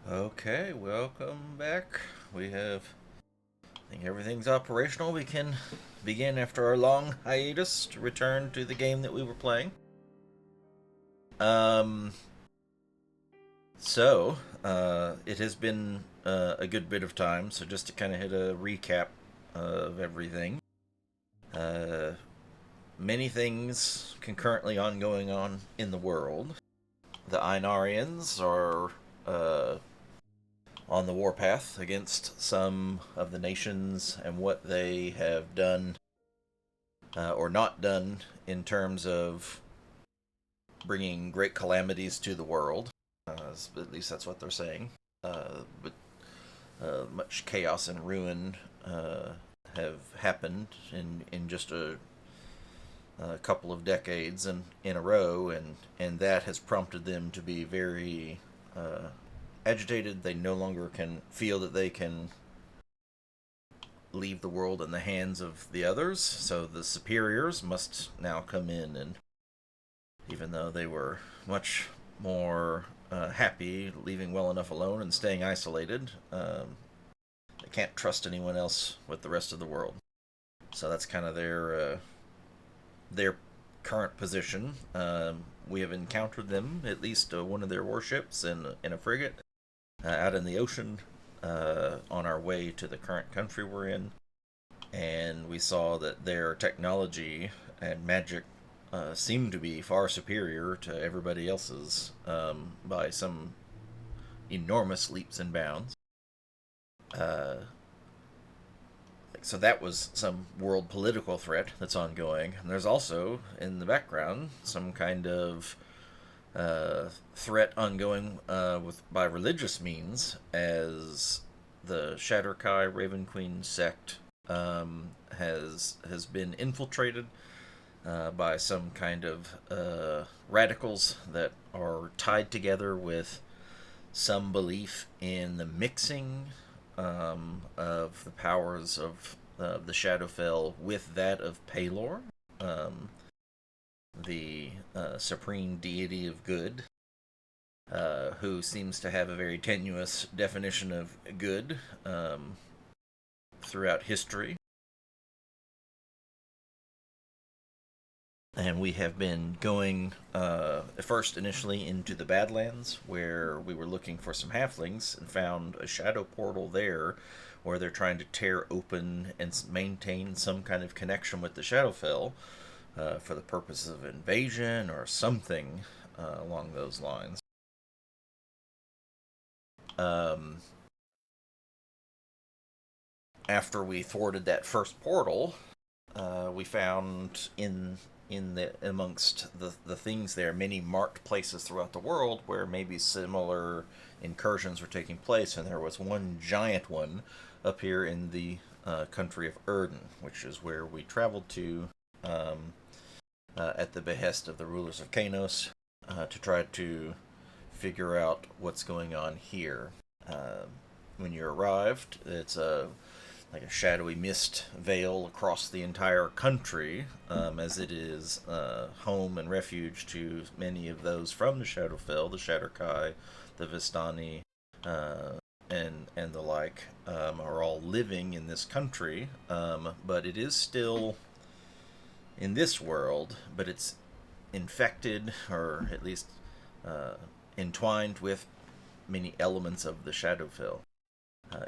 Okay, welcome back. I think everything's operational. We can begin after our long hiatus to return to the game that we were playing. Um, it has been a good bit of time. So, just to kind of hit a recap of everything, uh, many things concurrently ongoing on in the world. The Einarians are uh, on the warpath against some of the nations and what they have done or not done in terms of bringing great calamities to the world. At least that's what they're saying. But much chaos and ruin have happened in just a couple of decades and in a row, and that has prompted them to be very agitated. They no longer can feel that they can leave the world in the hands of the others, so the superiors must now come in, and even though they were much more happy leaving well enough alone and staying isolated, they can't trust anyone else with the rest of the world. So that's kind of their current position. We have encountered them, at least one of their warships in a frigate out in the ocean on our way to the current country we're in, and we saw that their technology and magic seemed to be far superior to everybody else's by some enormous leaps and bounds. Uh, so that was some world political threat that's ongoing. And there's also, in the background, some kind of threat ongoing with by religious means, as the Shatterkai Raven Queen sect has been infiltrated by some kind of radicals that are tied together with some belief in the mixing of the powers of the Shadowfell with that of Palor, um, the supreme deity of good, who seems to have a very tenuous definition of good throughout history. And we have been going first initially into the Badlands, where we were looking for some halflings and found a shadow portal there where they're trying to tear open and maintain some kind of connection with the Shadowfell for the purpose of invasion or something along those lines. Um, After we thwarted that first portal, we found in the amongst the things there many marked places throughout the world where maybe similar incursions were taking place, and there was one giant one up here in the country of Erden, which is where we traveled to um, at the behest of the rulers of Kanos to try to figure out what's going on here. When you arrived, it's a like a shadowy mist veil across the entire country, as it is home and refuge to many of those from the Shadowfell, the Shatterkai, the Vistani, and the like, are all living in this country. But it is still in this world, but it's infected, or at least uh, entwined with many elements of the Shadowfell. Uh,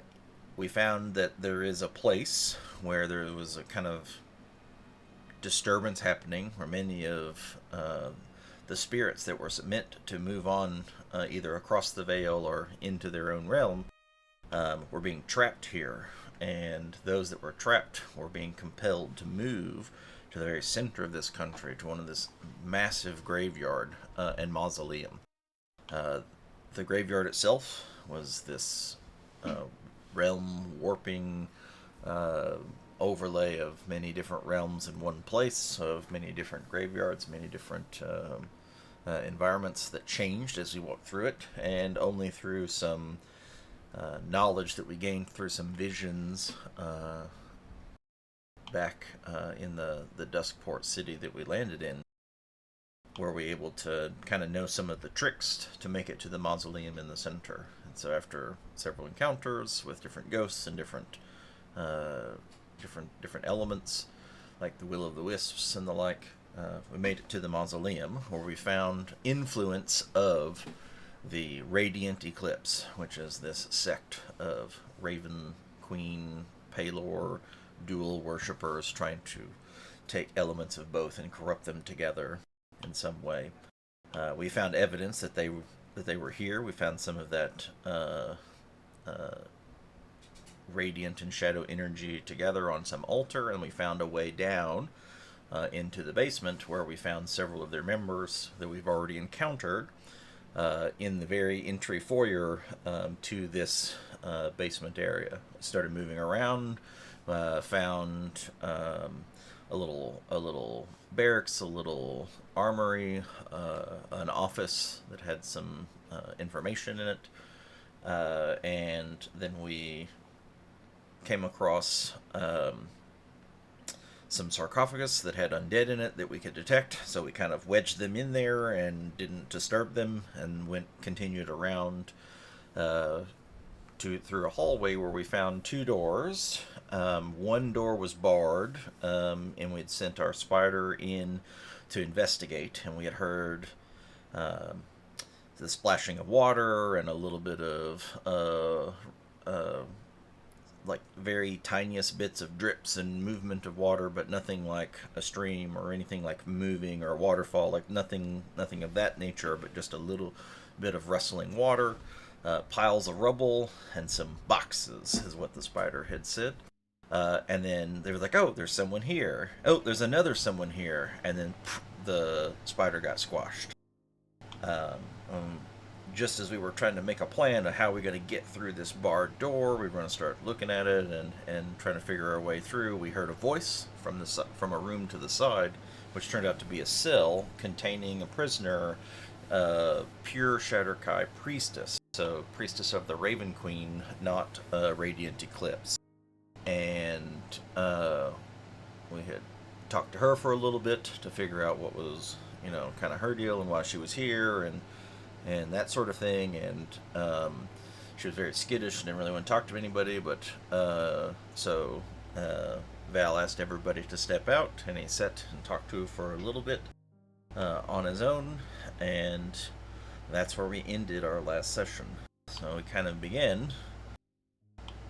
we found that there is a place where there was a kind of disturbance happening, where many of the spirits that were meant to move on either across the veil or into their own realm were being trapped here. And those that were trapped were being compelled to move to the very center of this country, to one of this massive graveyard and mausoleum. Uh, the graveyard itself was this uh, realm warping uh, overlay of many different realms in one place, of many different graveyards, many different environments that changed as we walked through it, and only through some knowledge that we gained through some visions back in the Duskport city that we landed in were we able to kind of know some of the tricks to make it to the mausoleum in the center. And so after several encounters with different ghosts and uh, different elements, like the will o' the wisps and the like, we made it to the mausoleum where we found influence of the Radiant Eclipse, which is this sect of Raven Queen Palor dual worshippers trying to take elements of both and corrupt them together in some way. We found evidence that they were here. We found some of that uh, radiant and shadow energy together on some altar, and we found a way down into the basement where we found several of their members that we've already encountered in the very entry foyer to this basement area. Started moving around, found a little barracks, a little armory, an office that had some information in it, and then we came across some sarcophagus that had undead in it that we could detect. So we kind of wedged them in there and didn't disturb them, and continued around through a hallway where we found two doors. One door was barred, and we'd sent our spider in to investigate, and we had heard um, the splashing of water and a little bit of like very tiniest bits of drips and movement of water, but nothing like a stream or anything like moving or a waterfall, like nothing of that nature, but just a little bit of rustling water, piles of rubble, and some boxes, is what the spider had said. And then they were like, "Oh, there's someone here. Oh, there's another someone here," and then the spider got squashed. Um, um, just as we were trying to make a plan of how we're going to get through this barred door, we were going to start looking at it and trying to figure our way through. We heard a voice from a room to the side, which turned out to be a cell containing a prisoner, pure Shatterkai priestess. So priestess of the Raven Queen, not Radiant Eclipse. And we had talked to her for a little bit to figure out what was, kind of her deal and why she was here and that sort of thing. And she was very skittish and didn't really want to talk to anybody. But so Val asked everybody to step out, and he sat and talked to her for a little bit on his own, and that's where we ended our last session. So we kind of began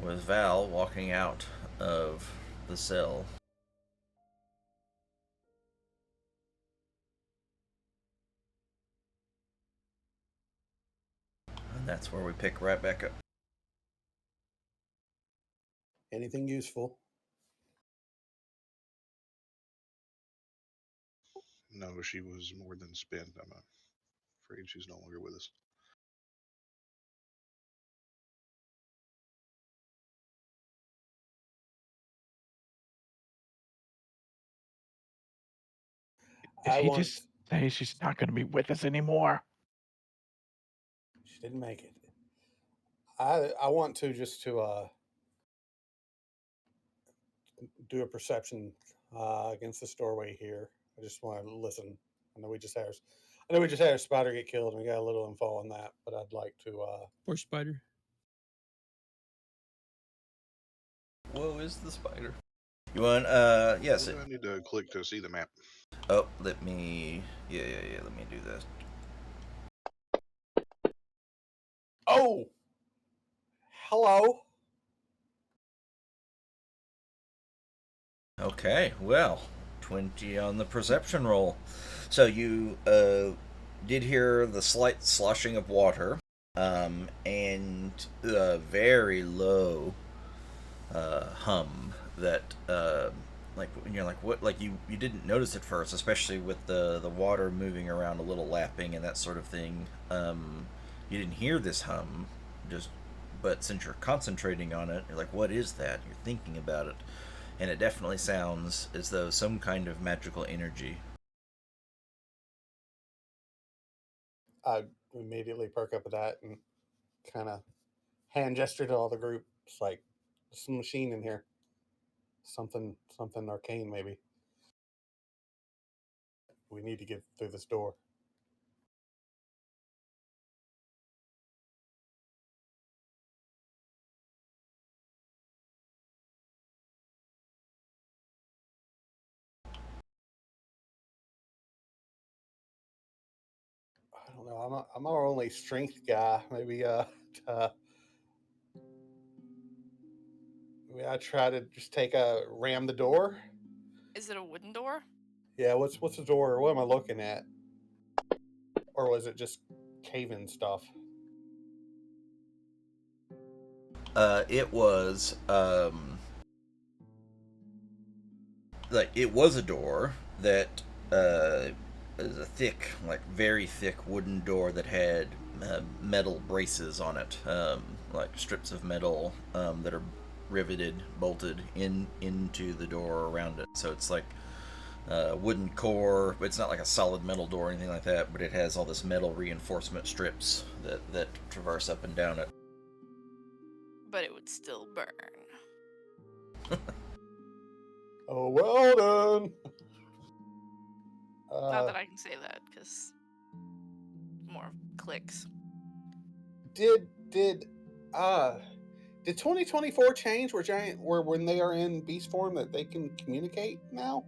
with Val walking out of the cell. And that's where we pick right back up. Anything useful? No, she was more than spent. I'm afraid she's no longer with us. Did I he want. just say she's not going to be with us anymore? She didn't make it. I want to just to do a perception against this doorway here. I just want to listen. I know we just had a spider get killed, and we got a little info on that. But I'd like to. Poor spider. Whoa, is the spider? You want, yes. What do I need to click to see the map? Oh, let me, yeah, let me do this. Oh, hello. Okay, well, 20 on the perception roll. So you did hear the slight sloshing of water, and a very low hum that, like, when you're like, what, like you didn't notice at first, especially with the water moving around a little, lapping and that sort of thing. You didn't hear this hum, just, but since you're concentrating on it, you're like, what is that? You're thinking about it, and it definitely sounds as though some kind of magical energy. I immediately perk up at that and kind of hand gesture to all the group. It's like some machine in here. Something arcane maybe. We need to get through this door. I don't know. I'm our only strength guy. Maybe maybe I try to just take a ram the door. Is it a wooden door? Yeah. What's the door? What am I looking at? Or was it just cave-in stuff? It was like it was a door that is a thick, like very thick wooden door that had metal braces on it, like strips of metal that are riveted, bolted into the door around it. So it's like wooden core. It's not like a solid metal door or anything like that, but it has all this metal reinforcement strips that traverse up and down it. But it would still burn. Oh, well done. Not that I can say that, because more clicks. Did 2024 change where when they are in beast form that they can communicate now?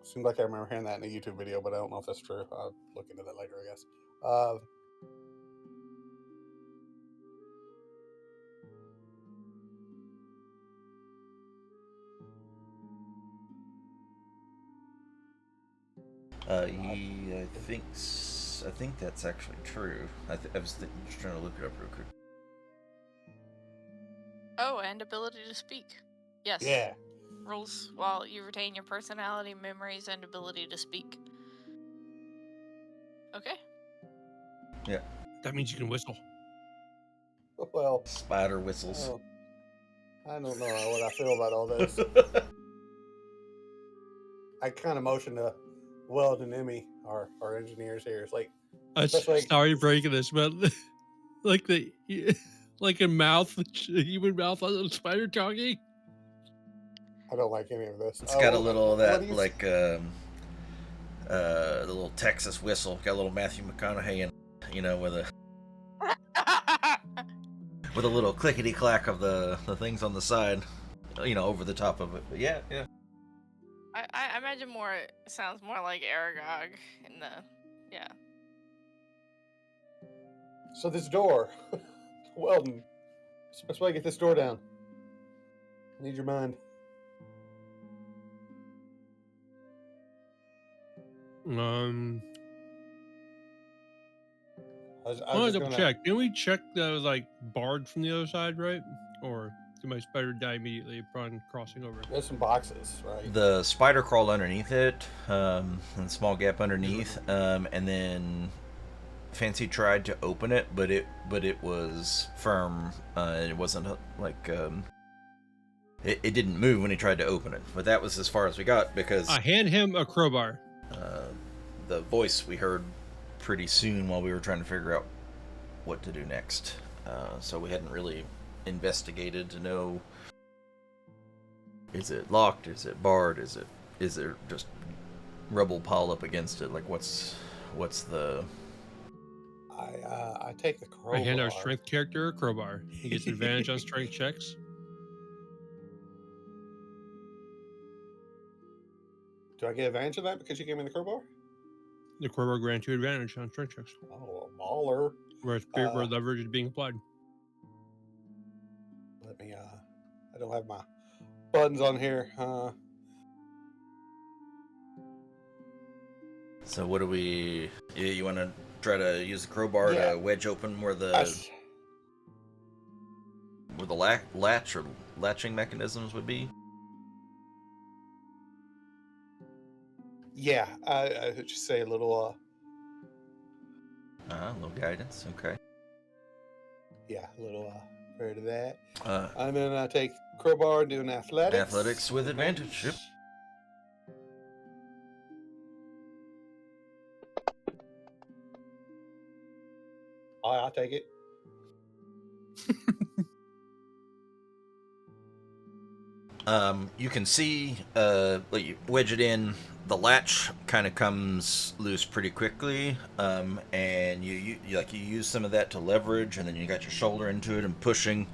Seems like I remember hearing that in a YouTube video, but I don't know if that's true. I'll look into that later, I guess. I think that's actually true. I was just trying to look it up real quick. Oh, and ability to speak. Yes. Yeah. Rules while you retain your personality, memories, and ability to speak. Okay. Yeah. That means you can whistle. Well, Spider whistles. I don't know what I feel about all this. I kind of motioned to Weld and Emmy, our engineers here. It's like, Sorry breaking this, but like like a mouth, human mouth on a spider talking. I don't like any of this. It's got a little of what that, do you like the little Texas whistle. Got a little Matthew McConaughey in, with a little clickety clack of the things on the side, over the top of it. But yeah. I imagine it sounds more like Aragog in the, yeah. So this door, Weldon, best way to get this door down. I need your mind. I was I want just to double gonna check. Didn't we check that it was like barred from the other side, right? Or did my spider die immediately upon crossing over? There's some boxes, right? The spider crawled underneath it, and a small gap underneath, and then Fancy tried to open it, but it was firm. It wasn't it didn't move when he tried to open it. But that was as far as we got because I hand him a crowbar. the voice we heard pretty soon while we were trying to figure out what to do next. So we hadn't really investigated to know, is it locked, is it barred, is there just rubble piled up against it? Like what's the I take the crowbar. I hand our strength character a crowbar. He gets advantage on strength checks. Do I get advantage of that because you gave me the crowbar? The crowbar grants you advantage on strength checks. Oh, a baller. Where leverage is being applied. Let me I don't have my buttons on here. So what do we? You want to try to use the crowbar to wedge open where the latch or latching mechanisms would be? Yeah, I just say a little. A little guidance. Okay. Yeah, a little prayer to that. And then I take crowbar and do an athletics. Athletics with advantage. Yep. I'll take it. You can see, like you wedge it in, the latch kind of comes loose pretty quickly, and you use some of that to leverage, and then you got your shoulder into it and pushing,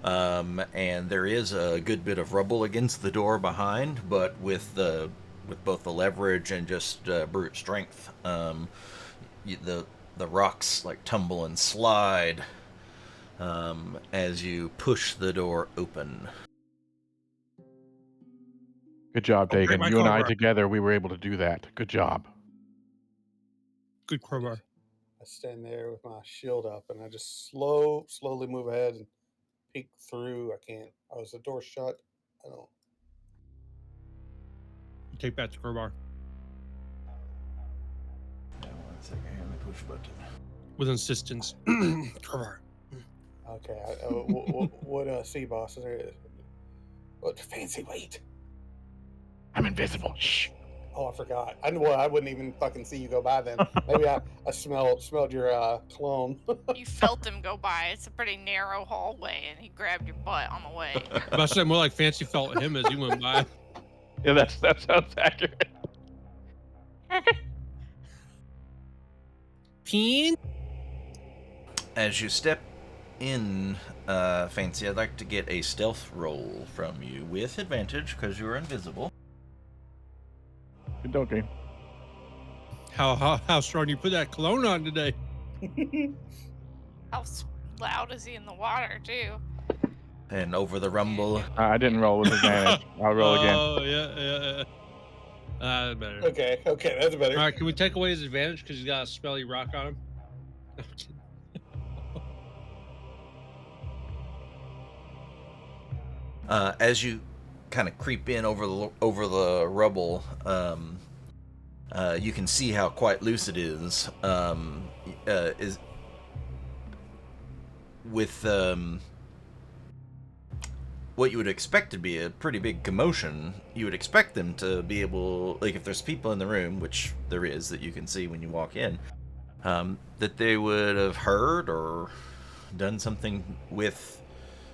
and there is a good bit of rubble against the door behind, but with both the leverage and just brute strength, the rocks like tumble and slide as you push the door open. Good job, Oh, great, Dagon. my You and I crowbar. together, we were able to do that. Good job. Good crowbar. I stand there with my shield up, and I just slowly move ahead and peek through. I can't. Oh, is the door shut? I don't. Take back the crowbar. Now, 1 second here, let me push button. With insistence. Crowbar. Okay. What sea boss is there? What fancy? Wait. I'm invisible. Shh. Oh, I forgot. I know. I wouldn't even fucking see you go by then. Maybe I smelled your clone. You felt him go by. It's a pretty narrow hallway, and he grabbed your butt on the way. About to say more like Fancy felt him as he went by. Yeah, that sounds accurate. Peen? As you step in, Fancy, I'd like to get a stealth roll from you with advantage because you are invisible. Good doggy. How strong you put that cologne on today? How loud is he in the water, too? And over the rumble, I didn't roll with advantage. I'll roll again. Oh, yeah. That's better. Okay, that's better. All right, can we take away his advantage because he's got a smelly rock on him? as you kind of creep in over the rubble, you can see how quite loose it is. Is with what you would expect to be a pretty big commotion. You would expect them to be able, like, if there's people in the room, which there is that you can see when you walk in, that they would have heard or done something with,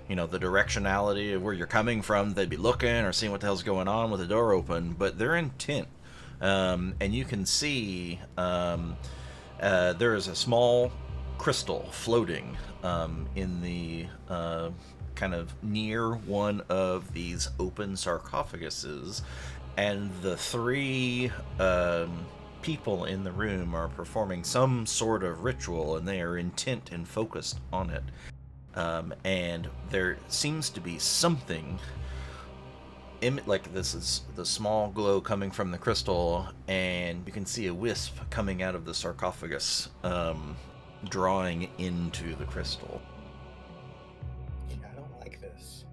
the directionality of where you're coming from. They'd be looking or seeing what the hell's going on with the door open, but they're intent. And you can see there is a small crystal floating in the kind of near one of these open sarcophaguses, and the three people in the room are performing some sort of ritual, and they are intent and focused on it. And there seems to be something like this is the small glow coming from the crystal, and you can see a wisp coming out of the sarcophagus, drawing into the crystal. Yeah, I don't like this.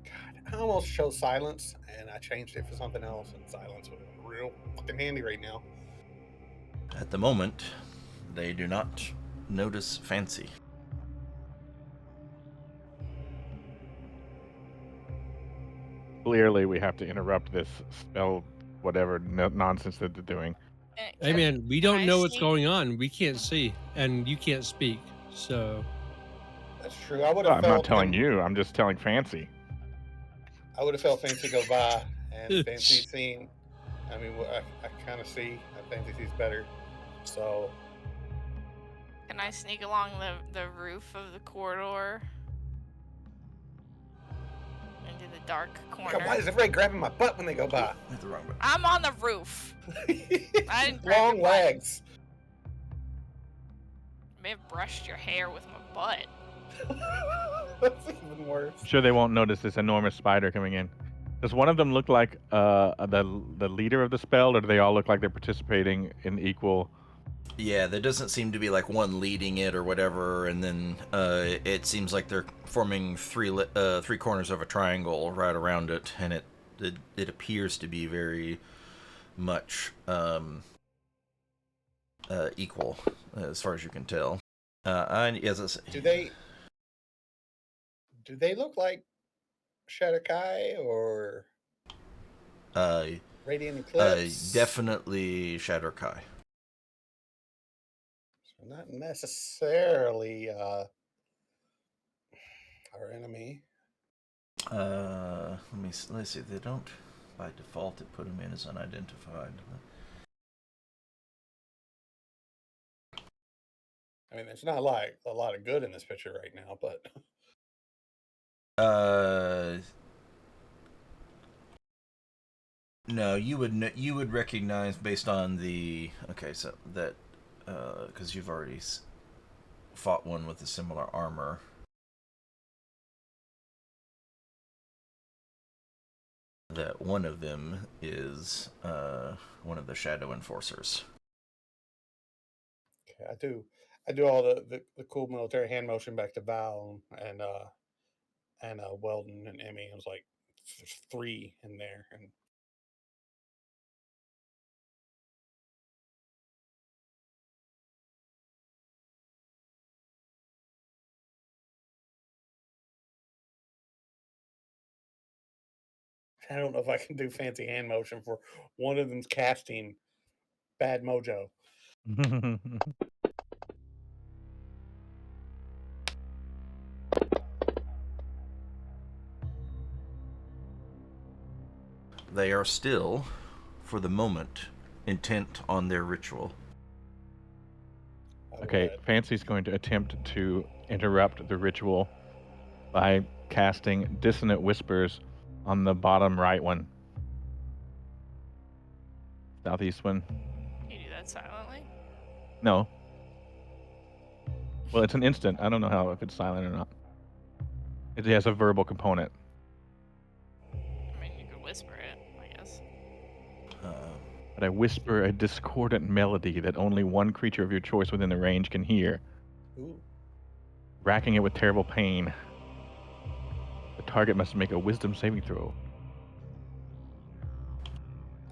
God, I almost chose silence, and I changed it for something else, and silence would have been real fucking handy right now. At the moment, they do not notice Fancy. Clearly, we have to interrupt this spell, whatever nonsense that they're doing. Hey, man, we Can don't I know what's sneak- going on. We can't see, and you can't speak. So, That's true. I would have I'm felt not telling him- you. I'm just telling Fancy. I would have felt Fancy go by, and Fancy seen. I mean, I kind of see. Fancy sees better. So Can I sneak along the roof of the corridor into the dark corner? God, why is everybody grabbing my butt when they go by? Hit the wrong button. I'm on the roof. I didn't grab Long your butt. legs. May have brushed your hair with my butt. That's even worse. I'm sure they won't notice this enormous spider coming in. Does one of them look like the leader of the spell, or do they all look like they're participating in equal? Yeah, there doesn't seem to be like one leading it or whatever, and then it seems like they're forming three corners of a triangle right around it, and it appears to be very much equal as far as you can tell. As I say, Do they look like Shadakai or Radiant Eclipse? definitely Shadow Kai. So not necessarily our enemy. Let's see. They don't by default. It put them in as unidentified. I mean, there's not like a lot of good in this picture right now, but No, you would recognize based on the so that because you've already fought one with a similar armor. That one of them is one of the Shadow Enforcers. okay, I do all the cool military hand motion back to Val and Weldon and Emmy. I was like, there's 3 in there, and I don't know if I can do fancy hand motion for one of them's casting bad mojo. They are still, for the moment, intent on their ritual. Okay, Fancy's going to attempt to interrupt the ritual by casting Dissonant Whispers on the bottom right one. Southeast one. You do that silently? No. Well, it's an instant. I don't know how if it's silent or not. It has a verbal component. I mean, you could whisper it, I guess. But I whisper a discordant melody that only one creature of your choice within the range can hear, Ooh. racking it with terrible pain. The target must make a wisdom saving throw.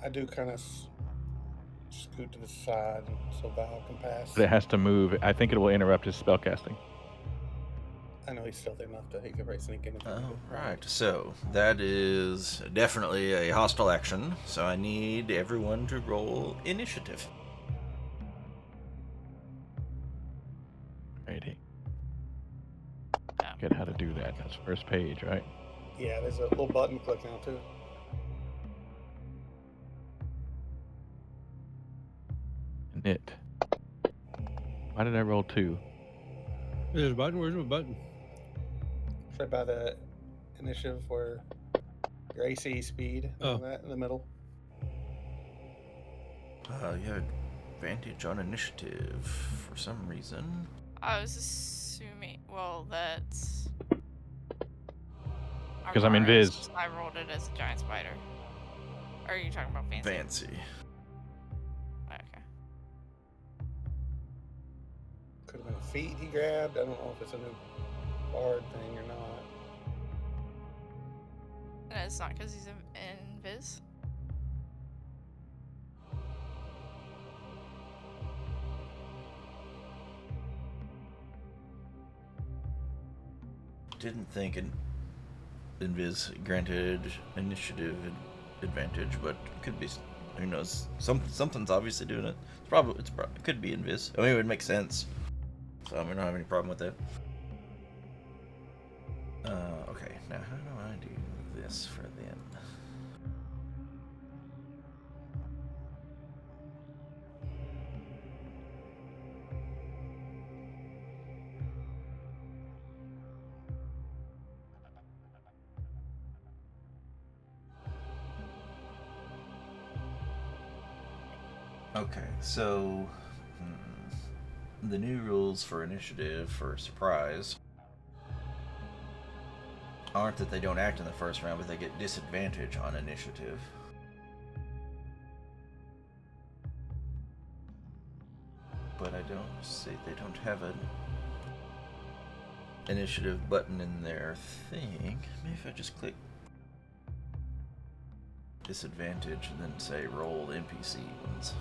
I do kind of scoot to the side so Val can pass. But it has to move. I think it will interrupt his spellcasting. I know he's stealthy enough that he could probably sneak in. Oh, right. So that is definitely a hostile action. So I need everyone to roll initiative. Righty. Get how to do that. That's first page, right? Yeah, there's a little button to click now too. Knit. Why did I roll 2? There's a button. Where's the button? Right by the initiative where your AC speed and all that in the middle. You have advantage on initiative for some reason. I was assuming, well, that's... Because I'm invis. I rolled it as a giant spider. Or are you talking about fancy? Fancy. Okay. Could have been a feat he grabbed. I don't know if it's a new bard thing or not. And it's not because he's invis? Didn't think invis granted initiative advantage, but it could be. Who knows? Something's obviously doing it. It could be invis. I mean, it would make sense. So I don't have any problem with that. Okay, now how do I do this for them? Okay, so the new rules for initiative for surprise aren't that they don't act in the first round, but they get disadvantage on initiative. But I don't see they don't have an initiative button in their thing. Maybe if I just click disadvantage and then say roll NPC ones.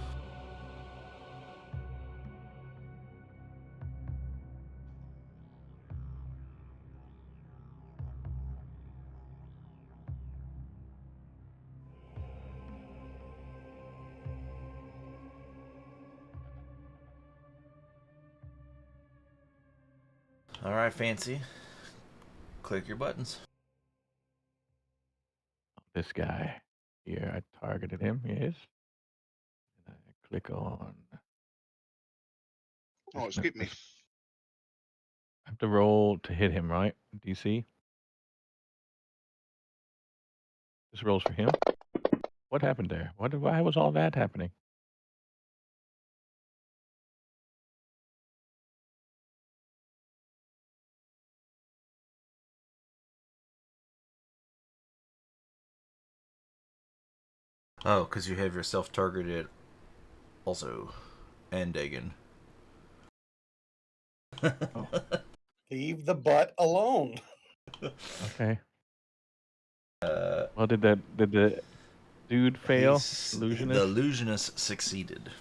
Alright, Fancy. Click your buttons. This guy here. I targeted him. Yes. And I click on. Oh, it skipped me. I have to roll to hit him, right? DC. This rolls for him. What happened there? Why was all that happening? Oh, because you have yourself targeted also. And Dagon. Oh, Leave the butt alone. okay. Uh, Well, did the dude fail? the Illusionist? illusionist succeeded.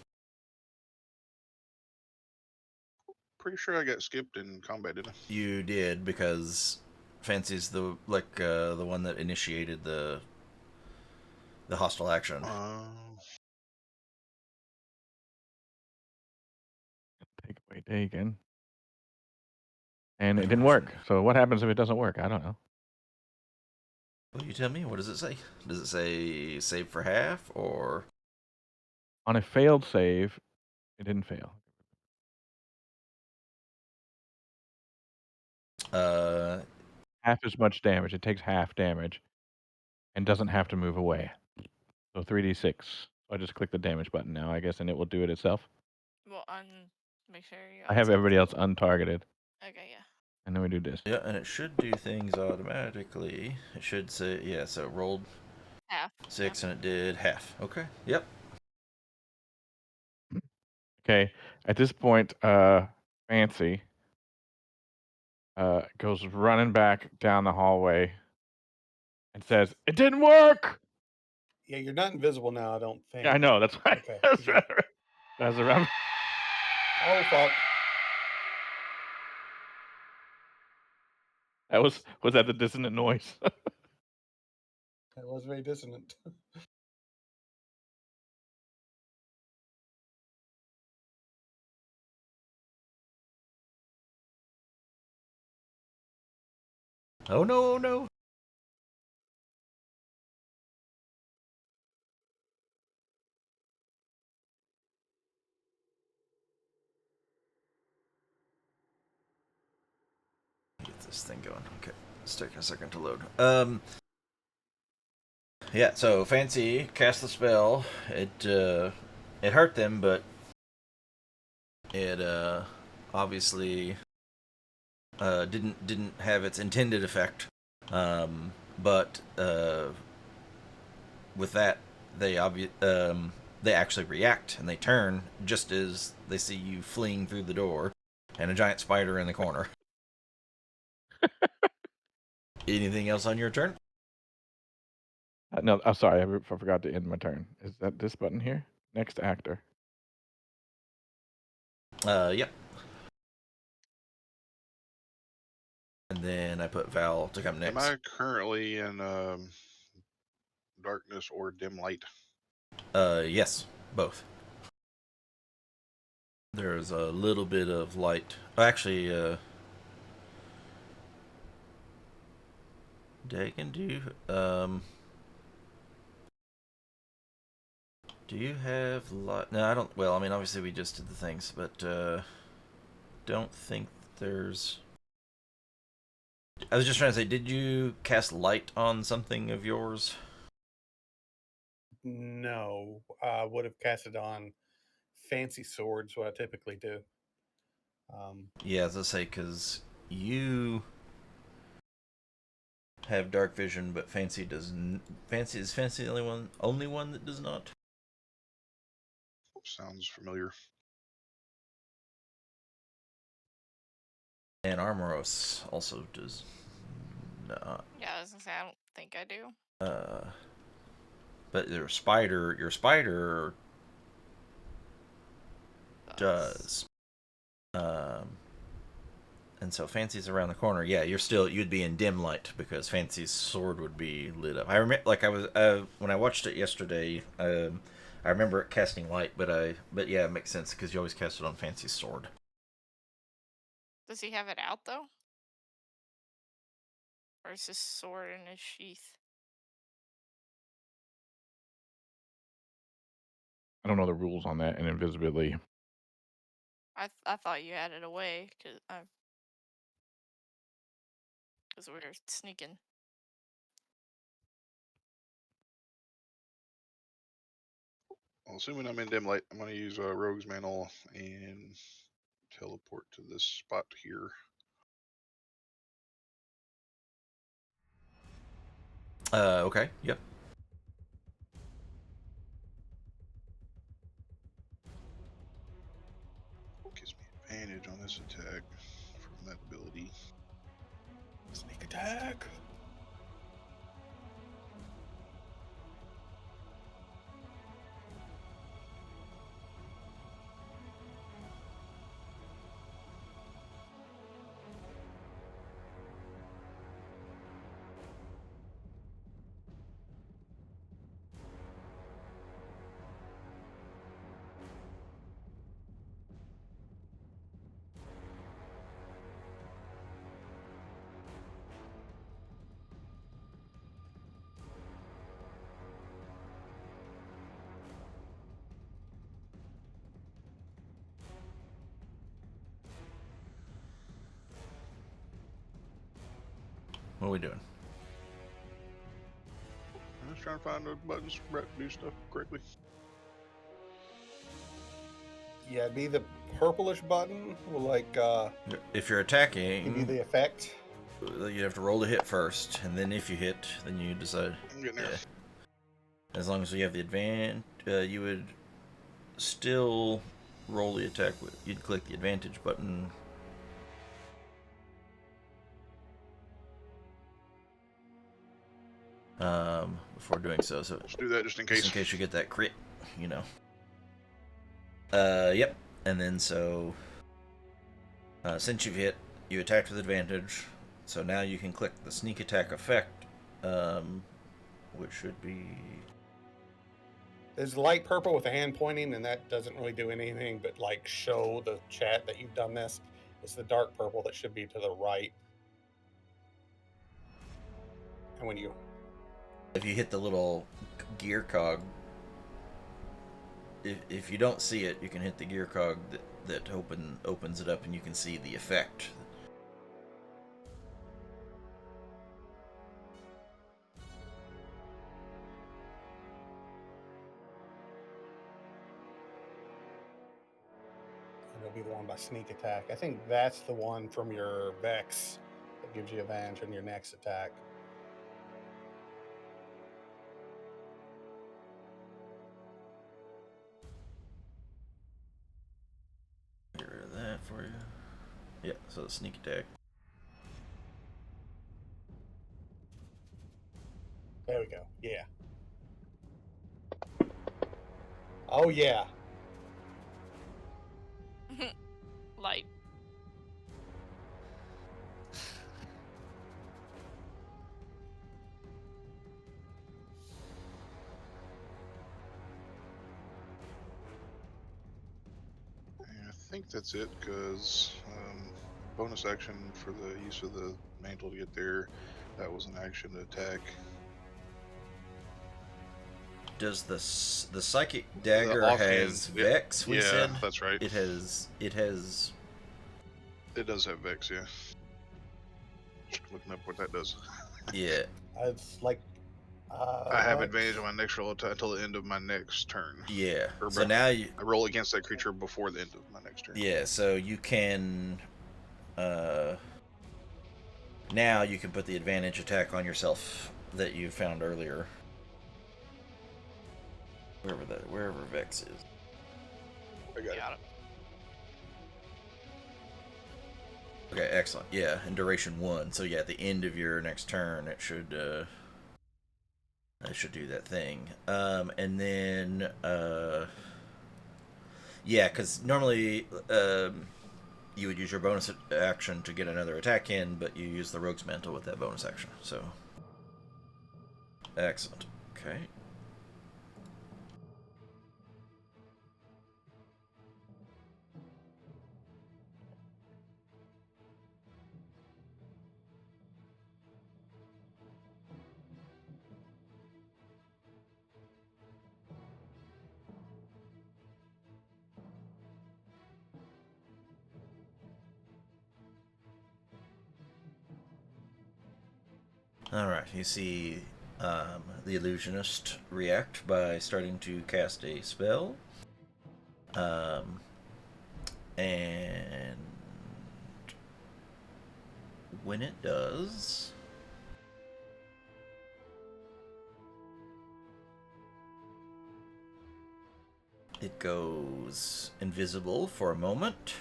Pretty sure I got skipped in combat, didn't I? You did because Fancy's the one that initiated the hostile action. Take away Dagon. And it didn't work. So what happens if it doesn't work? I don't know. Well, you tell me. What does it say? Does it say save for half or? On a failed save, it didn't fail. Half as much damage. It takes half damage and doesn't have to move away. So 3d6. So I just click the damage button now, I guess, and it will do it itself. Well, make sure you. I have everybody else untargeted. Okay, yeah. And then we do this. Yeah, and it should do things automatically. It should say, yeah, so it rolled Half. 6 and it did half. Okay, yep. Okay, at this point, Fancy goes running back down the hallway and says, "It didn't work!" Yeah, you're not invisible now, I don't think. Yeah, I know, that's right. Okay. That's right. That's around. Oh, fuck. That was that the dissonant noise? That was very dissonant. Oh no, oh no. Get this thing going. Okay, let's take a second to load. Yeah, so Fancy cast the spell. It hurt them, but it obviously didn't have its intended effect. But with that, they actually react and they turn just as they see you fleeing through the door and a giant spider in the corner. Anything else on your turn? No, I'm sorry, I forgot to end my turn. Is that this button here? Next actor. Yep. And then I put Val to come next. Am I currently in darkness or dim light? Yes, both. There's a little bit of light. Actually, Dagon, do you have light? No, I don't. Well, I mean, obviously we just did the things, but don't think there's. I was just trying to say, did you cast light on something of yours? No, I would have cast it on fancy swords, what I typically do. Yeah, as I say, because you have dark vision, but Fancy doesn't. Is Fancy the only one that does not? Sounds familiar. And Armoros also does not. Yeah, I was gonna say I don't think I do. But your spider does. And so Fancy's around the corner. Yeah, you'd be in dim light because Fancy's sword would be lit up. I remember, like I was when I watched it yesterday. I remember it casting light, but yeah, it makes sense because you always cast it on Fancy's sword. Does he have it out though? Or is his sword in his sheath? don't know the rules on that and invisibility. I thought you had it away because we were sneaking. Well, assuming I'm in dim light, I'm going to use Rogue's Mantle and teleport to this spot here. Okay. Yep. Gives me advantage on this attack from that ability. Sneak attack. What are we doing? I'm just trying to find the buttons to do stuff correctly. Yeah, it'd be the purplish button will like If you're give you attacking, the effect. you have to roll to hit first, and then if you hit, then you decide. I'm getting there. Yeah. As long as you have the advantage, you would still roll the attack. You'd click the advantage button. Before doing so. So Let's do that just in just case. in case you get that crit, you know. Yep. And then so, since you've hit, you attacked with advantage. So now you can click the sneak attack effect, which should be. There's light purple with a hand pointing, and that doesn't really do anything but like show the chat that you've done this. It's the dark purple that should be to the right. And when you If you hit the little gear cog, if you don't see it, you can hit the gear cog that opens it up, and you can see the effect. it'll be the one by sneak attack. I think that's the one from your Vex that gives you advantage on your next attack. Get rid of that for you. Yeah, so the sneak attack. There we go. Yeah. Oh yeah. Light. I think that's it because bonus action for the use of the mantle to get there. That was an action to attack. Does the psychic dagger offhand, has Vex? We yeah, said that's right. it has. It has. It does have Vex, yeah. Just looking up what that does. Yeah. It's like I have advantage on my next roll until the end of my next turn. Yeah. Or So now you. I roll against that creature before the end of my next turn. Yeah. So you can. Now you can put the advantage attack on yourself that you found earlier. Wherever Vex is. I got it. Okay, excellent. Yeah, and duration 1. So yeah, at the end of your next turn, it should do that thing. And then yeah, because normally you would use your bonus action to get another attack in, but you use the Rogue's Mantle with that bonus action. So excellent. Okay. All right, you see the illusionist react by starting to cast a spell. And when it does, it goes invisible for a moment.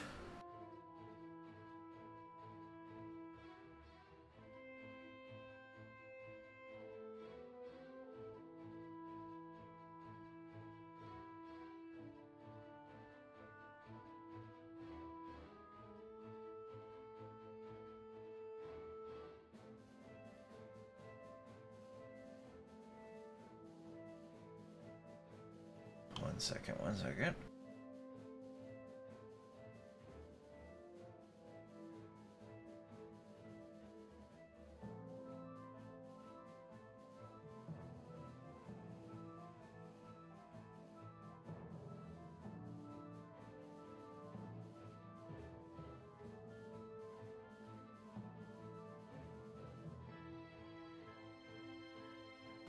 One second.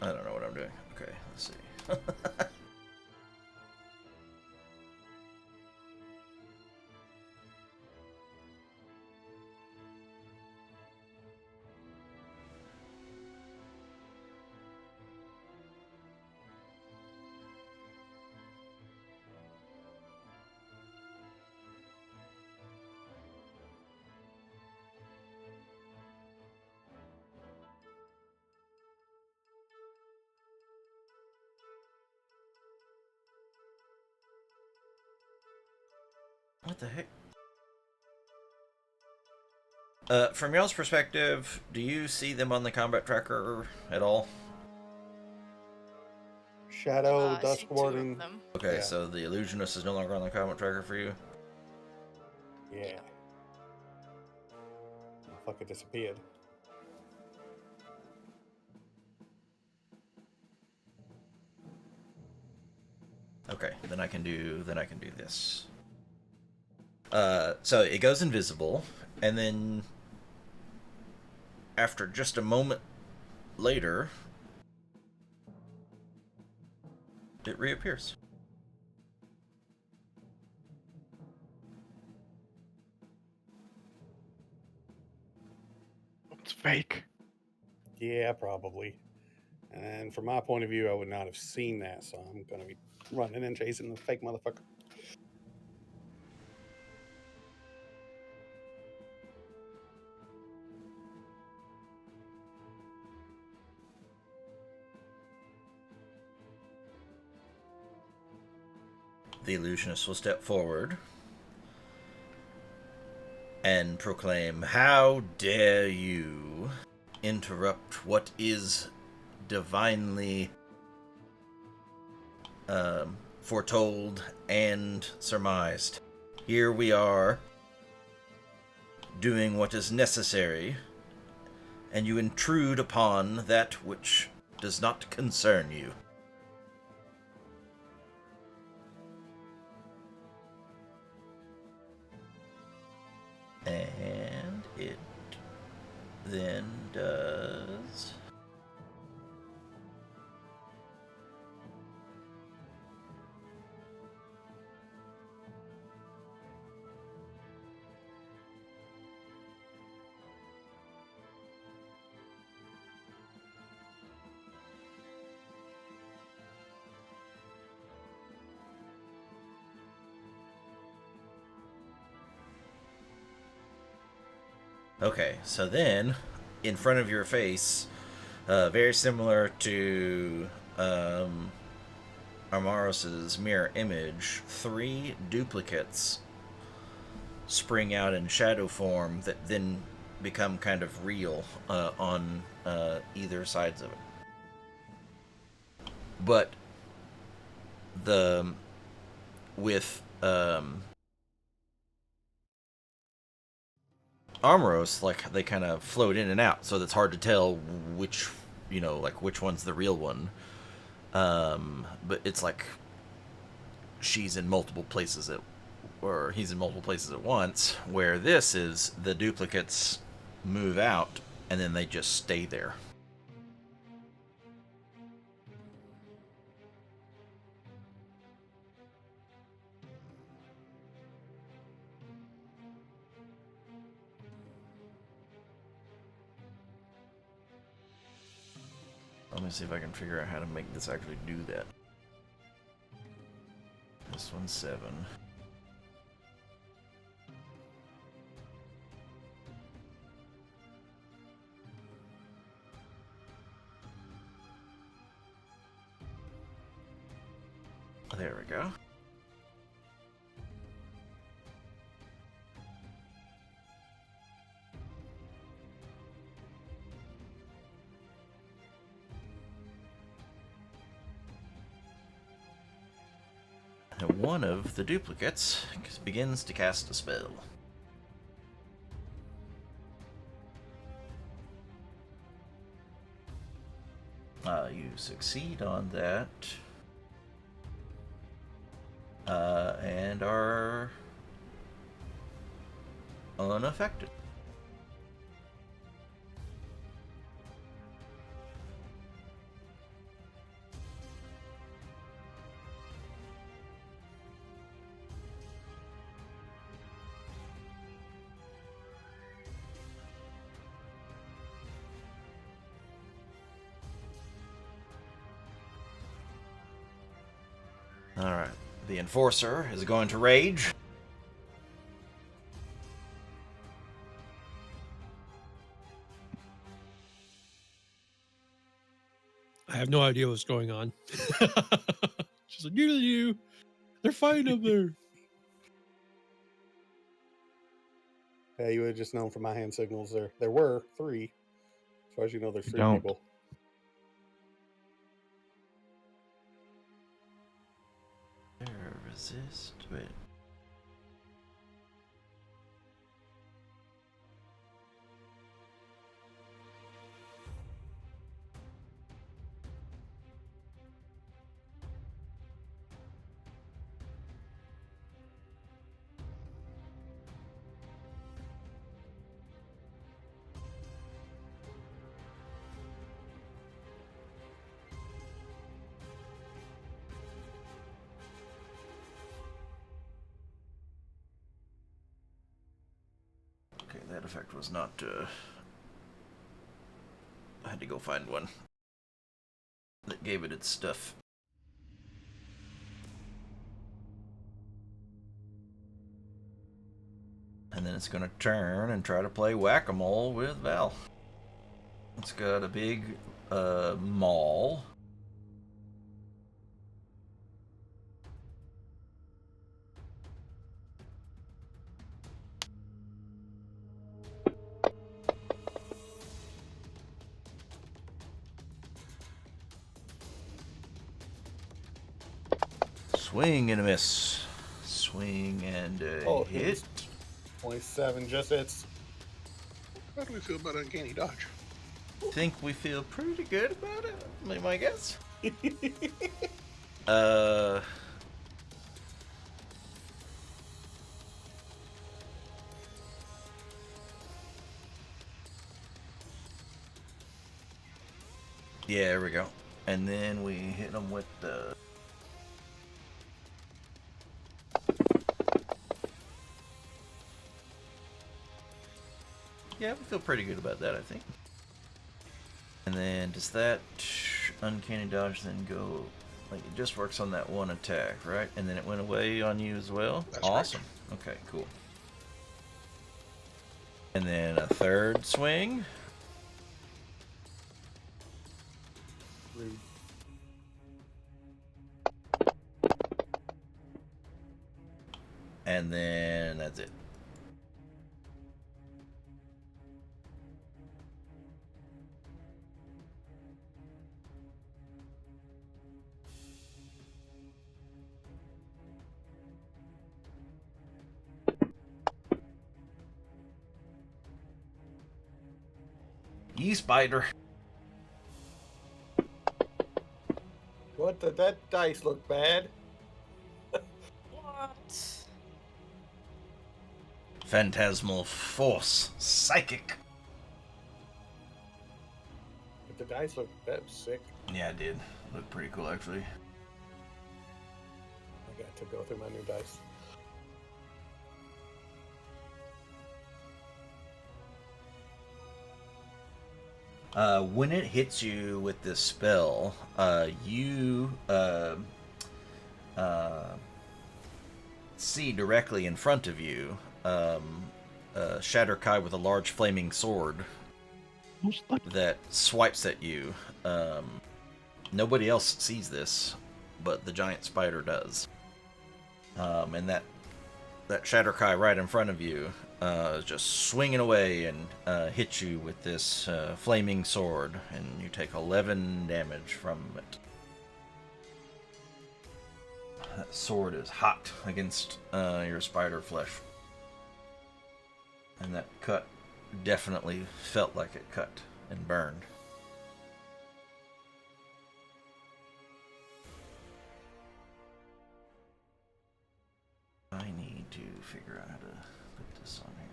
I don't know what I'm doing. Okay, let's see. What the heck? From y'all's perspective, do you see them on the combat tracker at all? Shadow, I see dusk 2 warding. of them. Okay, Yeah. so the illusionist is no longer on the combat tracker for you. Yeah. Fucking disappeared. Okay, then I can do this. So it goes invisible, and then after just a moment later, it reappears. It's fake. Yeah, probably. And from my point of view, I would not have seen that, so I'm gonna be running and chasing the fake motherfucker. The illusionist will step forward and proclaim, "How dare you interrupt what is divinely foretold and surmised? Here we are doing what is necessary, and you intrude upon that which does not concern you." And it then does... Okay, so then, in front of your face, very similar to Armaros's mirror image, 3 duplicates spring out in shadow form that then become kind of real on either sides of it. But with Armoros, like, they kind of float in and out, so it's hard to tell which, which one's the real one. But it's like she's in multiple places or he's in multiple places at once, where this is the duplicates move out and then they just stay there. Let me see if I can figure out how to make this actually do that. This one's 7. There we go. And one of the duplicates begins to cast a spell. You succeed on that. And are unaffected. Alright. The Enforcer is going to rage. I have no idea what's going on. She's like, you. They're fighting up there. Yeah, you would have just known from my hand signals there were 3. As far as you know, there's 3 Don't. people. Resist. Wait. Okay, that effect was not, I had to go find one that gave it its stuff. And then it's going to turn and try to play whack-a-mole with Val. It's got a big maul. Swing and a miss. Swing and a hit. 27 just hits. How do we feel about uncanny dodge? Think we feel pretty good about it, my guess. Yeah, there we go. And then we hit them with the... Yeah, we feel pretty good about that, I think. And then does that uncanny dodge then go... Like, it just works on that one attack, right? And then it went away on you as well? That's awesome. Okay, cool. And then a third swing. Rude. And then that's it. Ye spider. What? Did that dice look bad? What? Phantasmal force. Psychic. But the dice look that was sick. Yeah, it did. Looked pretty cool, actually. I got to go through my new dice. When it hits you with this spell, you see directly in front of you Shatterkai with a large flaming sword that swipes at you. Nobody else sees this, but the giant spider does. And that Shatterkai right in front of you is just swinging away and hits you with this flaming sword, and you take 11 damage from it. That sword is hot against your spider flesh. And that cut definitely felt like it cut and burned. I need to figure out how to put this on here.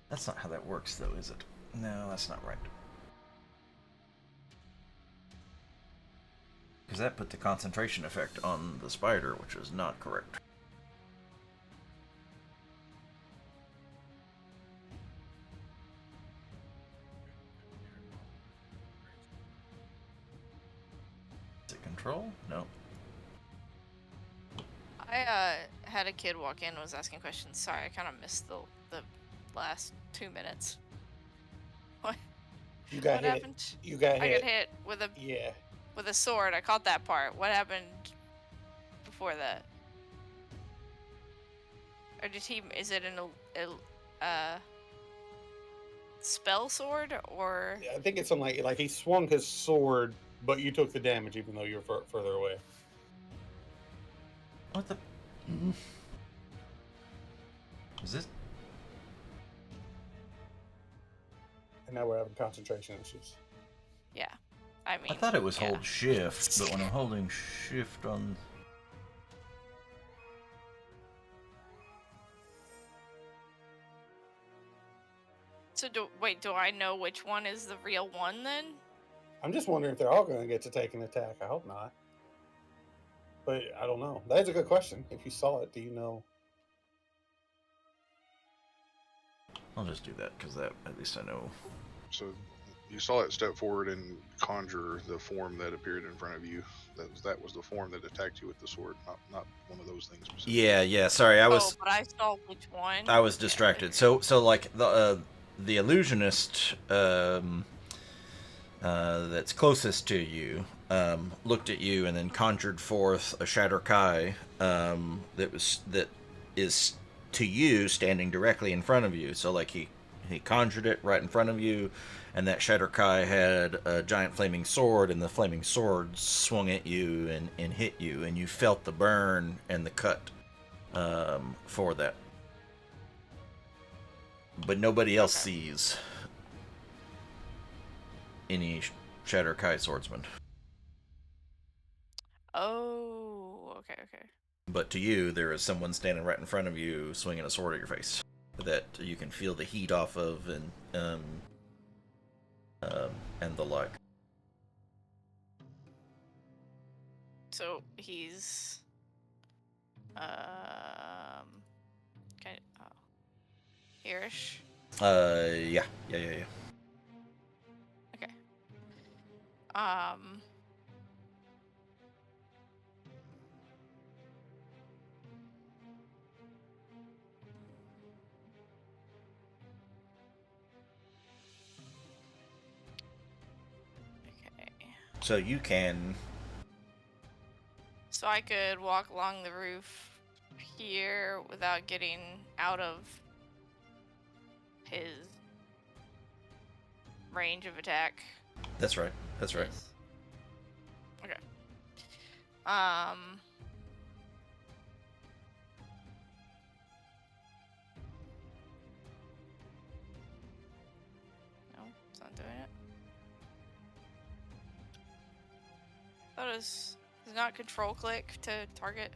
That's not how that works, though, is it? No, that's not right. Because that put the concentration effect on the spider, which is not correct. Is it control? No. I had a kid walk in and was asking questions. Sorry, I kind of missed the last 2 minutes. What? You got What hit. happened? You got I hit. got hit with a Yeah. sword. I caught that part. What happened before that? Or did he? Is it a spell sword or? I think it's something like he swung his sword, but you took the damage even though you were further away. What the? Is this? And now we're having concentration issues. Yeah, I mean. I thought it was yeah. hold shift, but when I'm holding shift on... So do I know which one is the real one then? I'm just wondering if they're all going to get to take an attack. I hope not. But I don't know. That is a good question. If you saw it, do you know? I'll just do that, because that, at least I know. So you saw it step forward and conjure the form that appeared in front of you. That was the form that attacked you with the sword, not one of those things specifically. Yeah, sorry, I was... Oh, but I saw which one. I was distracted. So like the illusionist that's closest to you looked at you and then conjured forth a Shatterkai that is to you standing directly in front of you. So like he conjured it right in front of you, and that Shatterkai had a giant flaming sword, and the flaming sword swung at you and hit you, and you felt the burn and the cut for that. But nobody else sees any Shatterkai swordsman. Oh, okay. But to you, there is someone standing right in front of you, swinging a sword at your face that you can feel the heat off of, and the like. So he's kind of hereish. Yeah. Okay. Okay. So you can. So I could walk along the roof here without getting out of his range of attack. That's right. Okay. No, it's not doing it. That is not control click to target.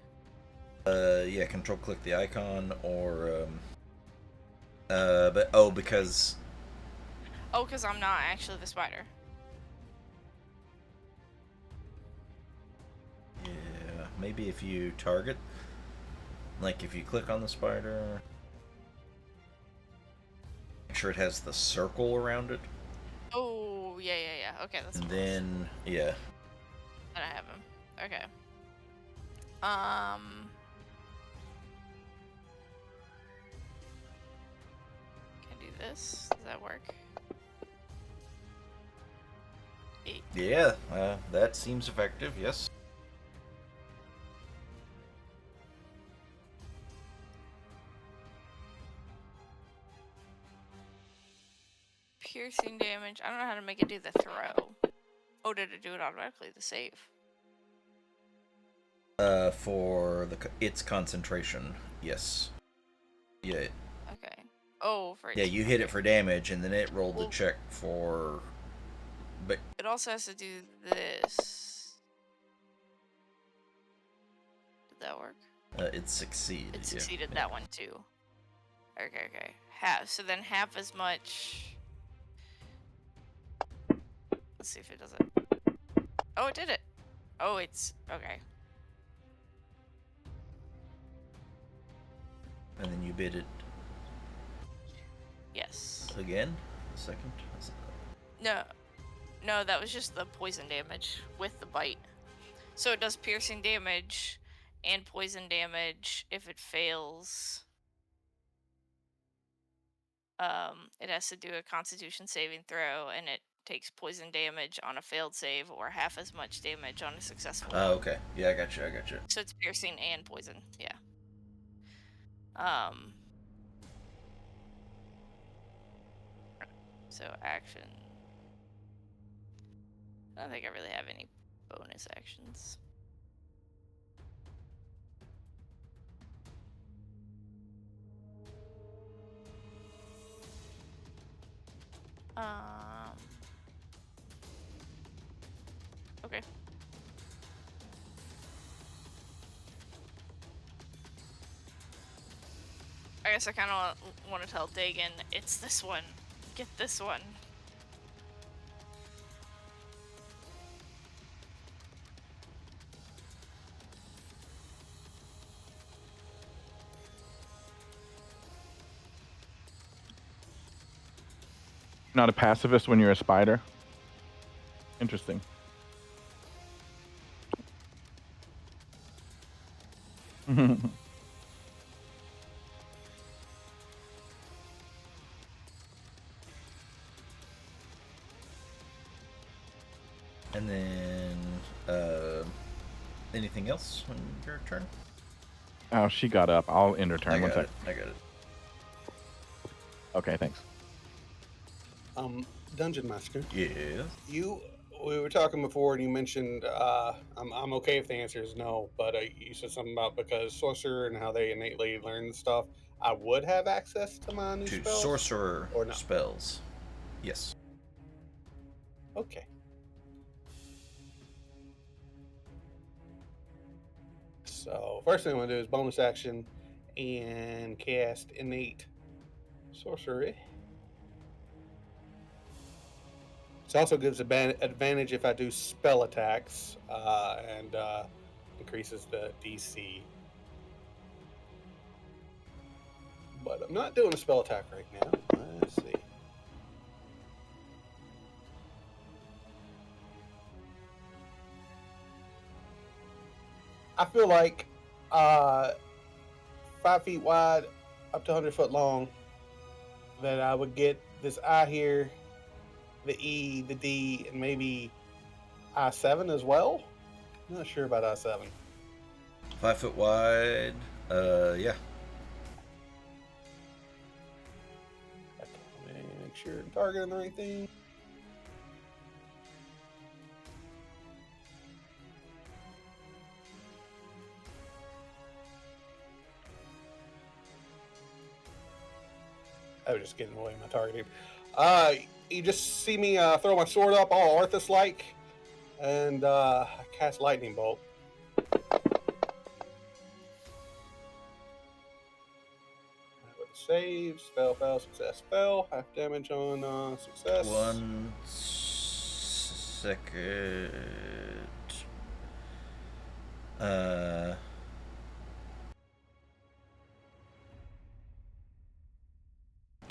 Yeah, control click the icon, or But because Oh, because I'm not actually the spider. yeah, maybe if you target, like if you click on the spider, make sure it has the circle around it, Oh, yeah. Okay, that's and what it was. then yeah. Then I have him. Okay. Can I do this? Does that work? 8. Yeah, that seems effective, yes. Piercing damage. I don't know how to make it do the throw. Oh, did it do it automatically? The save. For its concentration, yes. Yeah, Okay. Oh, for yeah, its, you hit okay. it for damage, and then it rolled the Well- check for. But It also has to do this. Did that work? it succeeded. It yeah. succeeded Yeah. that one too. Okay. Half. So then half as much. Let's see if it does it. Oh, it did it. Oh, it's okay. And then you bid it Yes. again. Second. No, that was just the poison damage with the bite. So it does piercing damage and poison damage if it fails. It has to do a Constitution saving throw, and it takes poison damage on a failed save, or half as much damage on a successful one. Oh, okay. Yeah, I got you. So it's piercing and poison. Yeah. So action. I don't think I really have any bonus actions. Okay. I guess I kind of want to tell Dagon, it's this one. Get this one. Not a pacifist when you're a spider. Interesting. And then, anything else on your turn? Oh, she got up. I'll end her turn. I One got sec. it. I got it. Okay, thanks. Dungeon Master. Yeah. We were talking before, and you mentioned I'm okay if the answer is no, but you said something about because sorcerer and how they innately learn stuff. I would have access to my new To spells, sorcerer or no? spells. Yes. Okay. So first thing I'm gonna do is bonus action and cast innate sorcery. This also gives advantage if I do spell attacks and increases the DC. But I'm not doing a spell attack right now. Let's see. I feel like 5 feet wide, up to 100 foot long, that I would get this I here, the E, the D, and maybe I7 as well. I'm not sure about I7. 5 foot wide. Yeah. Let me make sure I'm targeting the right thing. I was just getting away my targeting. You just see me throw my sword up, all Arthas-like, and cast lightning bolt. That would Saves. Fail, fail, success, fail. Half damage on success. 1 second.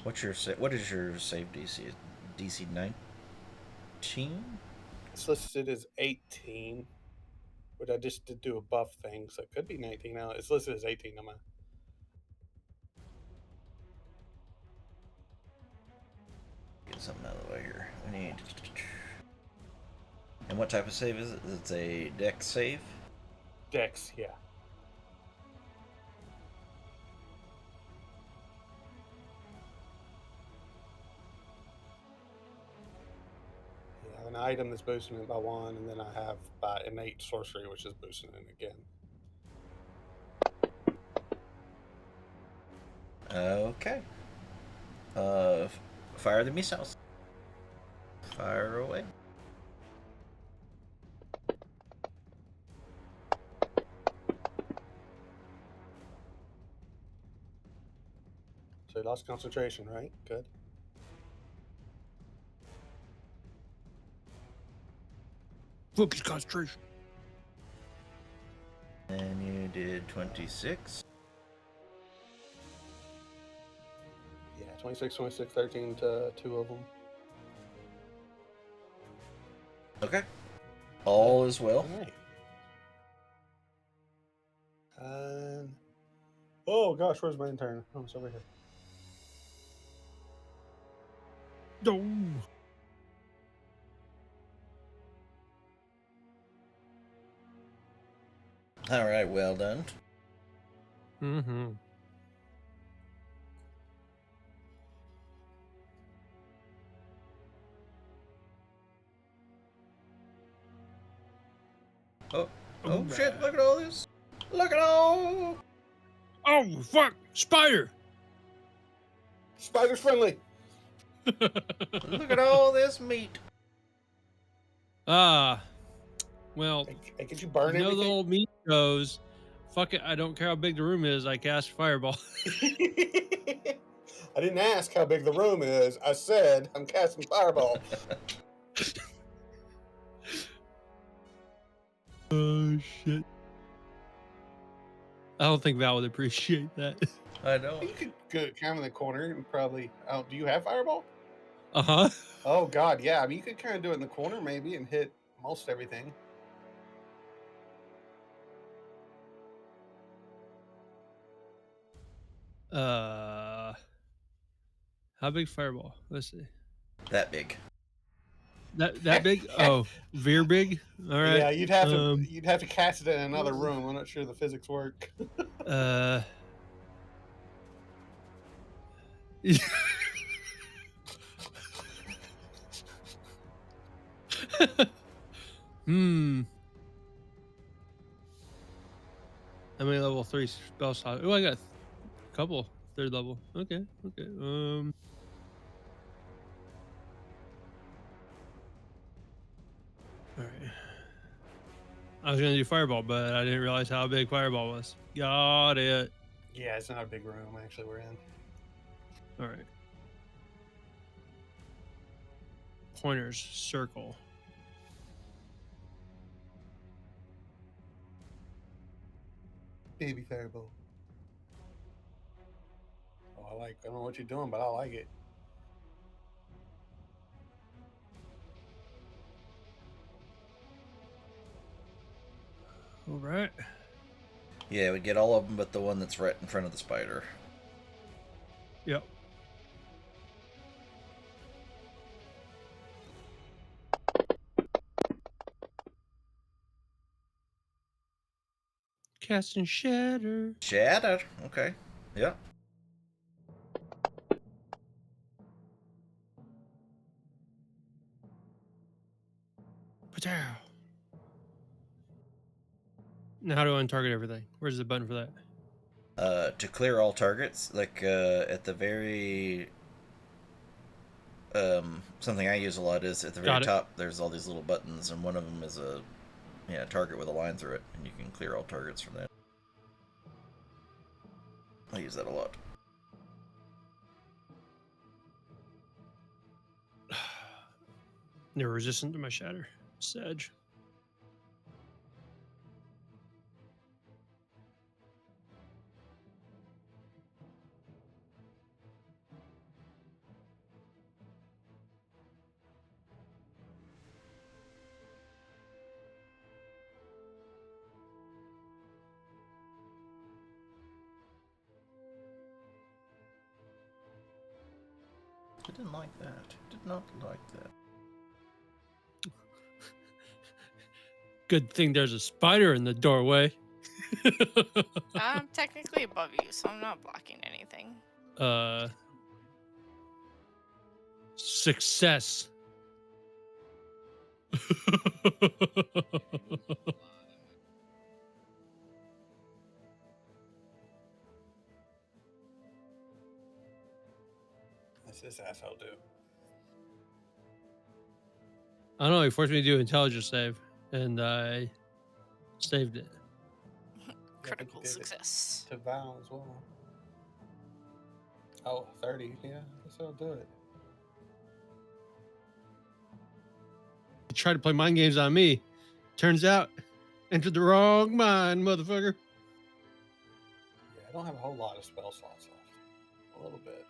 What is your save DC? DC 19? It's listed as 18. But I just did do a buff thing, so it could be 19 now. It's listed as 18 on my. Get something out of the way here. I need. And what type of save is it? It's a dex save? Dex, yeah. You have an item that's boosting it by 1, and then I have by innate sorcery, which is boosting it again. Okay. Fire the missiles. Fire away. So you lost concentration, right? Good. Focus concentration. And you did 26. Yeah, 26, 26, 13 to 2 of them. Okay. All is well. All right. And oh gosh, where's my turn? Oh, it's over here. No. All right, well done. Mm-hmm. Oh shit, look at all this. Look at all. Oh, fuck. Spider. Spider's friendly. Look at all this meat. Well, Hey, could you burn you know the everything? old meme goes, fuck it, I don't care how big the room is, I cast fireball. I didn't ask how big the room is. I said I'm casting fireball. Oh, shit. I don't think Val would appreciate that. I know. You could go kind of in the corner and probably. Oh, do you have fireball? Uh-huh. Oh God, yeah. I mean, you could kind of do it in the corner maybe and hit most everything. How big fireball? Let's see. That big. That big? Oh, veer big? All right. Yeah, you'd have to cast it in another room. I'm not sure the physics work. How many level 3 spell slots? Oh, I got a couple. 3rd level. Okay. All right. I was gonna do fireball, but I didn't realize how big fireball was. Got it. Yeah, it's not a big room actually. We're in. All right. Pointers, circle. Baby fireball. Oh, I don't know what you're doing, but I like it. All right. Yeah, we get all of them but the one that's right in front of the spider. Yep. Casting shatter. Shatter. Okay. Yeah. Pachow. Now, how do I untarget everything? Where's the button for that? To clear all targets, like at the very something I use a lot is at the very top. There's all these little buttons, and one of them is a target with a line through it, and you can clear all targets from that. I use that a lot. They're resistant to my shatter. Sedge. I didn't like that. Did not like that. Good thing there's a spider in the doorway. I'm technically above you, so I'm not blocking anything. Success. What's this asshole do? I don't know. He forced me to do an intelligence save, and I saved it. I think Critical he did it success. to Val as well. Oh, 30. Yeah, I guess I'll do it. He tried to play mind games on me. Turns out, entered the wrong mind, motherfucker. Yeah, I don't have a whole lot of spell slots left. A little bit.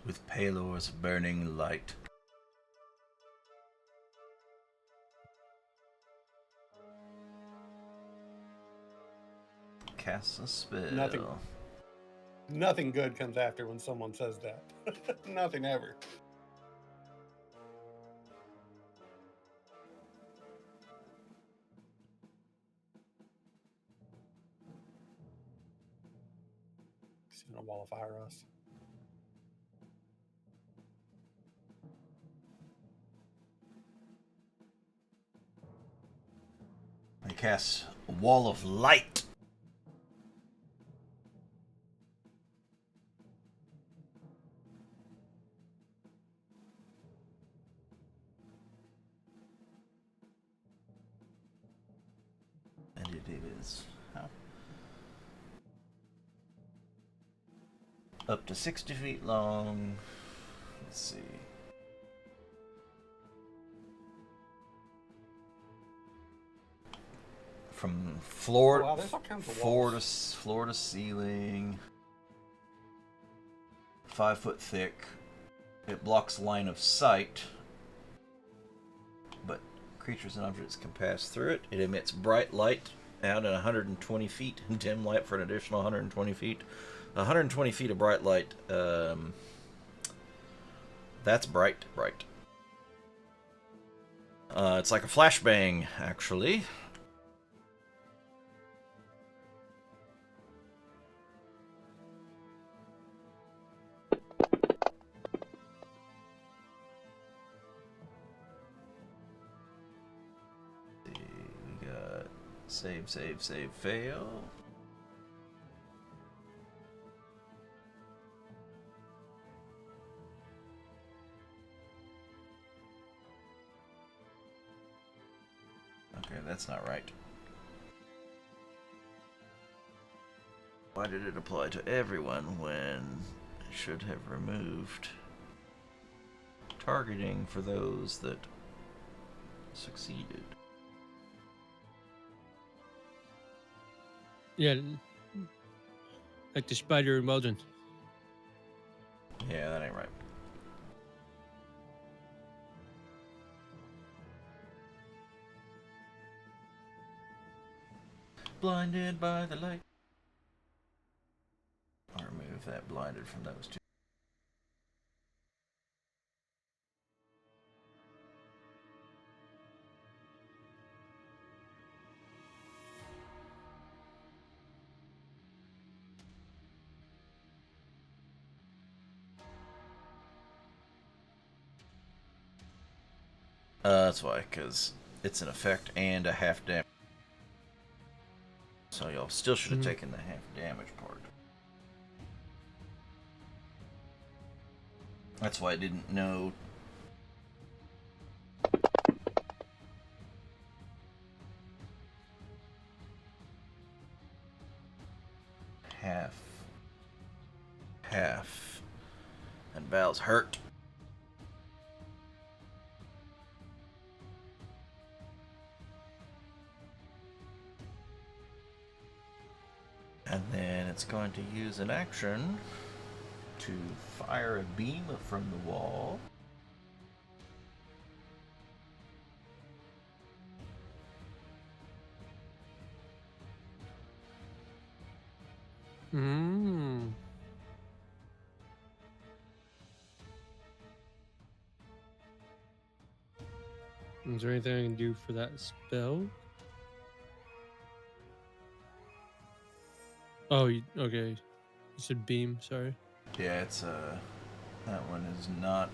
With Palor's burning light. Cast a spell. Nothing good comes after when someone says that. Nothing ever. He's gonna wall of fire us. I cast a wall of light. And it is up to 60 feet long. Let's see. From floor, Oh, wow, there's all kinds of floor walls. to floor to ceiling. 5 foot thick. It blocks line of sight, but creatures and objects can pass through it. It emits bright light out at 120 feet, and dim light for an additional 120 feet. 120 feet of bright light. That's bright. It's like a flashbang, actually. We got save, fail. Okay, that's not right. Why did it apply to everyone when it should have removed targeting for those that succeeded? Yeah, like the spider in Weldon. Yeah, that ain't right. Blinded by the light. I'll remove that blinded from those two. That's why, because it's an effect and a half damage. So y'all still should have taken the half damage part. That's why I didn't know. Half. And Val's hurt. And then it's going to use an action to fire a beam from the wall. Hmm. Is there anything I can do for that spell? Oh, okay. You said beam, sorry. Yeah, it's that one is not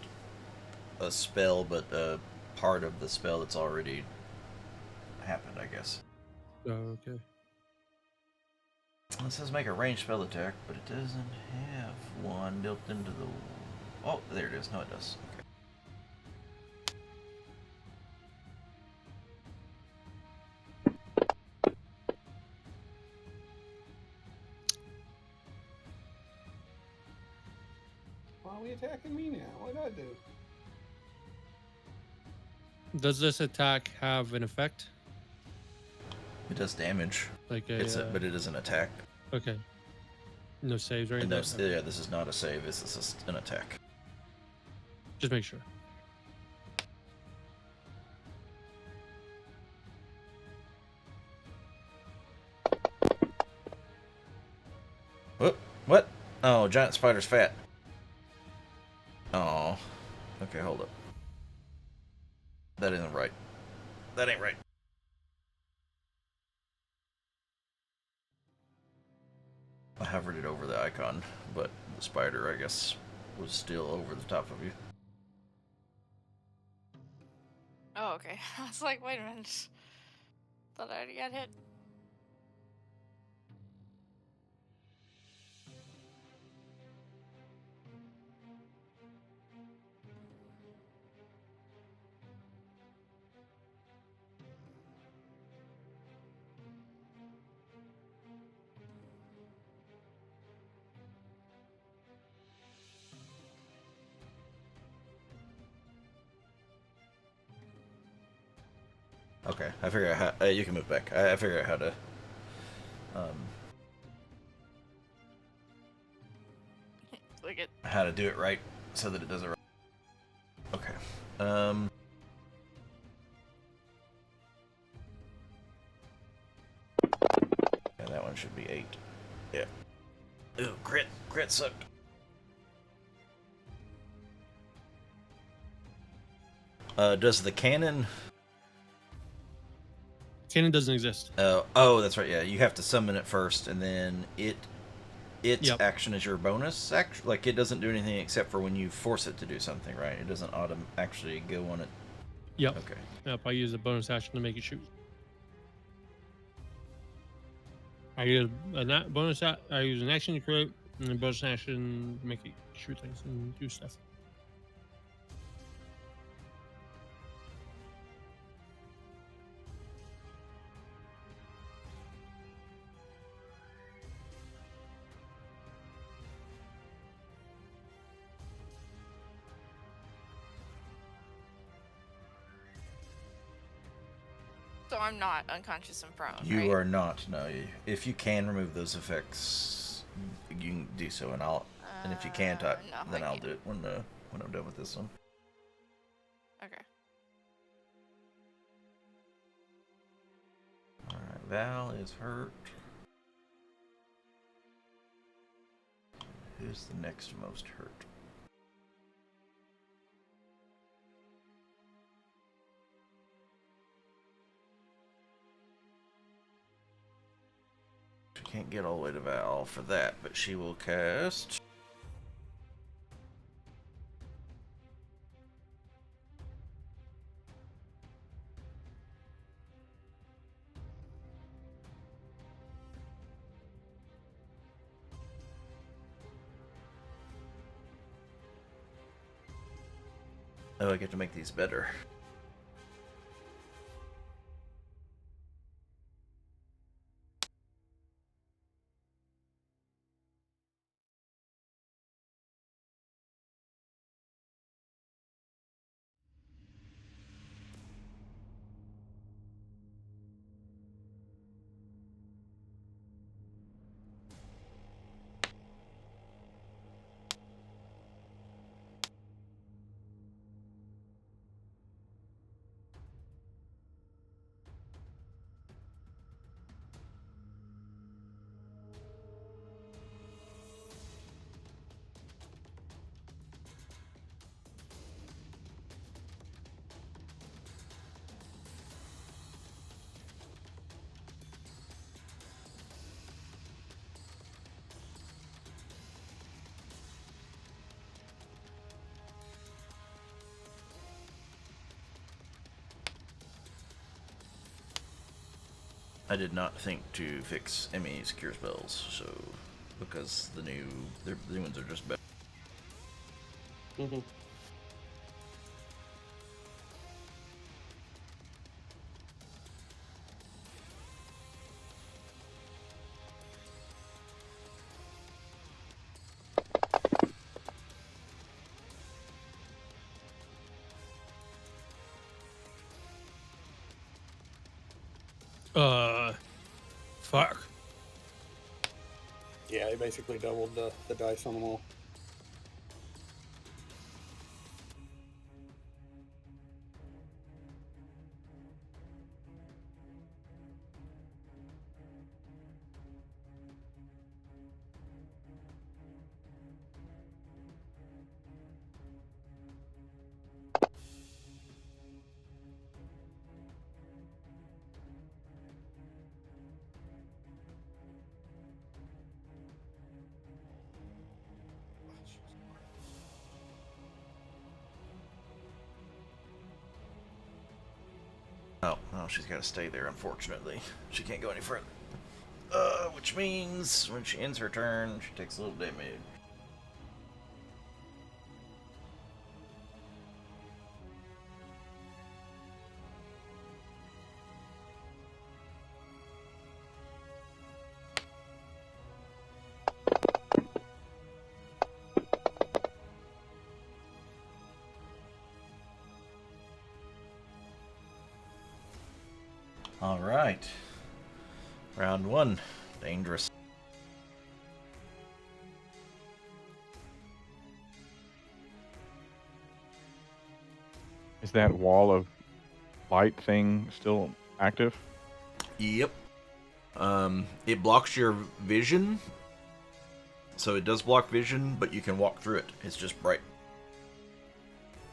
a spell, but a part of the spell that's already happened, I guess. Oh, okay. It says make a ranged spell attack, but it doesn't have one built into the... Oh, there it is. No, it does. Okay. Why are we attacking me now? What did I do? Does this attack have an effect? It does damage. Like But it is an attack. Okay. No saves or And anything? no, yeah, this is not a save. This is just an attack. Just make sure. What? Oh, giant spider's fat. Oh. Okay, hold up. That isn't right. That ain't right. I hovered it over the icon, but the spider, I guess, was still over the top of you. Oh, okay. I was like, wait a minute. Thought I already got hit. Okay, I figured out how... you can move back. I figured out how to... Look at... how to do it right so that it does it right. Okay. Yeah, that one should be 8. Yeah. Ooh, crit. Crit sucked. Does the cannon... Cannon doesn't exist. Oh, that's right, yeah. You have to summon it first, and then its Yep. action is your bonus. Like, it doesn't do anything except for when you force it to do something, right? It doesn't actually go on it. Yep. Okay. Yep, I use a bonus action to make it shoot. I use I use an action to create, and a bonus action to make it shoot things and do stuff. So I'm not unconscious and prone, You right? are not. No. If you can remove those effects, you can do so, and and if you can't, No, then I I'll can't. do it when I'm done with this one. Okay. All right, Val is hurt. Who's the next most hurt? She can't get all the way to Val for that, but she will cast. Oh, I get to make these better. I did not think to fix Emmy's cure spells, so because the new ones are just better. Mm-hmm. Fuck. Yeah, he basically doubled the dice on them all. Oh, well, she's got to stay there, unfortunately. She can't go any further. Which means when she ends her turn, she takes a little damage. All right. Round one. Dangerous. Is that wall of light thing still active? Yep. It blocks your vision. So it does block vision, but you can walk through it. It's just bright.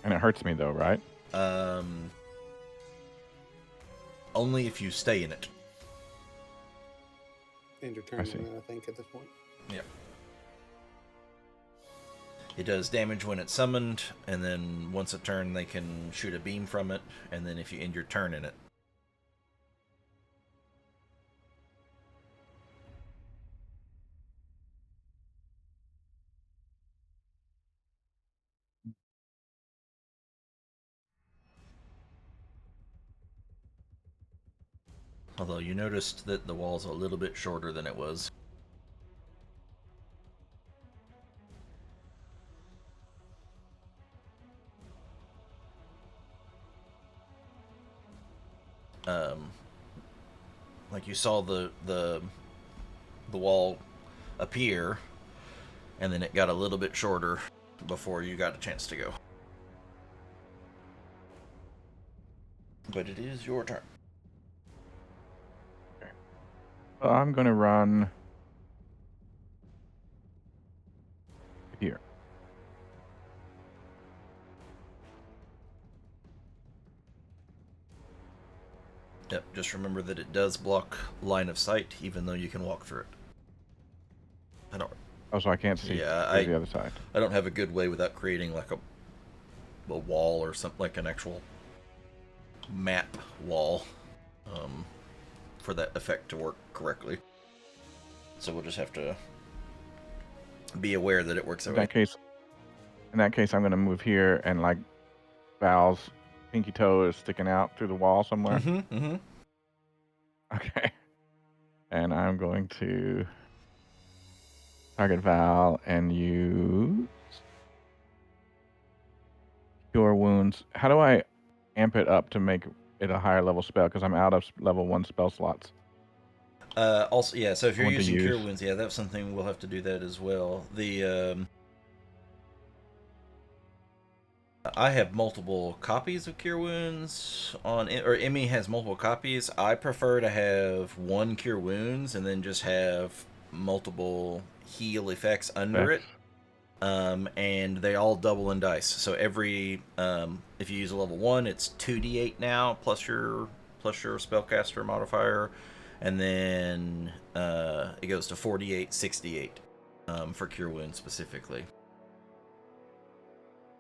And it hurts me though, right? Only if you stay in it. End your turn, I think, at this point. Yep. It does damage when it's summoned, and then once a turn they can shoot a beam from it, and then if you end your turn in it. Although you noticed that the wall's a little bit shorter than it was. Like you saw the wall appear, and then it got a little bit shorter before you got a chance to go. But it is your turn. Okay. Well, I'm going to run here. Yep, just remember that it does block line of sight, even though you can walk through it. I don't. Oh, so I can't see Yeah, the other side. I don't have a good way without creating like a wall or something, like an actual map wall, for that effect to work correctly. So we'll just have to be aware that it works that way. In that case, I'm going to move here and like Val's pinky toe is sticking out through the wall somewhere. Mm-hmm. Mm-hmm. Okay. And I'm going to target Val and use Cure Wounds. How do I amp it up to make it a higher level spell? Because I'm out of level 1 spell slots. Also, yeah. So if I you're want to using Cure use. Wounds, yeah, that's something we'll have to do that as well. I have multiple copies of Cure Wounds or Emmy has multiple copies. I prefer to have one Cure Wounds and then just have multiple heal effects under it. And they all double in dice. So every if you use a level 1, it's 2d8 now plus your spellcaster modifier, and then it goes to 4d8, 6d8 for Cure Wounds specifically.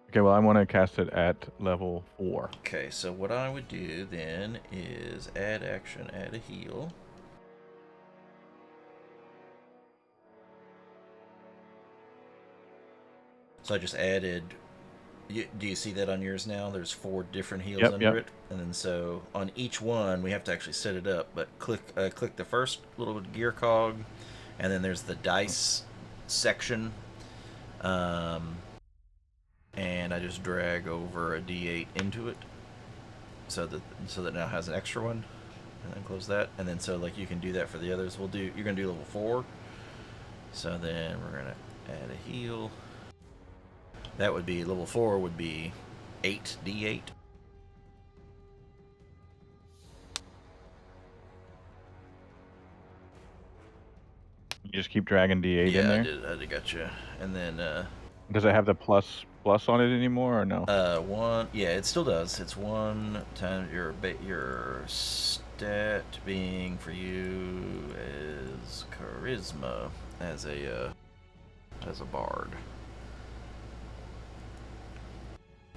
Okay, well, I want to cast it at level 4. Okay, so what I would do then is add action, add a heal. So I just added. Do you see that on yours now? There's 4 different heals under it, and then so on each one we have to actually set it up. But click the first little gear cog, and then there's the dice section. And I just drag over a D8 into it, so that now has an extra one, and then close that, and then so like you can do that for the others. You're gonna do level 4, so then we're gonna add a heal. That would be level 4 would be 8d8. You just keep dragging D8 in there? I did got you. And then Does it have the plus on it anymore or no? it still does. It's 1 times your stat being for you is charisma as a bard.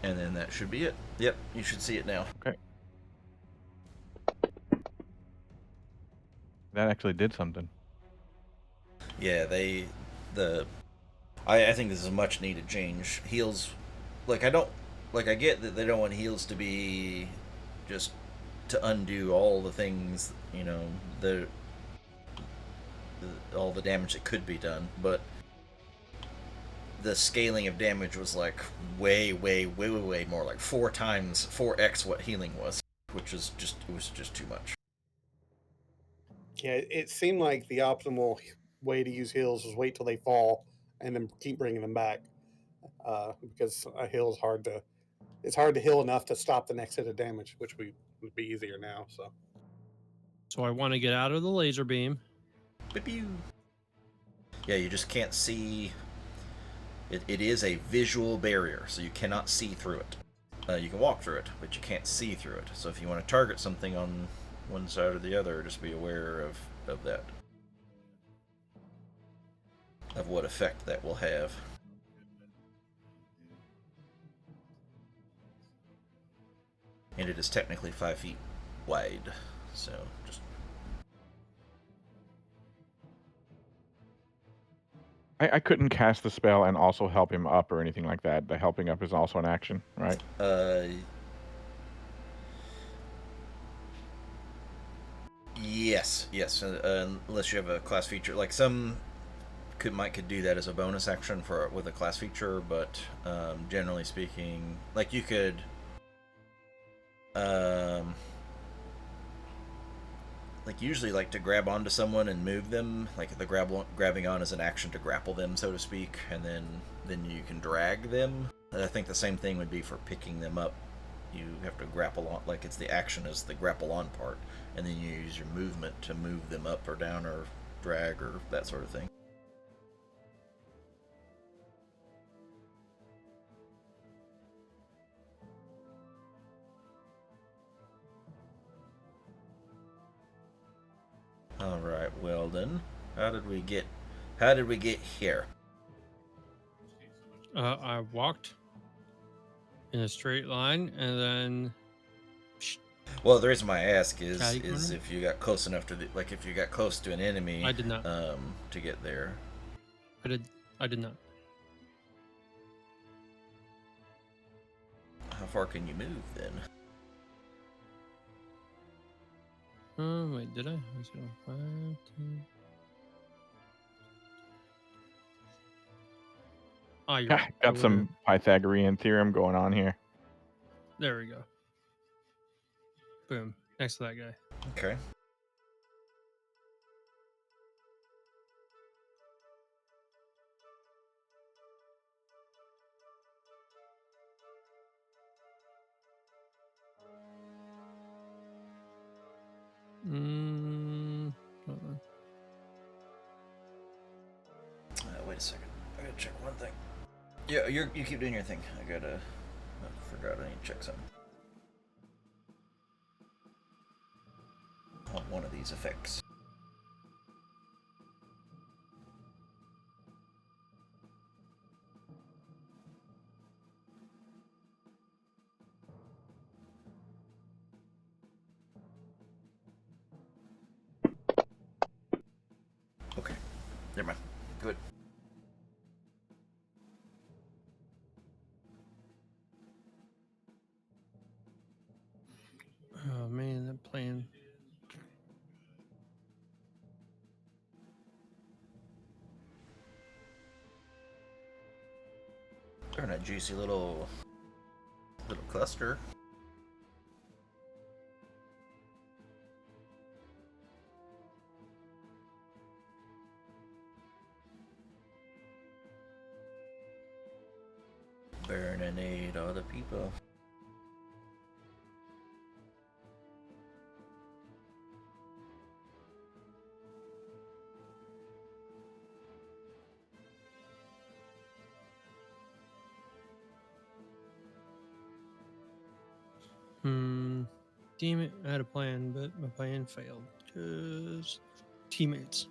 And then that should be it. Yep, you should see it now. Okay. That actually did something. Yeah, I think this is a much needed change. Heals, I get that they don't want heals to be just to undo all the things, all the damage that could be done, but the scaling of damage was like way more, like 4x what healing was, which was just too much. Yeah, it seemed like the optimal way to use heals is wait till they fall and then keep bringing them back, because a heal is hard to. It's hard to heal enough to stop the next hit of damage, which would be easier now. So I want to get out of the laser beam. Yeah, you just can't see. It is a visual barrier, so you cannot see through it. You can walk through it, but you can't see through it. So if you want to target something on one side or the other, just be aware of that. Of what effect that will have. And it is technically 5 feet wide, so just... I couldn't cast the spell and also help him up or anything like that. The helping up is also an action, right? Yes, unless you have a class feature. Like some could do that as a bonus action with a class feature, but generally speaking, like you could like usually like to grab onto someone and move them, like the grabbing on is an action to grapple them, so to speak, and then you can drag them. I think the same thing would be for picking them up. You have to grapple on, like it's the action is the grapple on part, and then you use your movement to move them up or down or drag or that sort of thing. All right, well then, how did we get here? I walked in a straight line and then. Well, the reason why I ask is Catty-corner? if you got close enough to if you got close to an enemy, I did not. To get there. I did not. how far can you move then? Wait, did I? Let's go. 5, 10. Oh, you're right. Got some Pythagorean theorem going on here. There we go. Boom. Next to that guy. Okay. Wait a second. I gotta check one thing. Yeah, you keep doing your thing. I forgot I need to check something. On one of these effects. Okay. Never mind. Good. Oh man, that plan. They're in a juicy little cluster. Burninate all the people. Damn it, I had a plan, but my plan failed. Because teammates.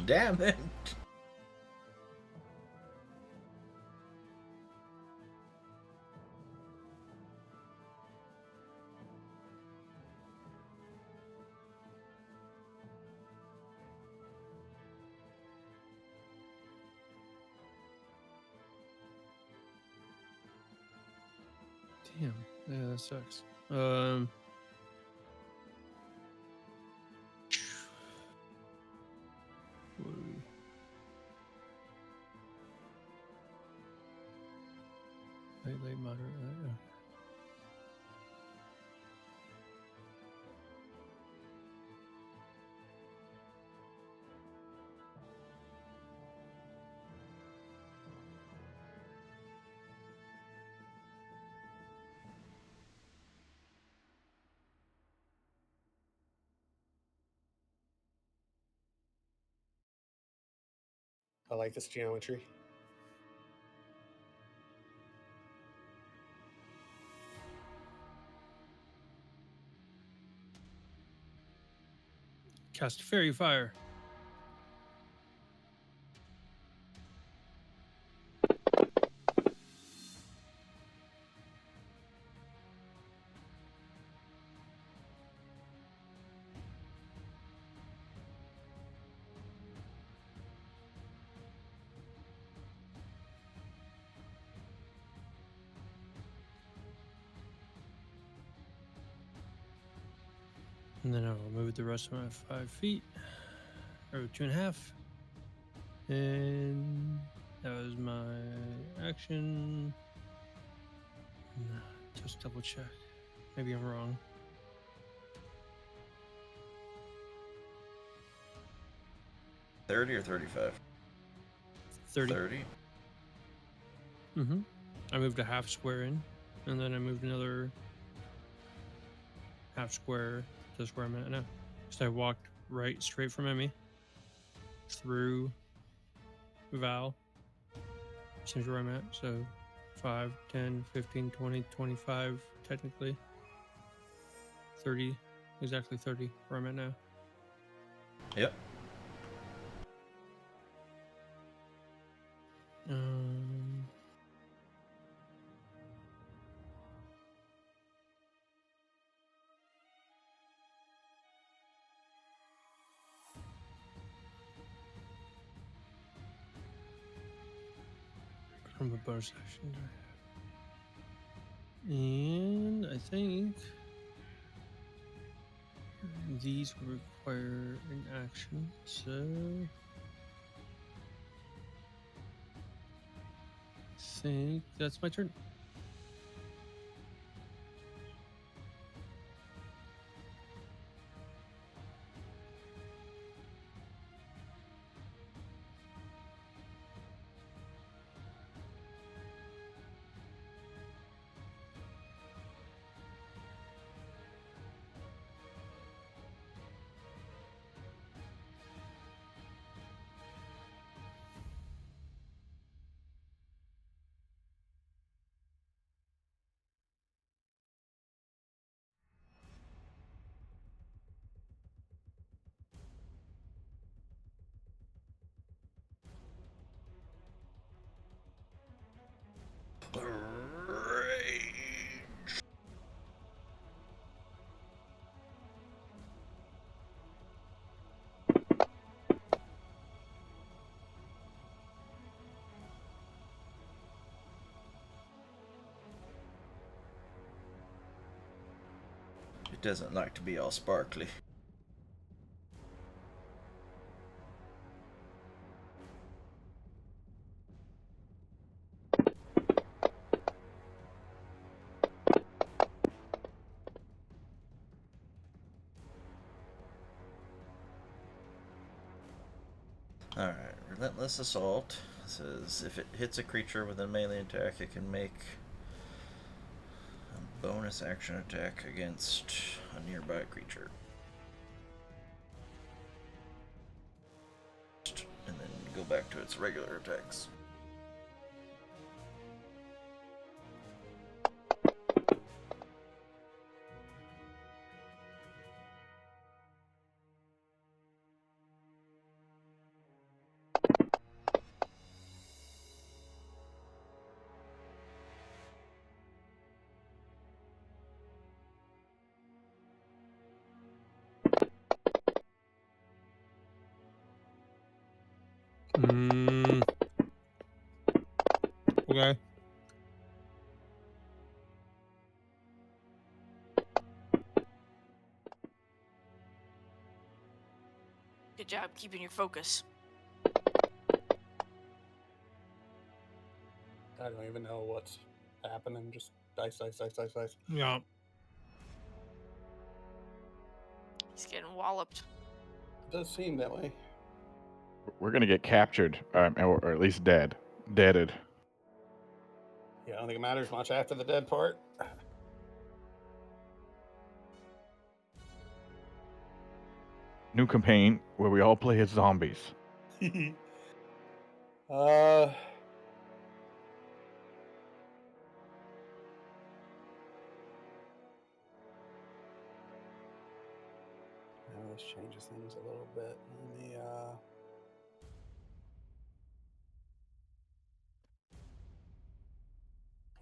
Damn it. Damn. Yeah, that sucks. Whoa. Late, moderate. I like this geometry. Cast Fairy Fire. And then I'll move the rest of my 5 feet. Or 2.5. And that was my action. Just double check. Maybe I'm wrong. $30 or $35? 30. 30. I moved a half square in, and then I moved another half square to where I'm at now. So I walked right straight from Emmy through Val. Seems where I'm at. So 5, 10, 15, 20, 25, technically. 30, exactly 30 where I'm at now. Yep. from a bonus action. And I think these will require an action, so I think that's my turn. It doesn't like to be all sparkly. Alright, Relentless Assault says if it hits a creature with a melee attack, it can make a bonus action attack against a nearby creature. And then go back to its regular attacks. Okay. Good job keeping your focus. I don't even know what's happening. Just dice, dice, dice, dice, dice. Yeah. He's getting walloped. It does seem that way. We're gonna get captured, or at least deaded. Yeah, I don't think it matters much after the dead part. New campaign where we all play as zombies. uh, Now this changes things a little bit. Let me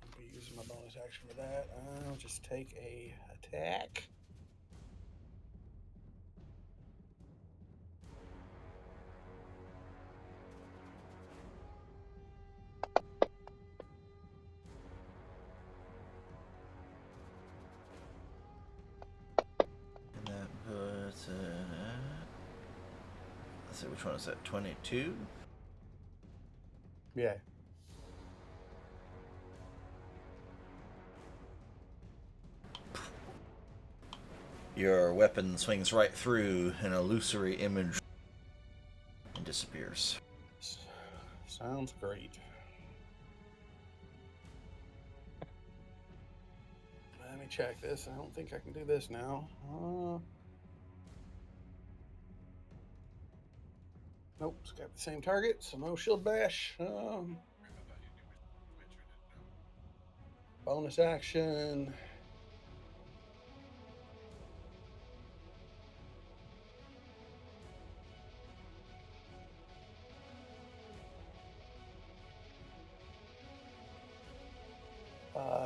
I'll be using my bonus action for that. I'll just take a attack. And that puts let's see, which one is that? 22? Yeah. Your weapon swings right through an illusory image and disappears. Sounds great. Let me check this. I don't think I can do this now. Nope, it's got the same target, so no shield bash. Bonus action.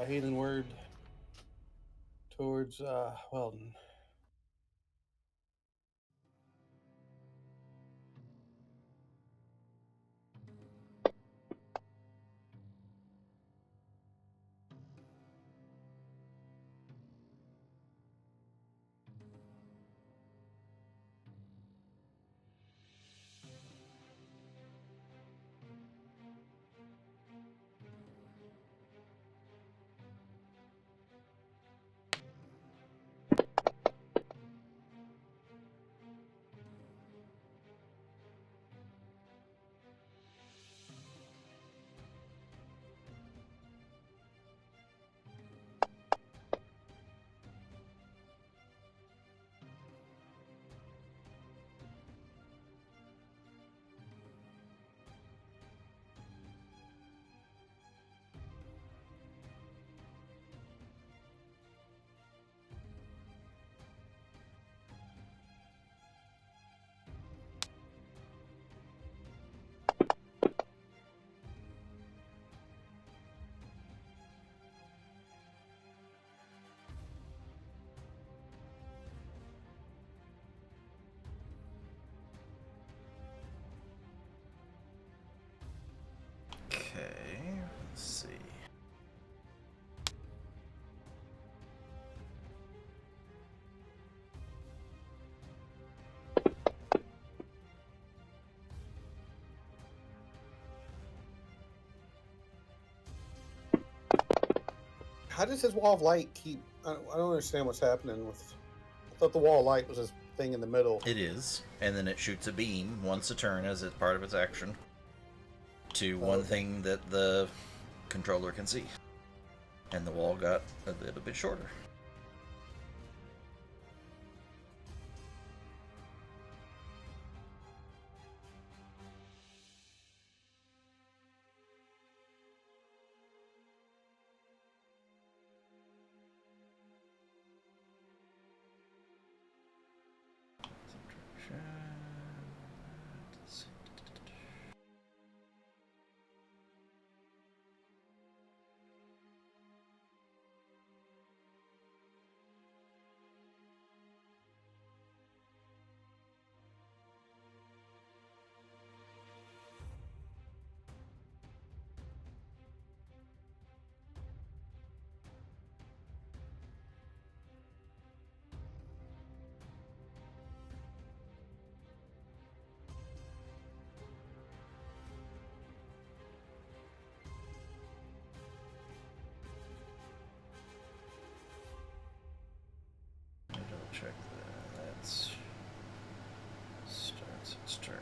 Healing word towards Weldon. Okay, let's see. How does his wall of light keep? I don't understand what's happening with. I thought the wall of light was this thing in the middle. It is, and then it shoots a beam once a turn as it's part of its action to one Okay. thing that the controller can see. And the wall got a little bit shorter. Double check that. That's starts its turn.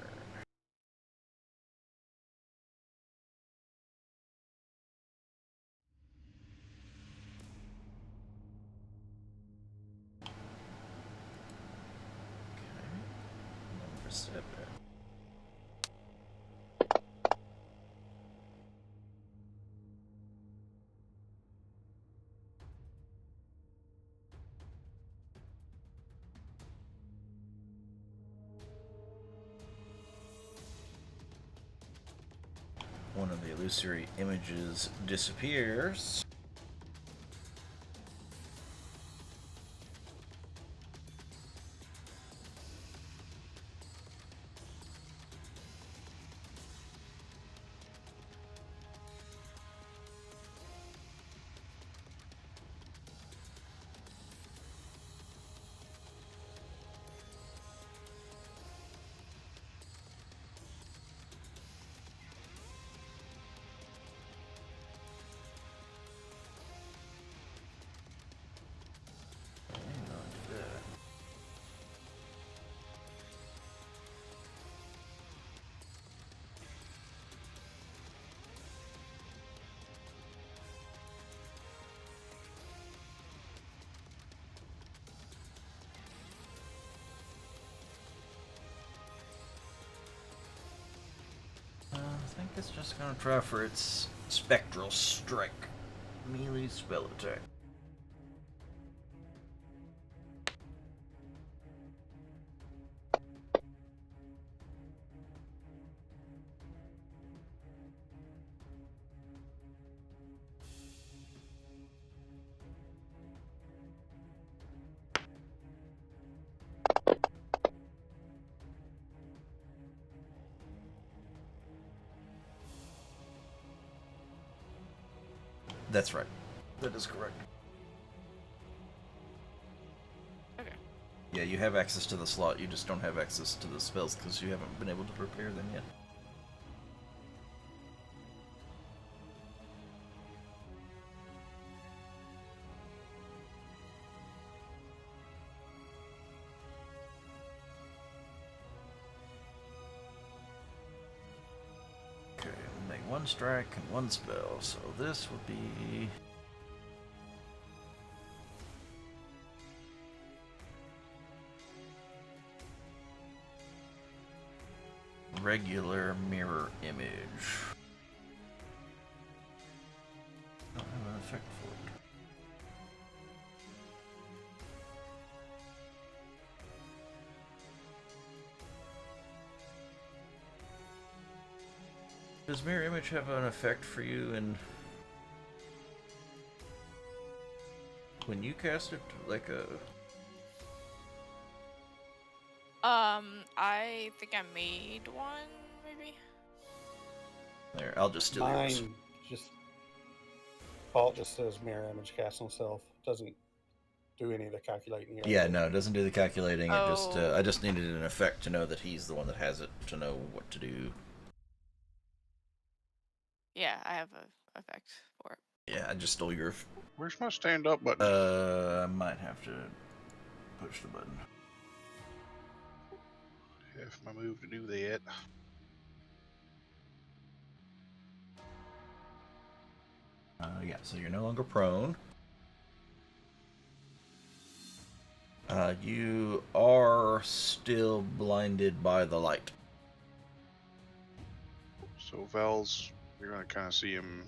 Number 7. One of the illusory images disappears. Hang on to that. I think it's just gonna try for its spectral strike. Melee spell attack. That's right. That is correct. Okay. Yeah, you have access to the slot, you just don't have access to the spells because you haven't been able to prepare them yet. Okay, we'll make one strike and one spell, so this would be... regular mirror image. Don't have an effect for it. Does mirror image have an effect for you in when you cast it, like a... I think I made one, maybe. There Here, I'll just steal yours. Mine just Paul just says mirror image cast on self. Doesn't do any of the calculating. Or Yeah, anything. no, it doesn't do the calculating. It just I Oh. just needed an effect to know that he's the one that has it, to know what to do. Yeah, I have a effect for it. Yeah, I just stole your. Where's my stand up button? I might have to push the button. If my move to do that. Yeah, so you're no longer prone. You are still blinded by the light. So Val's, you're gonna kind of see him.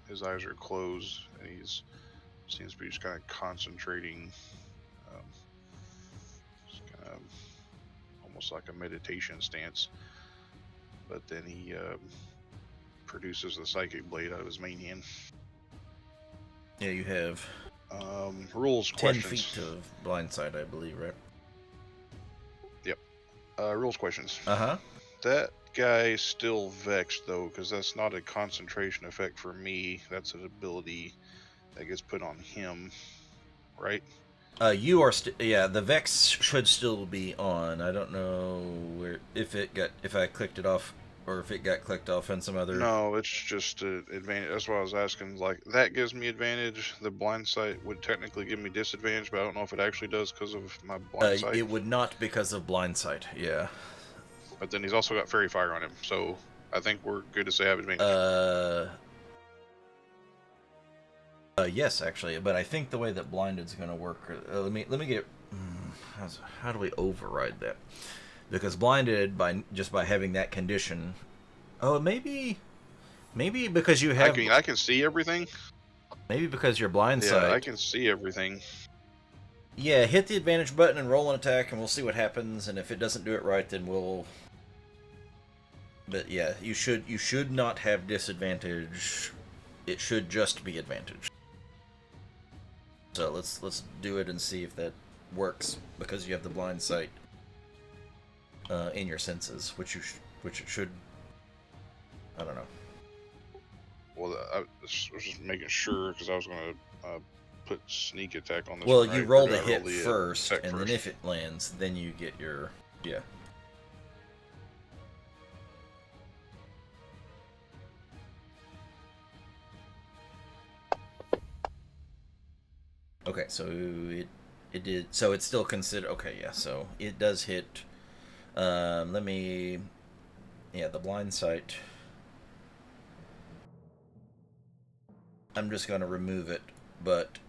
His eyes are closed, and he's seems to be just kind of concentrating, just kind of almost like a meditation stance. But then he produces the psychic blade out of his main hand. Yeah, you have Rules 10 questions. feet of blindside, I believe, right? Yep. Rules questions. Uh-huh. That guy's still vexed though, because that's not a concentration effect for me. That's an ability that gets put on him, right? You are yeah, the Vex should still be on. I don't know where if I clicked it off or if it got clicked off in some other. No, it's just an advantage. That's why I was asking. Like, that gives me advantage. The blind sight would technically give me disadvantage, but I don't know if it actually does because of my blind sight. It would not because of blindsight. Yeah. But then he's also got fairy fire on him, so I think we're good to say I have advantage. Yes, actually, but I think the way that blinded's going to work. Let me get. How do we override that? Because blinded by having that condition. Oh, maybe because you have. I can see everything. Maybe because you're blindsight. Yeah, I can see everything. Yeah, hit the advantage button and roll an attack, and we'll see what happens. And if it doesn't do it right, then we'll. But yeah, you should not have disadvantage. It should just be advantage. So let's do it and see if that works because you have the blind sight in your senses, which it should. I don't know. Well, I was just making sure because I was going to put sneak attack on this. Well, one, you right? roll Or do the I hit roll first, attack and first? then if it lands, then you get your yeah. Okay, so it did. So it's still considered. Okay, yeah. So it does hit. Let me. Yeah, the blind sight. I'm just going to remove it, but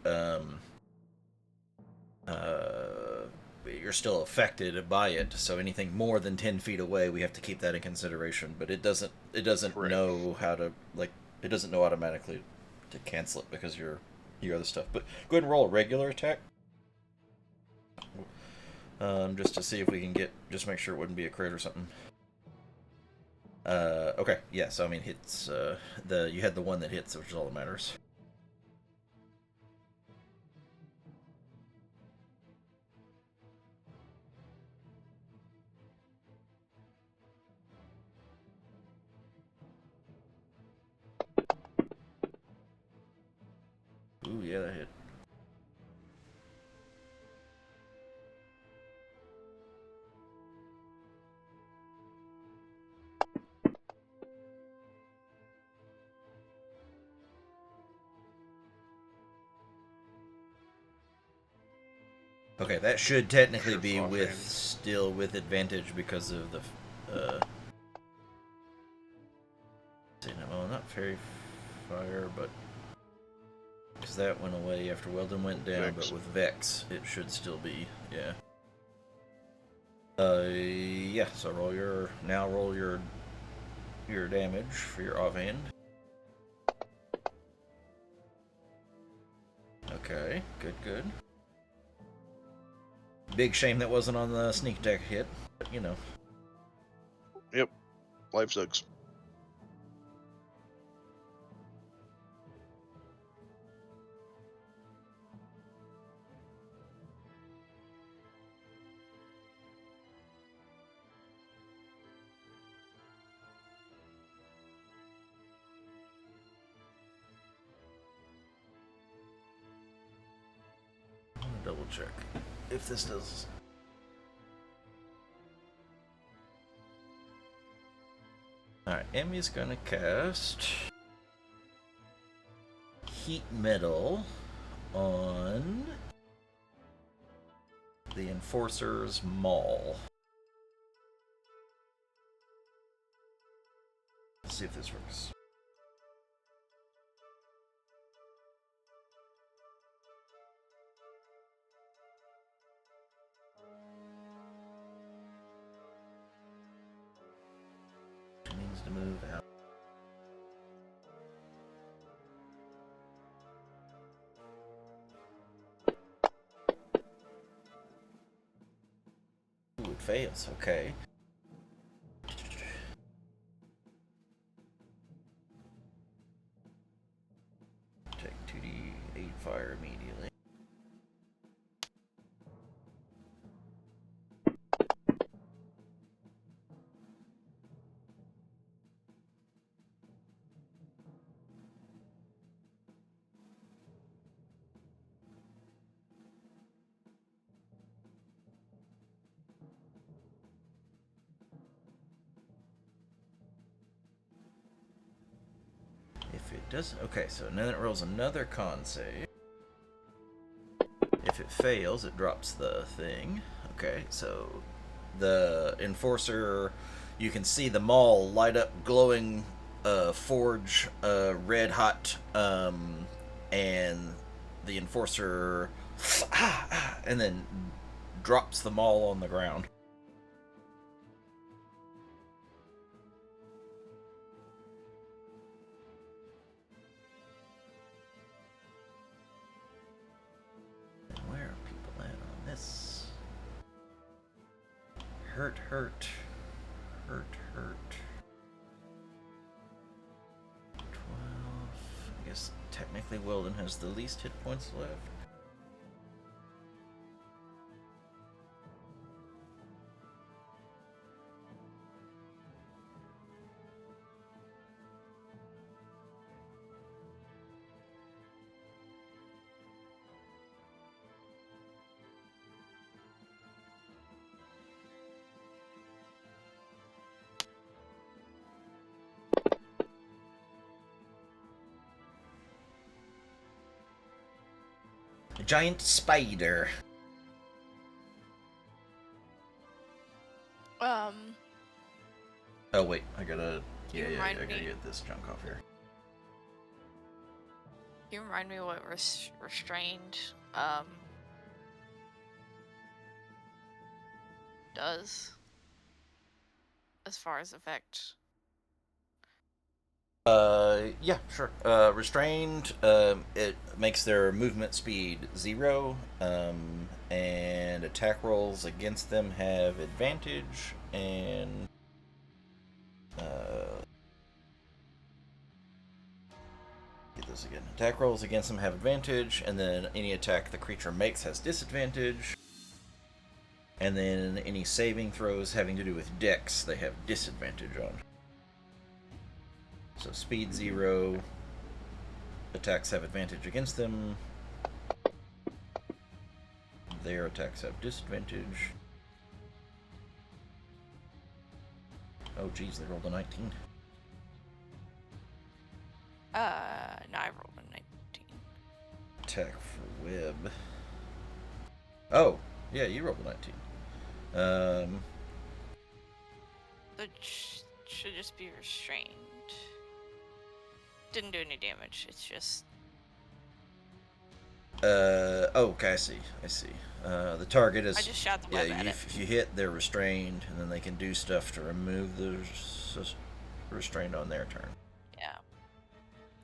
you're still affected by it. So anything more than 10 feet away, we have to keep that in consideration. But it doesn't Correct. know how to it doesn't know automatically to cancel it because your other stuff. But go ahead and roll a regular attack. Just to see if we can just make sure it wouldn't be a crit or something. Okay, yeah, so I mean hits you had the one that hits, which is all that matters. Ooh, yeah, that hit. Okay, that should technically Sure, be offhand. still with advantage because of the well, not fairy fire, but because that went away after Weldon went down, Vex. but with Vex it should still be, yeah. Yeah, so roll your damage for your offhand. Okay, good. Big shame that wasn't on the sneak attack hit, but you know. Yep, life sucks. double check if this does. Alright, Emmy's gonna cast Heat Metal on the Enforcer's Maul. Let's see if this works. It needs to move out. Ooh, it fails. Okay. Take 2d8 fire immediately. If it doesn't, okay, so then it rolls another con save. If it fails, it drops the thing. Okay, so the Enforcer, you can see the maul light up, glowing forge, red hot, and the Enforcer, and then drops the maul on the ground. Where are people at on this? Hurt. Hurt. 12. I guess technically Weldon has the least hit points left. A giant spider. Oh wait, I gotta. Yeah, I gotta get this junk off here. Can you remind me what restrained does as far as effect? Yeah, sure. Restrained, it makes their movement speed 0, and attack rolls against them have advantage, and, get this again. Attack rolls against them have advantage, and then any attack the creature makes has disadvantage, and then any saving throws having to do with dex they have disadvantage on. So speed 0, attacks have advantage against them. Their attacks have disadvantage. Oh geez, they rolled a 19. No, I rolled a 19. Attack for web. Oh, yeah, you rolled a 19. It should just be restrained. Didn't do any damage. It's just. Oh, okay, I see. The target is. I just shot the web at it. If you hit, they're restrained, and then they can do stuff to remove the restraint on their turn. Yeah.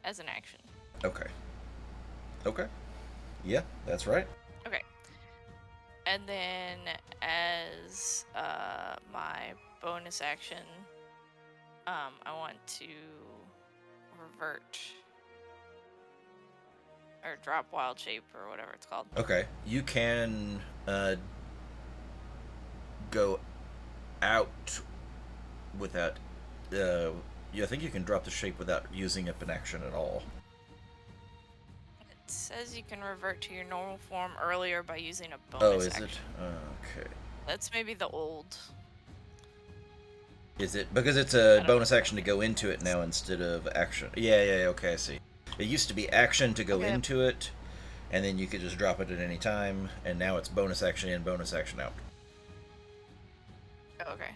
As an action. Okay. Yeah, that's right. Okay. And then as my bonus action, I want to revert or drop wild shape or whatever it's called. Okay, you can go out without. I think you can drop the shape without using up an action at all. says you can revert to your normal form earlier by using a bonus Oh, is action. it? Okay. That's maybe the old. Is it because it's I a don't bonus know action to go into it now instead of action? Yeah, yeah, okay, I see. It used to be action to go Okay. into it, and then you could just drop it at any time, and now it's bonus action in, bonus action out. Okay.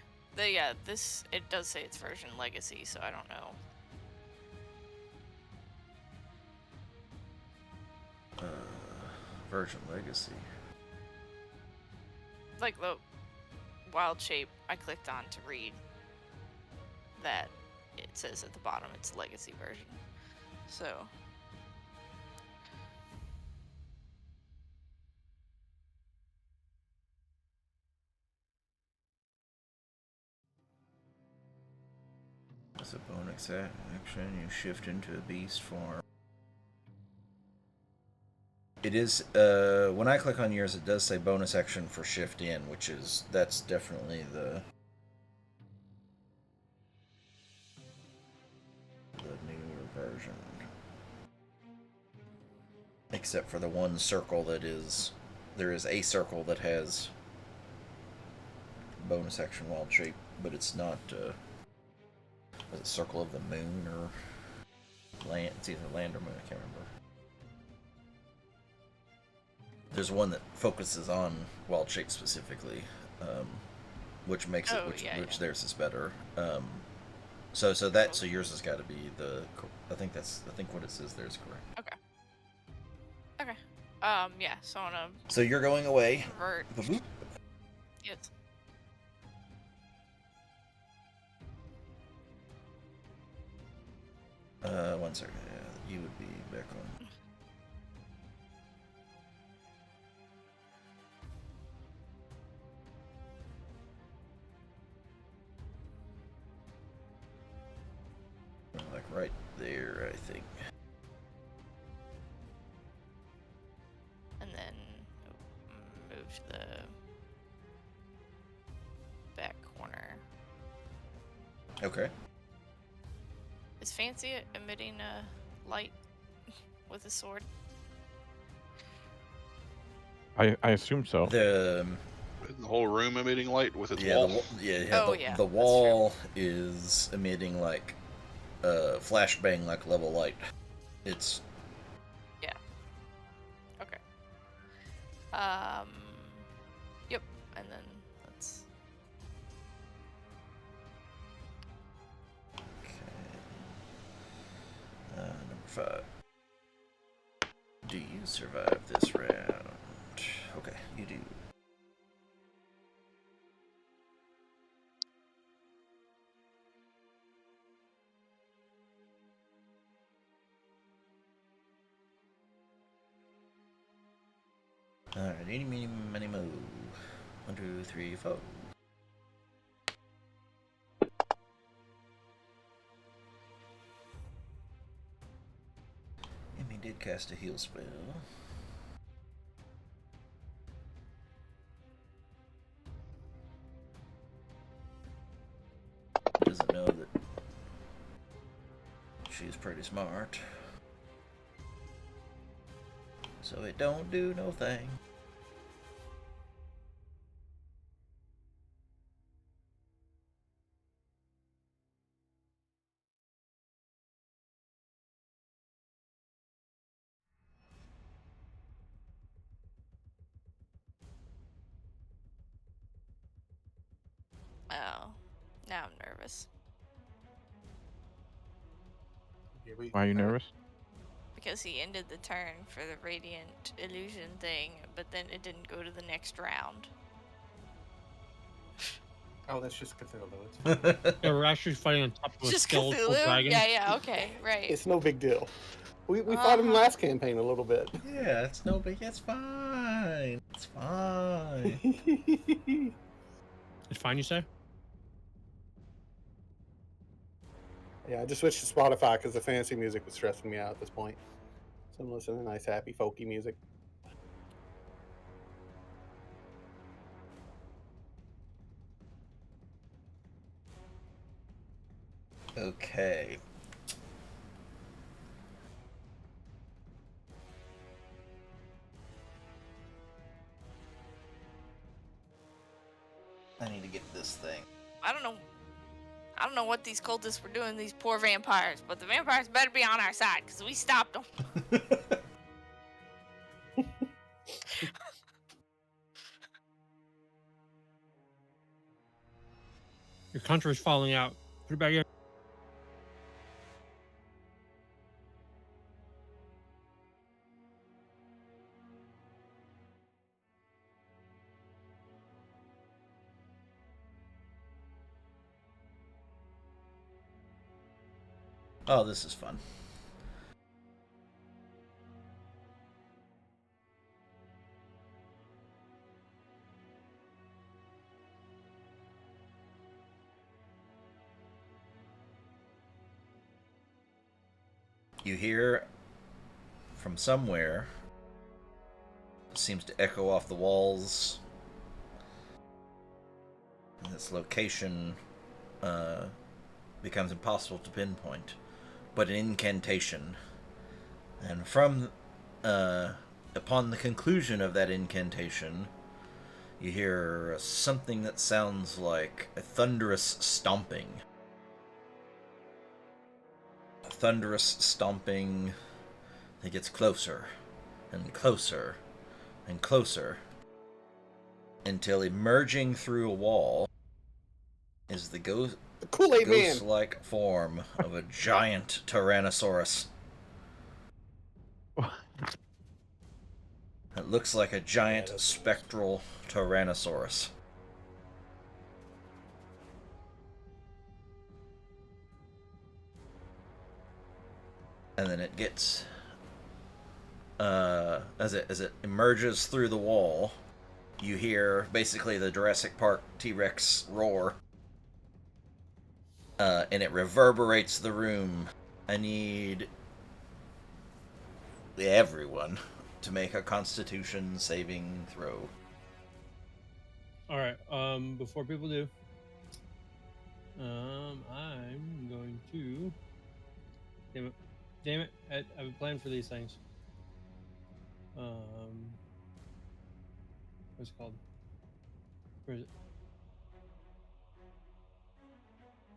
This it does say it's version legacy, so I don't know. Version legacy. Like the wild shape I clicked on to read that it says at the bottom it's legacy version. So As a bonus action, you shift into a beast form. It is, when I click on yours, it does say bonus action for shift in, that's definitely the newer version. Except for the one circle there is a circle that has bonus action wild shape, but it's not, was it Circle of the Moon or Land? It's either Land or Moon, I can't remember. There's one that focuses on wild shape specifically, which makes it, which theirs is better. So yours has got to be I think what it says there is correct. okay. Okay. Yeah. So I wanna. So you're going away. Revert. Boop. Yes. One second. Yeah, you would be back on. Like right there, I think. And then move to the back corner. Okay. Is Fancy emitting a light with a sword? I assume so. The whole room emitting light with its wall. The wall is emitting like flashbang like level light. It's okay. Yep. And then let's. Number 5. Do you survive this round? Okay, you do. Alright, eeny, meeny, miny, mo. 1, 2, 3, 4. Emmy did cast a heal spell. Doesn't know that she's pretty smart. So it don't do no thing. Oh, now I'm nervous Why are you nervous? because he ended the turn for the radiant illusion thing, but then it didn't go to the next round. Oh, that's just Cthulhu. Yeah, we're actually fighting on top of a Just skeletal Cthulhu? dragon. Yeah, okay, right. It's no big deal. We fought him last campaign a little bit. Yeah, it's no big. It's fine. It's fine. It's fine, you say? Yeah, I just switched to Spotify because the fancy music was stressing me out at this point. So I'm listening to nice, happy, folky music. Okay. I need to get this thing. I don't know what these cultists were doing, these poor vampires, but the vampires better be on our side, because we stopped them. Your country's falling out. Put it back in. Oh, this is fun. You hear from somewhere, it seems to echo off the walls. And its location becomes impossible to pinpoint, but an incantation. And from upon the conclusion of that incantation, you hear something that sounds like a thunderous stomping. A thunderous stomping that gets closer and closer and closer until emerging through a wall is the The Kool-Aid Man. ghost-like form of a giant Tyrannosaurus. It looks like a giant spectral Tyrannosaurus. And then it gets as it emerges through the wall, you hear basically the Jurassic Park T-Rex roar. And it reverberates the room. I need everyone to make a Constitution saving throw. All right. Before people do, I'm going to. Damn it! I have a plan for these things. What's it called? Where is it?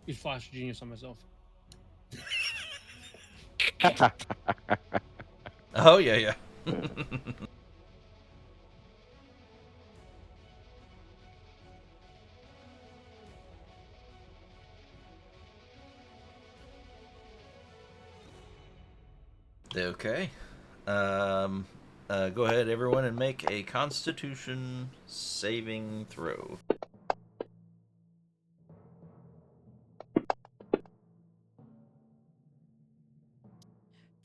Use Flash Genius on myself. Oh, yeah. Okay. Go ahead, everyone, and make a Constitution saving throw.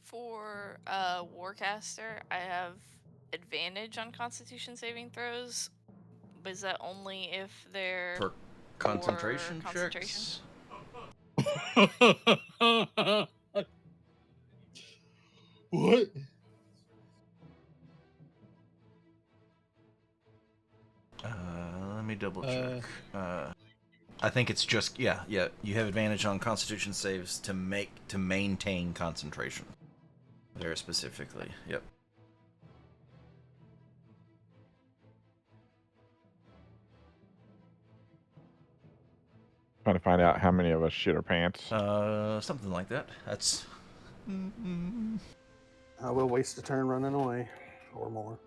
For Warcaster, I have advantage on Constitution saving throws. But is that only if they're For concentration concentration? checks? What? Let me double check. I think it's just yeah. You have advantage on Constitution saves to maintain concentration. Very specifically. Yep. Trying to find out how many of us shit our pants. Something like that. That's. I will waste a turn running away, or more.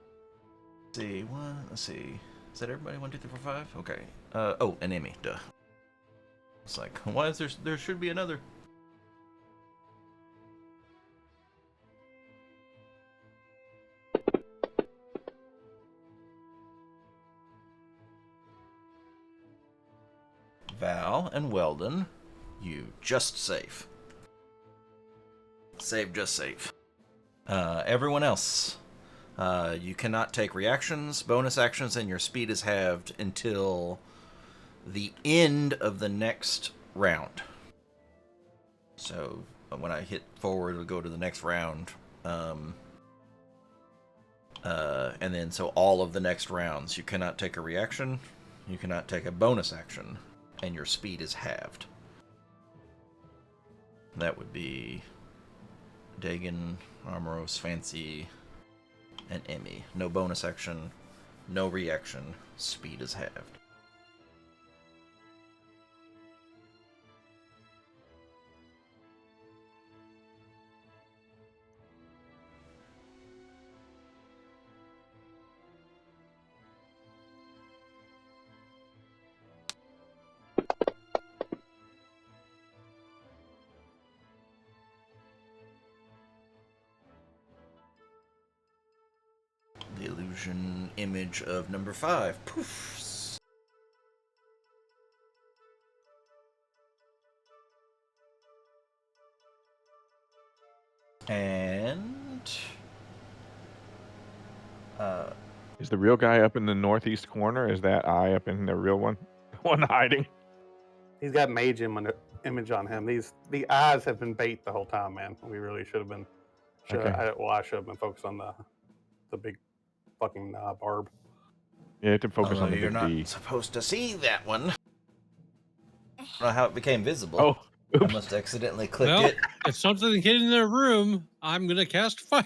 Let's see. One. Let's see. Is that everybody? 1, 2, 3, 4, 5. Okay. Oh, an Emmy. Duh. It's like, why is there should be another. Val and Weldon, you just save. Save, just save. Everyone else, you cannot take reactions, bonus actions, and your speed is halved until the end of the next round. So when I hit forward, it'll go to the next round. And then so all of the next rounds, you cannot take a reaction, you cannot take a bonus action, and your speed is halved. That would be Dagon, Armoros, Fancy, and Emmy. No bonus action, no reaction, speed is halved. illusion image of number 5. Poofs. And Is the real guy up in the northeast corner? Is that eye up in the real one? The one hiding? He's got mage image on him. The eyes have been bait the whole time, man. We really should have been. Okay. I should have been focused on the big fucking barb. You have to focus on although the you're big not D. supposed to see that one. I don't know how it became visible. Oh, I oops. must have accidentally clicked Well, it. if something hid in their room, I'm gonna cast fire.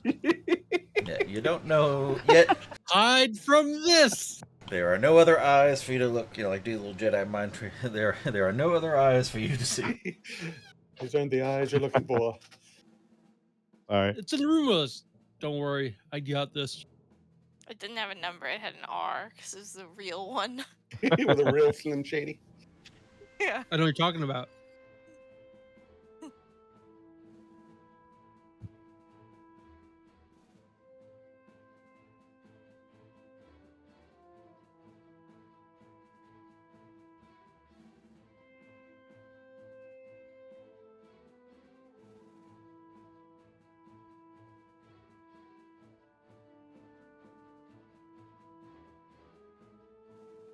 Yeah, you don't know yet. Hide from this. There are no other eyes for you to look. Like do a little Jedi mind trick. There are no other eyes for you to see. These aren't the eyes you're looking for. All right. It's in the room with us. Don't worry, I got this. It didn't have a number, it had an R, because it was the real one. With a real Slim Shady. Yeah. I know what you're talking about.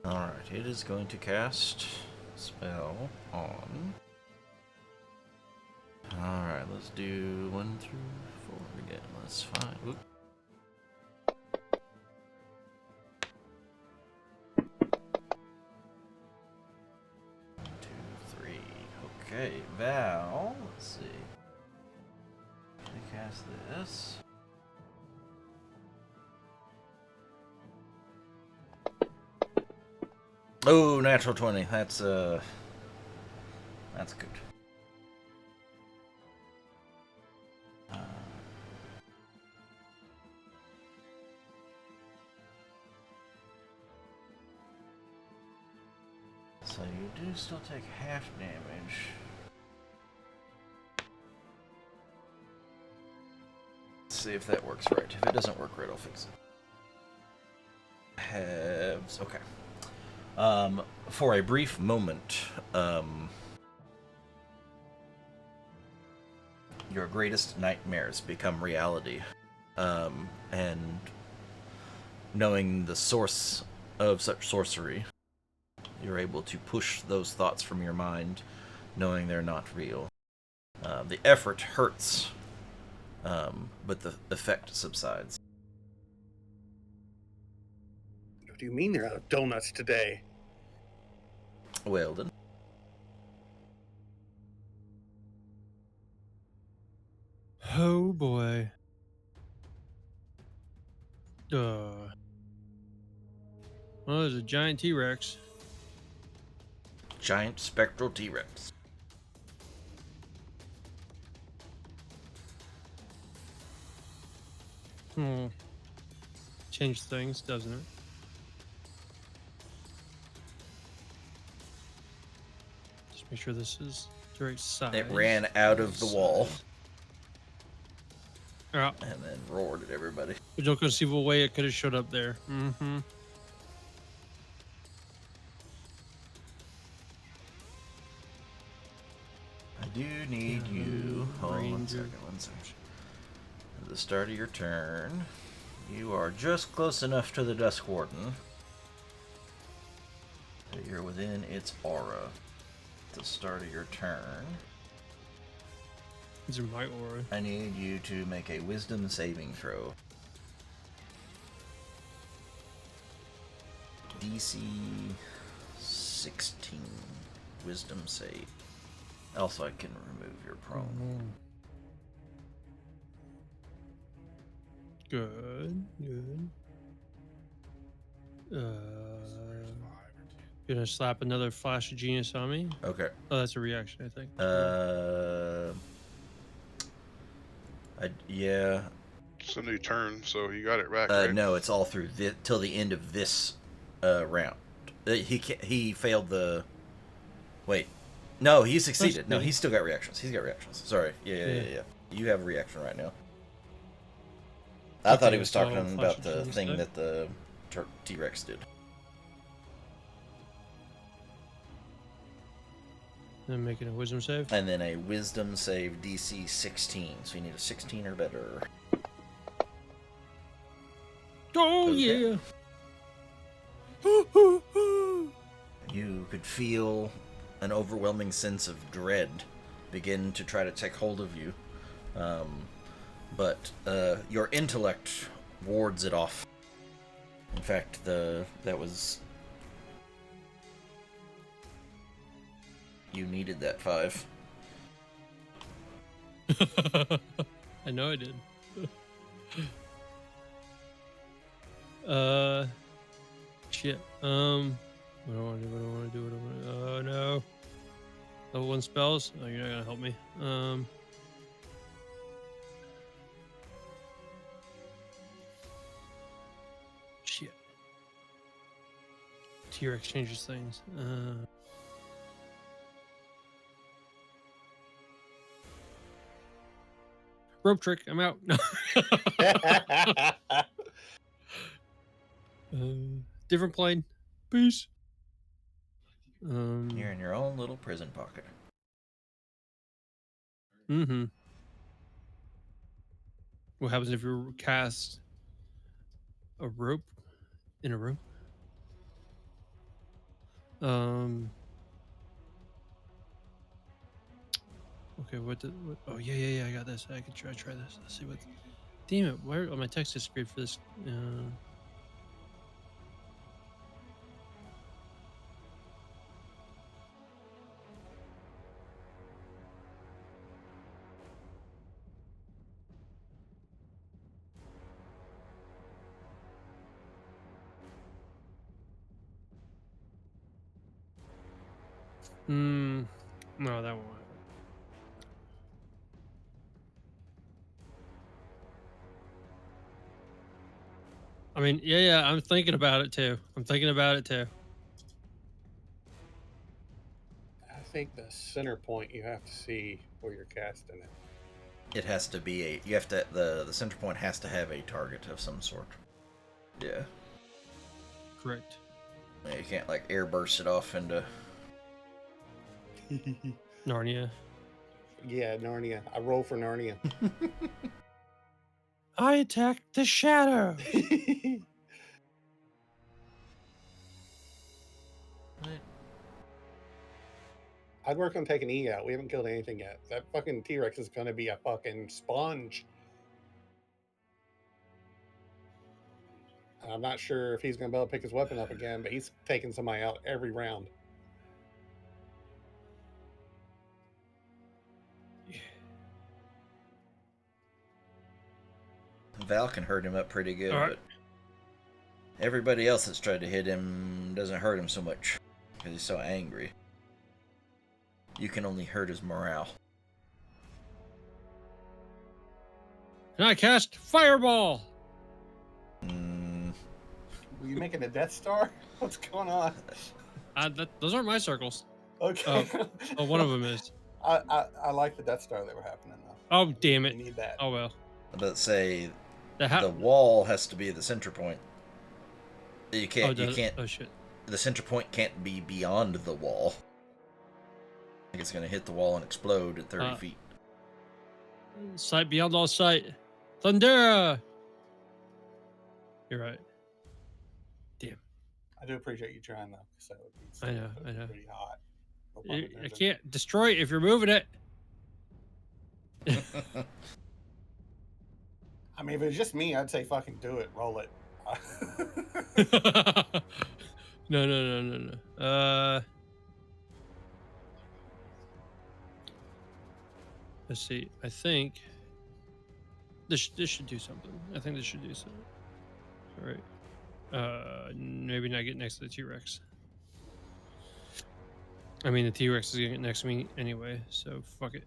Alright, it is going to cast spell on. Alright, let's do 1 through 4 again. Let's find. Oop. One, two, three. Okay, Val. Let's see. Can I cast this? Oh, natural 20. That's good. So you do still take half damage. Let's see if that works right. If it doesn't work right, I'll fix it. Halves. Okay. For a brief moment, your greatest nightmares become reality. And knowing the source of such sorcery, you're able to push those thoughts from your mind, knowing they're not real. The effort hurts, but the effect subsides. What do you mean they're out of donuts today? Well then. Oh boy. Well, there's a giant T-Rex. Giant spectral T-Rex. Change things, doesn't it? Just make sure this is the right size. It ran out of the wall Yeah. and then roared at everybody. But don't conceivable way it could have showed up there. Mm-hmm. I do need you. Hold on one second. At the start of your turn, you are just close enough to the Dusk Warden that you're within its aura. At the start of your turn, These are my aura. I need you to make a Wisdom saving throw. DC 16 Wisdom save. Also, I can remove your prone. Good. Gonna slap another Flash of Genius on me. Okay. Oh, that's a reaction, I think. Yeah. It's a new turn, so you got it back, right? No, it's all through till the end of this round. He failed the. Wait, no, he succeeded. No, he's still got reactions. He's got reactions. Sorry. Yeah. You have a reaction right now. I thought he Okay, was so talking I'll flash about it to the the thing side. that the T-Rex did. I'm making a wisdom save. And then a wisdom save DC 16. So you need a 16 or better. Oh Okay. yeah! You could feel an overwhelming sense of dread begin to try to take hold of you. But your intellect wards it off. In fact, that was... You needed that 5. I know I did. Shit. What do I want to do? What do I want to do? What do I want to? Oh no. Level 1 spells. Oh, you're not gonna help me. Shit. T-Rex changes things. Rope trick. I'm out. No. Different plane. Peace. You're in your own little prison pocket. Mm-hmm. What happens if you cast a rope in a room? Okay, what, oh yeah, I got this. I can try this. Let's see what. Damn it! Where? Oh, my text disappeared for this. No, that won't happen. I mean, yeah, I'm thinking about it too. I think the center point you have to see where you're casting it. It has to be you have to, the center point has to have a target of some sort. Yeah. Correct. Yeah, you can't like airburst it off into... Narnia. Yeah, Narnia. I roll for Narnia. I attack the shadow. I'd work on taking E out. We haven't killed anything yet. That fucking T-Rex is going to be a fucking sponge. I'm not sure if he's going to be able to pick his weapon up again, but he's taking somebody out every round. Val can hurt him up pretty good, Right. but everybody else that's tried to hit him doesn't hurt him so much because he's so angry. You can only hurt his morale. And I cast Fireball. Were you making a Death Star? What's going on? Those aren't my circles. Okay. Oh, one of them is. I like the Death Star that were happening though. Oh, damn it. We need that. Oh, well. But say The wall has to be the center point. You can't. Oh, shit. The center point can't be beyond the wall. I think it's gonna hit the wall and explode at 30 feet. Sight beyond all sight. Thundera. You're right. Damn. I do appreciate you trying though, because that would be I know. pretty hot. No pun I intended. can't destroy it if you're moving it. I mean, if it was just me, I'd say fucking do it. Roll it. No. Let's see. I think this should do something. I think this should do something. All right. Maybe not get next to the T-Rex. I mean, the T-Rex is gonna get next to me anyway, so fuck it.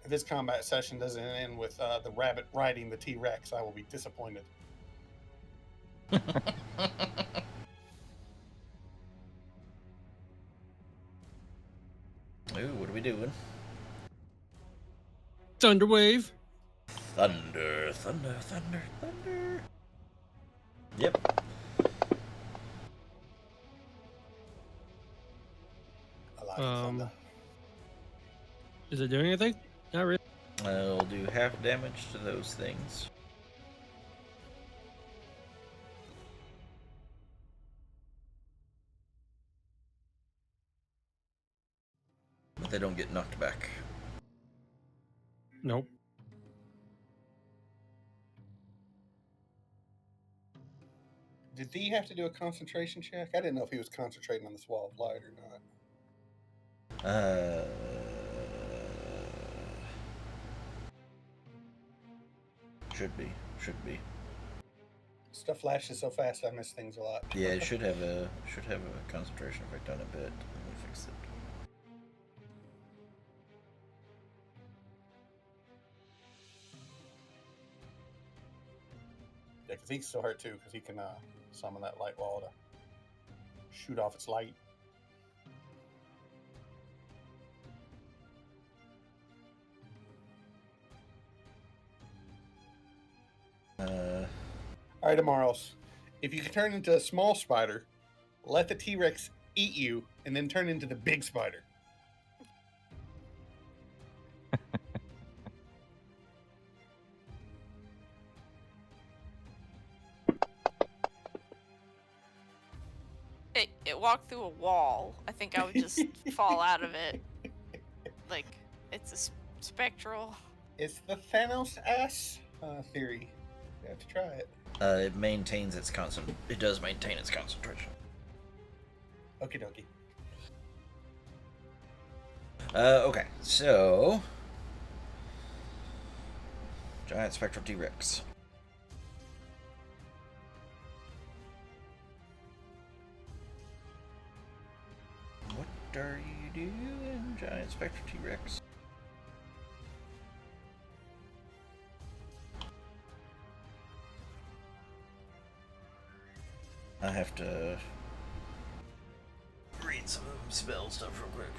If this combat session doesn't end with the rabbit riding the T-Rex, I will be disappointed. Ooh, what do doing? Thunderwave. Thunder, thunder, thunder, thunder. Yep. I like the thunder. Is it doing anything? Not really. I'll do half damage to those things. But they don't get knocked back. Nope. Did D have to do a concentration check? I didn't know if he was concentrating on this wall of light or not. Should be. Stuff flashes so fast, I miss things a lot. Yeah, it should have a concentration effect on it, but let me fix it. Yeah, because he can still hurt too, because he can summon that light wall to shoot off its light. All right, Amaros. If you can turn into a small spider, let the T-Rex eat you, and then turn into the big spider. It walked through a wall. I think I would just fall out of it. Like, it's a spectral. It's the Thanos ass theory. You have to try it. It maintains its It does maintain its concentration. Okie dokie. Okay, so giant spectral T-Rex. What are you doing, giant spectral T-Rex? I have to read some spell stuff real quick.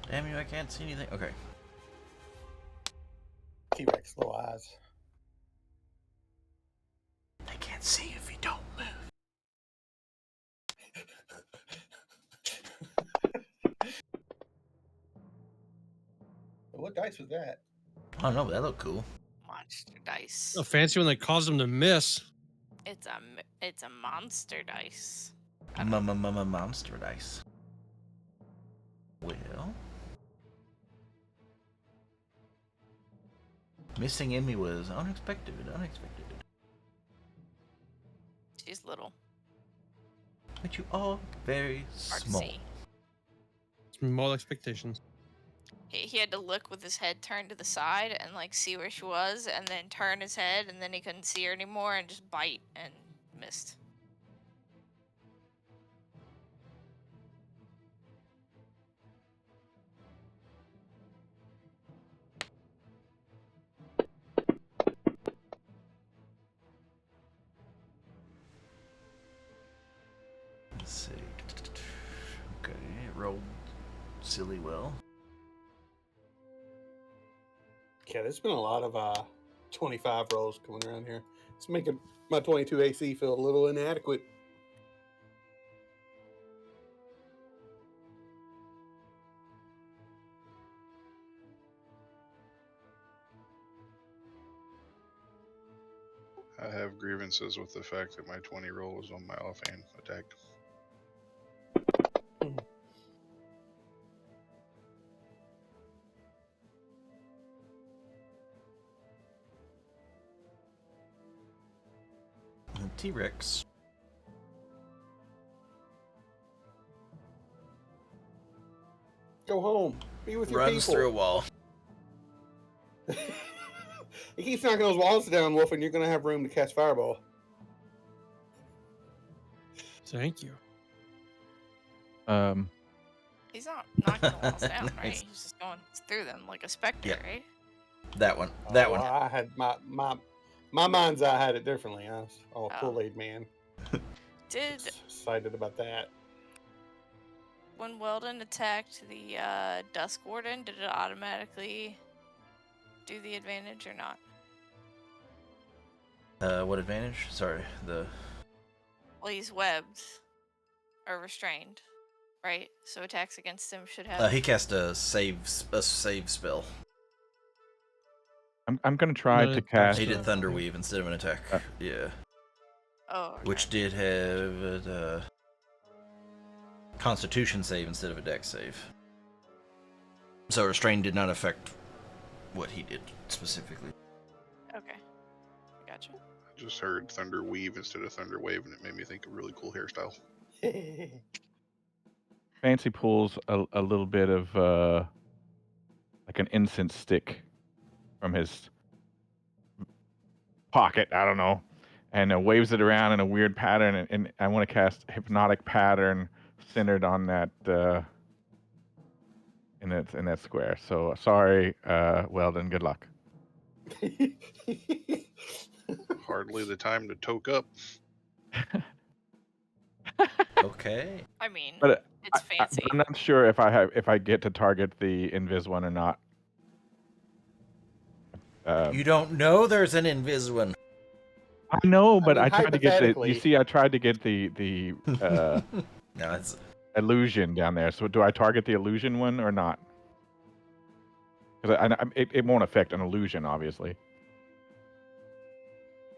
Damn you, I can't see anything. Okay. T-Rex, little eyes. They can't see if you don't move. What dice was that? I don't know, but that looked cool. Monster dice. A fancy one that caused them to miss. It's a monster dice. Monster dice. Well, missing Emmy was unexpected. She's little. But you are very Hard to small. see. Small expectations. He had to look with his head turned to the side and like see where she was, and then turn his head, and then he couldn't see her anymore, and just bite and missed. Let's see. Okay, it rolled silly well. Yeah, there's been a lot of 25 rolls coming around here. It's making my 22 AC feel a little inadequate. I have grievances with the fact that my 20 roll was on my offhand attack. T-Rex. Go home. Be with your Runs people. through a wall. He keeps knocking those walls down, Wolf, and you're going to have room to cast Fireball. Thank you. He's not knocking the walls down, right? Nice. He's just going through them like a specter, Yep. right? That one. That Oh, one. I had my mind's eye had it differently. I was a Oh. Kool-Aid man. Did Excited about that. when Weldon attacked the Dusk Warden, did it automatically do the advantage or not? What advantage? Sorry, the. Well, he's webbed or restrained, right? So attacks against him should have. He cast a save spell. I'm gonna try Not to a cast. He did Yeah. Thunderweave instead of an attack. Uh, Yeah, Oh. Okay. which did have a Constitution save instead of a Dex save. So restrain did not affect what he did specifically. Okay. Gotcha. I just heard Thunder Weave instead of Thunder Wave, and it made me think of a really cool hairstyle. Fancy pulls a little bit of like an incense stick from his pocket. I don't know, and waves it around in a weird pattern. And I want to cast hypnotic pattern centered on that in that square. So sorry, Weldon. Good luck. Hardly the time to toke up. Okay. I mean, But it's fancy. I'm not sure if I get to target the invis one or not. You don't know there's an invis one. I know, but mean, I tried to get the. You hypothetically- see, I tried to get the No, it's illusion down there. So do I target the illusion one or not? Because it won't affect an illusion, obviously.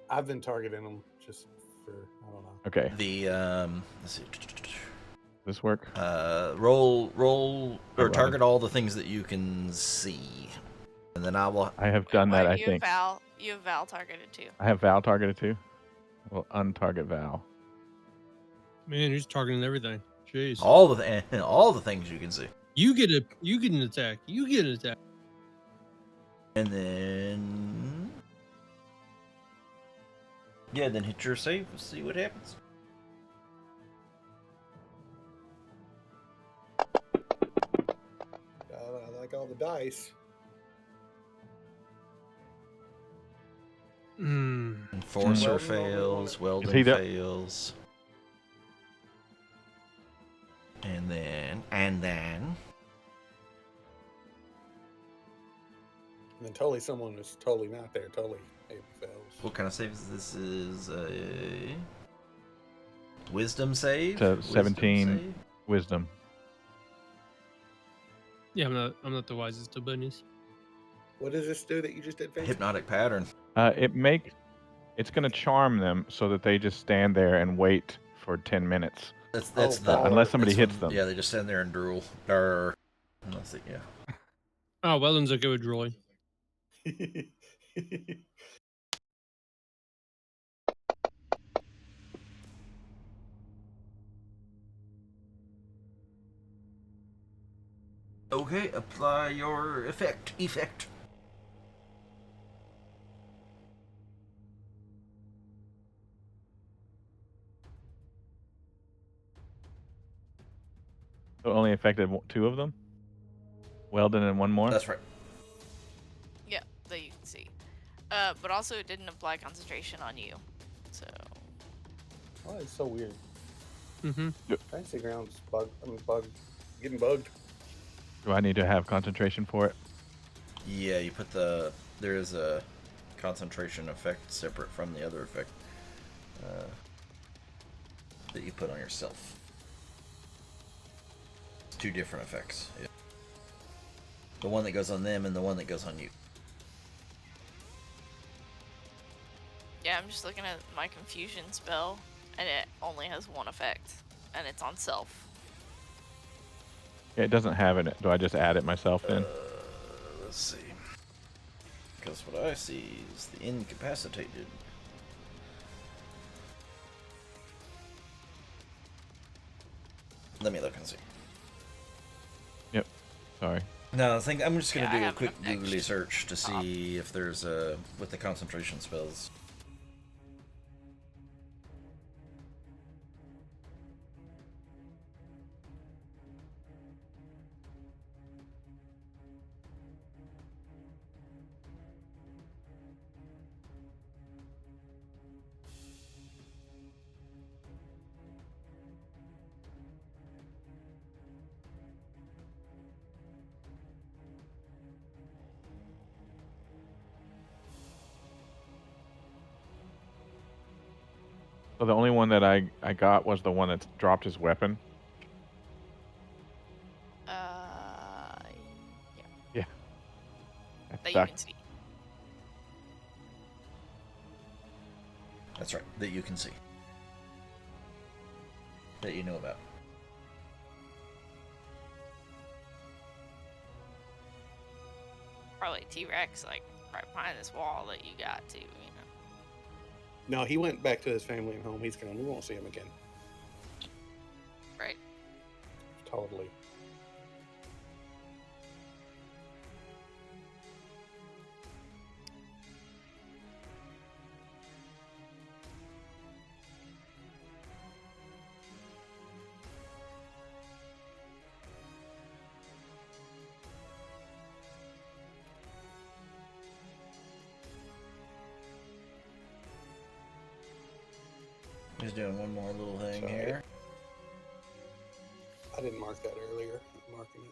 I've been targeting them just for, I don't know. Okay, the let's see. this work. Roll or Eleven. target all the things that you can see, and then I will. I have done that. I you think have Val targeted too. I have Val targeted too. Well, untarget Val. Man, he's targeting everything. Jeez. All the things you can see, You get an attack. You get an attack. and then then hit your save. We'll see what happens. I like all the dice. Enforcer Weldon fails. Is Weldon he the- fails. And then And then totally someone who's totally not there. Totally maybe fails. what kind of save is this? Is a wisdom save? To Wisdom 17. save? Wisdom. Yeah, I'm not the wisest of bunnies. What does this do that you just did, Fancy? Hypnotic pattern. It's gonna charm them so that they just stand there and wait for 10 minutes. That's Oh, the wow. Unless somebody that's hits when- them. Yeah, they just stand there and drool. Or let's see, yeah. Oh, Weldon's okay with drooling. Okay, apply your effect. So it only affected 2 of them? Weldon and one more? That's right. Yeah, that you can see. But also it didn't apply concentration on you. So Oh, it's so weird. Mm-hmm. Fancy ground's getting bugged. Do I need to have concentration for it? Yeah, you put there is a concentration effect separate from the other effect that you put on yourself. It's 2 different effects. Yeah. The one that goes on them and the one that goes on you. Yeah, I'm just looking at my confusion spell, and it only has one effect, and it's on self. Yeah, it doesn't have it. Do I just add it myself then? Let's see. Because what I see is the incapacitated. Let me look and see. Yep. Sorry. No, I think I'm just gonna Yeah, I do a have an quick effect googly search to top. see if there's a with the concentration spells. So the only one that I got was the one that dropped his weapon. Yeah, Yeah. That that you sucked. can see. That's right, that you can see. That you know about. Probably T-Rex, like, right behind this wall that you got to, you know. No, he went back to his family and home. He's gone. We won't see him again. Right. Totally. Just doing one more little thing Sorry. here. I didn't mark that earlier. I'm marking it.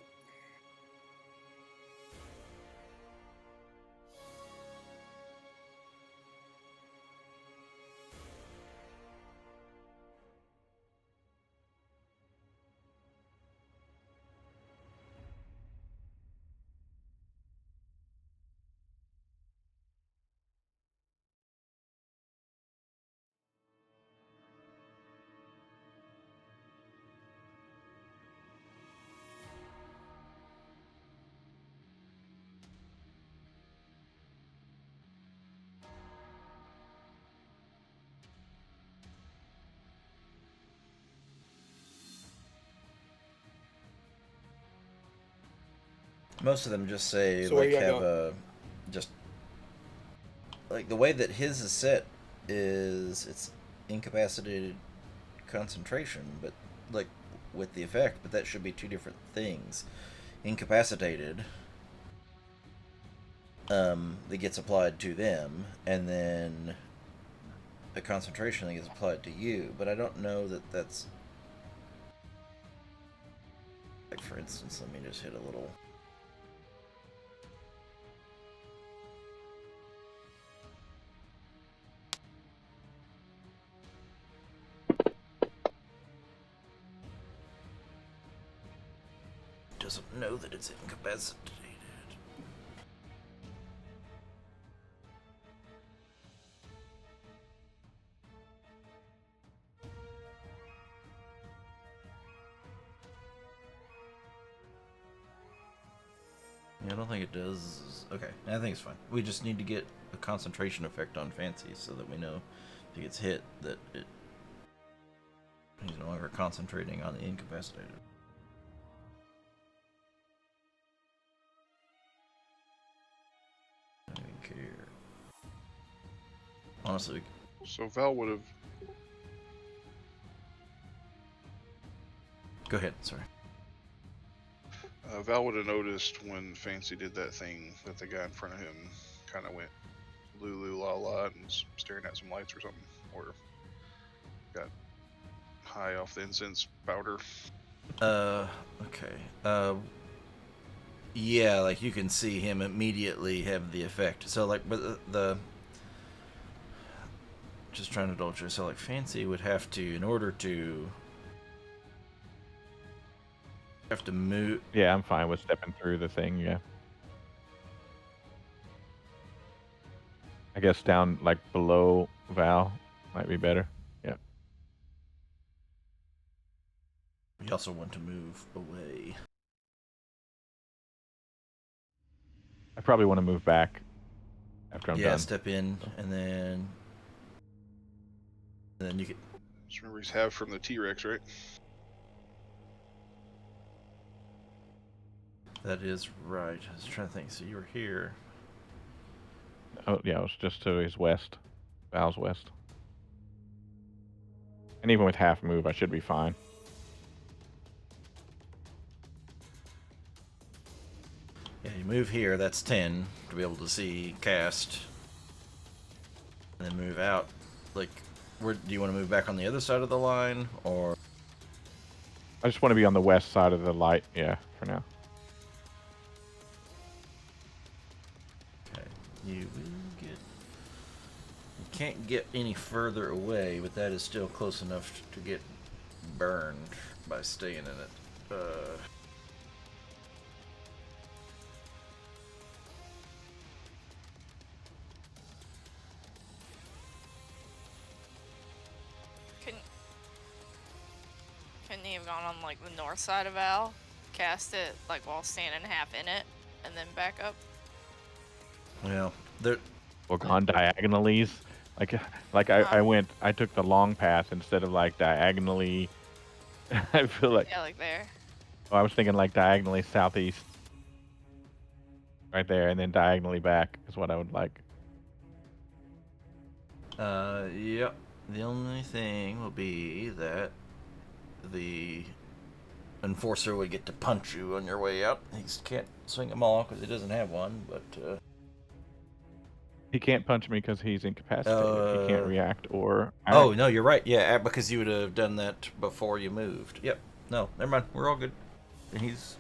Most of them just say So where like y'all have going? a just like the way that his is set is it's incapacitated concentration, but like with the effect, but that should be two different things. Incapacitated that gets applied to them, and then a concentration that gets applied to you. But I don't know that that's like, for instance, let me just hit a little. Doesn't know that it's incapacitated. Yeah, I don't think it does. Okay, I think it's fine. We just need to get a concentration effect on Fancy so that we know if he gets hit that he's no longer concentrating on the incapacitated. I don't even care. Honestly, So Val would have. go ahead. Sorry. Val would have noticed when Fancy did that thing that the guy in front of him kind of went lulu la la and was staring at some lights or something, or got high off the incense powder. Okay. Yeah, like you can see him immediately have the effect. So like, but the just trying to double check. So like, Fancy would have to, in order to, have to move. Yeah, I'm fine with stepping through the thing. Yeah. I guess down like below Val might be better. Yeah. We also want to move away. I probably want to move back after I'm Yeah, done. step in, and then you can. Just remember he's half from the T-Rex, right? That is right. I was trying to think. So you were here. Oh yeah, it was just to his west, Val's west. And even with half move, I should be fine. Yeah, you move here. That's 10 to be able to see cast, and then move out. Like, where do you want to move back on the other side of the line, or? I just want to be on the west side of the light. Yeah, for now. Okay, you will get. You can't get any further away, but that is still close enough to get burned by staying in it. Couldn't he have gone on like the north side of Al, cast it like while standing half in it, and then back up? Well, there. Or gone diagonally. I took the long path instead of like diagonally. I feel like, Yeah, like there. oh, I was thinking like diagonally southeast. Right there, and then diagonally back is what I would like. Yep. The only thing will be that the enforcer would get to punch you on your way out. He can't swing them all because he doesn't have one, but He can't punch me because he's incapacitated. He can't react or act. oh no, you're right. Yeah, because you would have done that before you moved. Yep. No, never mind. We're all good. He's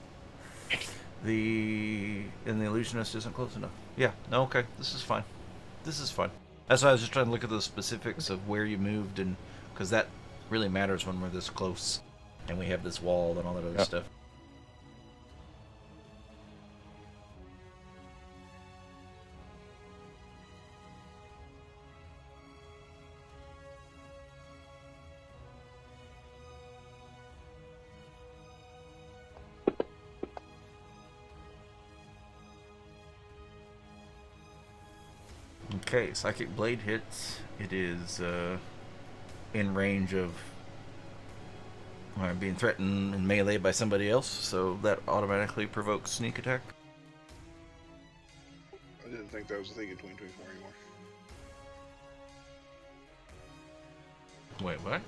the illusionist isn't close enough. Yeah. No. Okay. This is fine. This is fine. That's why I was just trying to look at the specifics of where you moved, and because that really matters when we're this close, and we have this wall and all that other stuff. Okay, Psychic Blade hits. It is in range of being threatened and melee by somebody else, so that automatically provokes sneak attack. I didn't think that was a thing in 2024 anymore. Wait, what?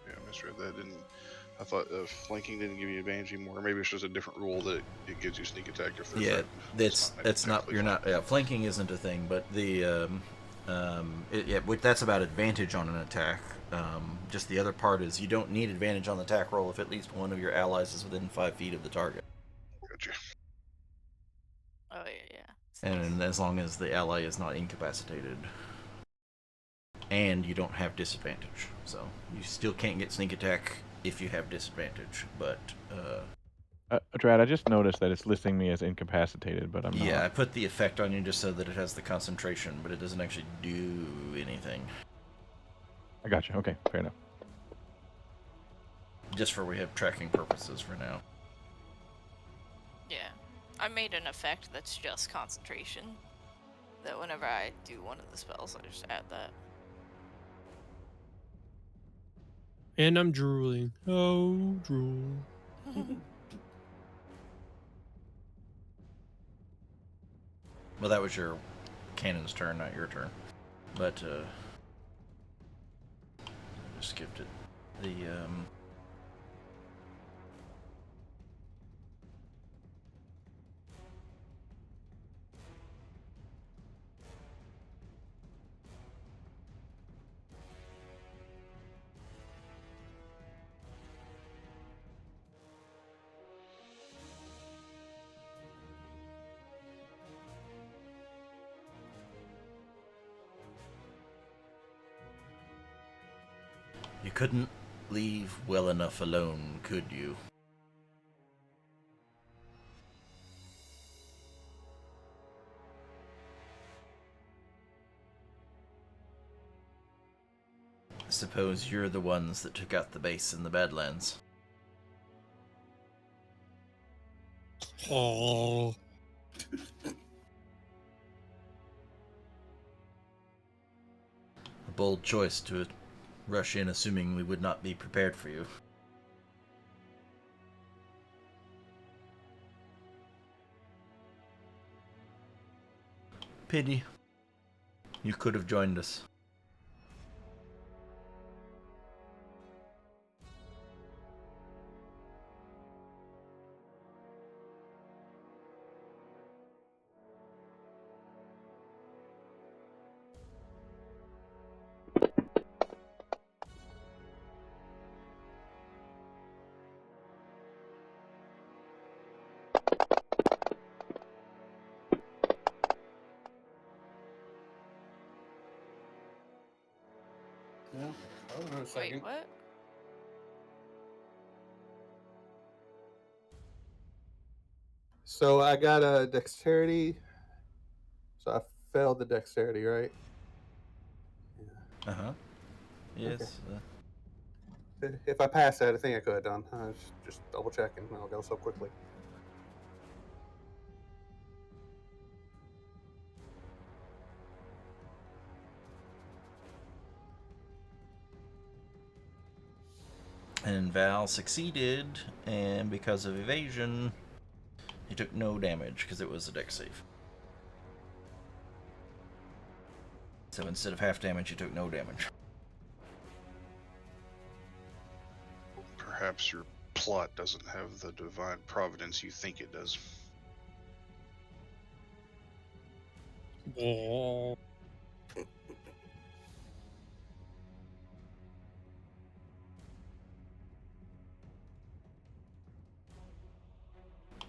Yeah, I misread that. I thought flanking didn't give you advantage anymore. Maybe it's just a different rule that it gives you sneak attack if they're Yeah, threatened. that's not. You're not. Yeah, flanking isn't a thing, but the that's about advantage on an attack. Just the other part is you don't need advantage on the attack roll if at least one of your allies is within 5 feet of the target. Gotcha. Oh yeah. And as long as the ally is not incapacitated. And you don't have disadvantage. So you still can't get sneak attack if you have disadvantage. But Drad, I just noticed that it's listing me as incapacitated, but I'm not. yeah, I put the effect on you just so that it has the concentration, but it doesn't actually do anything. I got you. Okay, fair enough. Just for we have tracking purposes for now. Yeah. I made an effect that's just concentration. That whenever I do one of the spells, I just add that. And I'm drooling. Oh, drool. Well, that was your cannon's turn, not your turn. But I just skipped it. The you couldn't leave well enough alone, could you? I suppose you're the ones that took out the base in the Badlands. Oh. A bold choice to rush in assuming we would not be prepared for you. Pity. You could have joined us. Yeah. Hold on a Wait, second. what? So I got a dexterity. So I failed the dexterity, right? Uh-huh. Yes. If I passed that, I think I could have done. I was just double checking. I'll go so quickly. And Val succeeded, and because of evasion, he took no damage because it was a dex save. So instead of half damage, he took no damage. Perhaps your plot doesn't have the divine providence you think it does. Oh.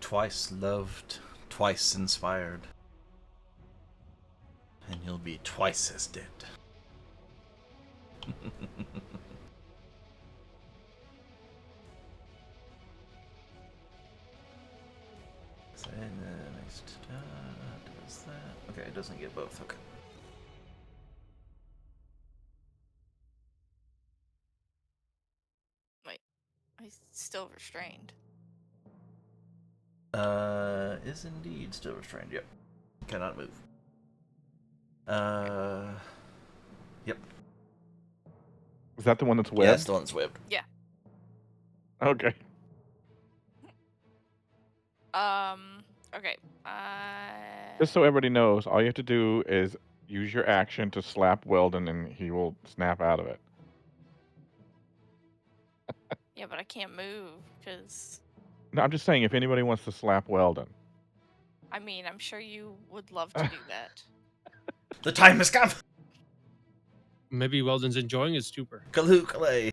Twice loved, twice inspired. And you'll be twice as dead. So next does that. Okay, it doesn't get both. Okay. Wait, he's still restrained. Is indeed still restrained. Yep. Cannot move. Yep. Is that the one that's Yeah, webbed? that's the one that's webbed. Yeah. Okay. Okay. Just so everybody knows, all you have to do is use your action to slap Weldon, and he will snap out of it. Yeah, but I can't move because. No, I'm just saying, if anybody wants to slap Weldon. I mean, I'm sure you would love to do that. The time has come! Maybe Weldon's enjoying his stupor. Kaloo Kalay.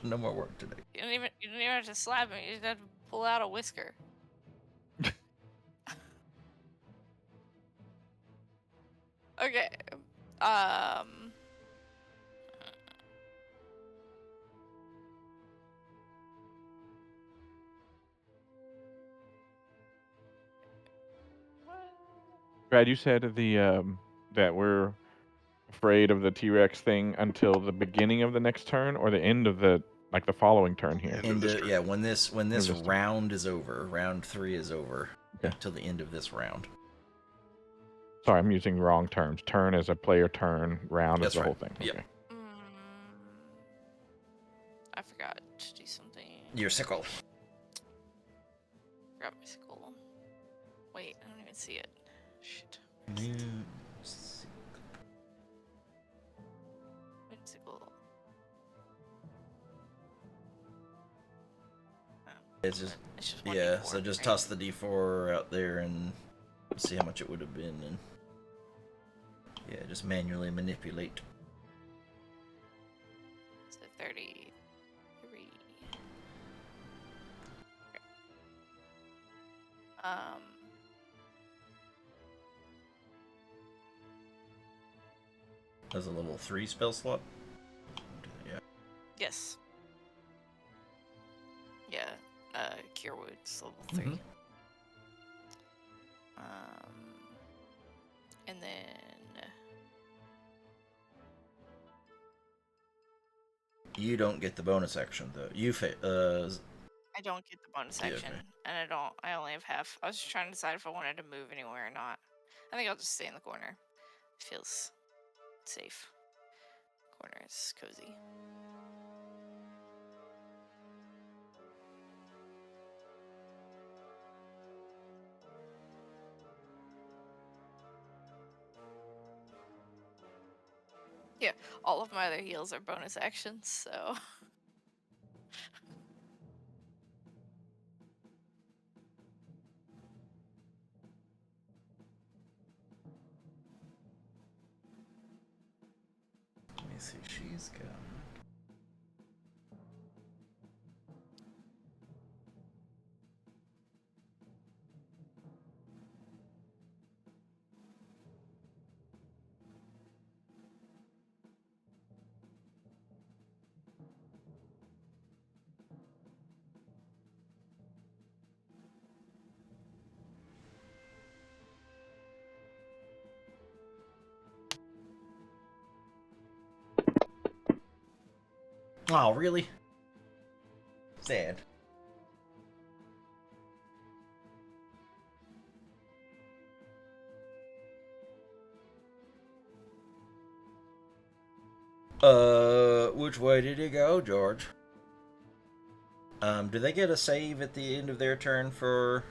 No more work today. You don't even have to slap him. You just have to pull out a whisker. Okay. What? Brad, you said that we're afraid of the T-Rex thing until the beginning of the next turn, or the end of the following turn here. End of this turn. Yeah, when this this turn. round is over, round 3 is over. Okay. Till the end of this round. Sorry, I'm using wrong terms. Turn is a player turn. Round That's is the right. whole thing. Yep. Okay. I forgot to do something. Your sickle. Grab my sickle. Wait, I don't even see it. Shit. Sickle. It's just one yeah. D4, So just right? toss the D4 out there and see how much it would have been, and yeah, just manually manipulate. So 33. Okay. There's a level 3 spell slot. Yeah. Yes. Cure Wounds, level 3. Mhm. And then You don't get the bonus action though. I don't get the bonus Yeah, action, okay. and I only have half. I was just trying to decide if I wanted to move anywhere or not. I think I'll just stay in the corner. Feels safe. Corner is cozy. Yeah, all of my other heals are bonus actions, so. Let me see. She's gone. Oh, really? Sad. Which way did he go, George? Do they get a save at the end of their turn for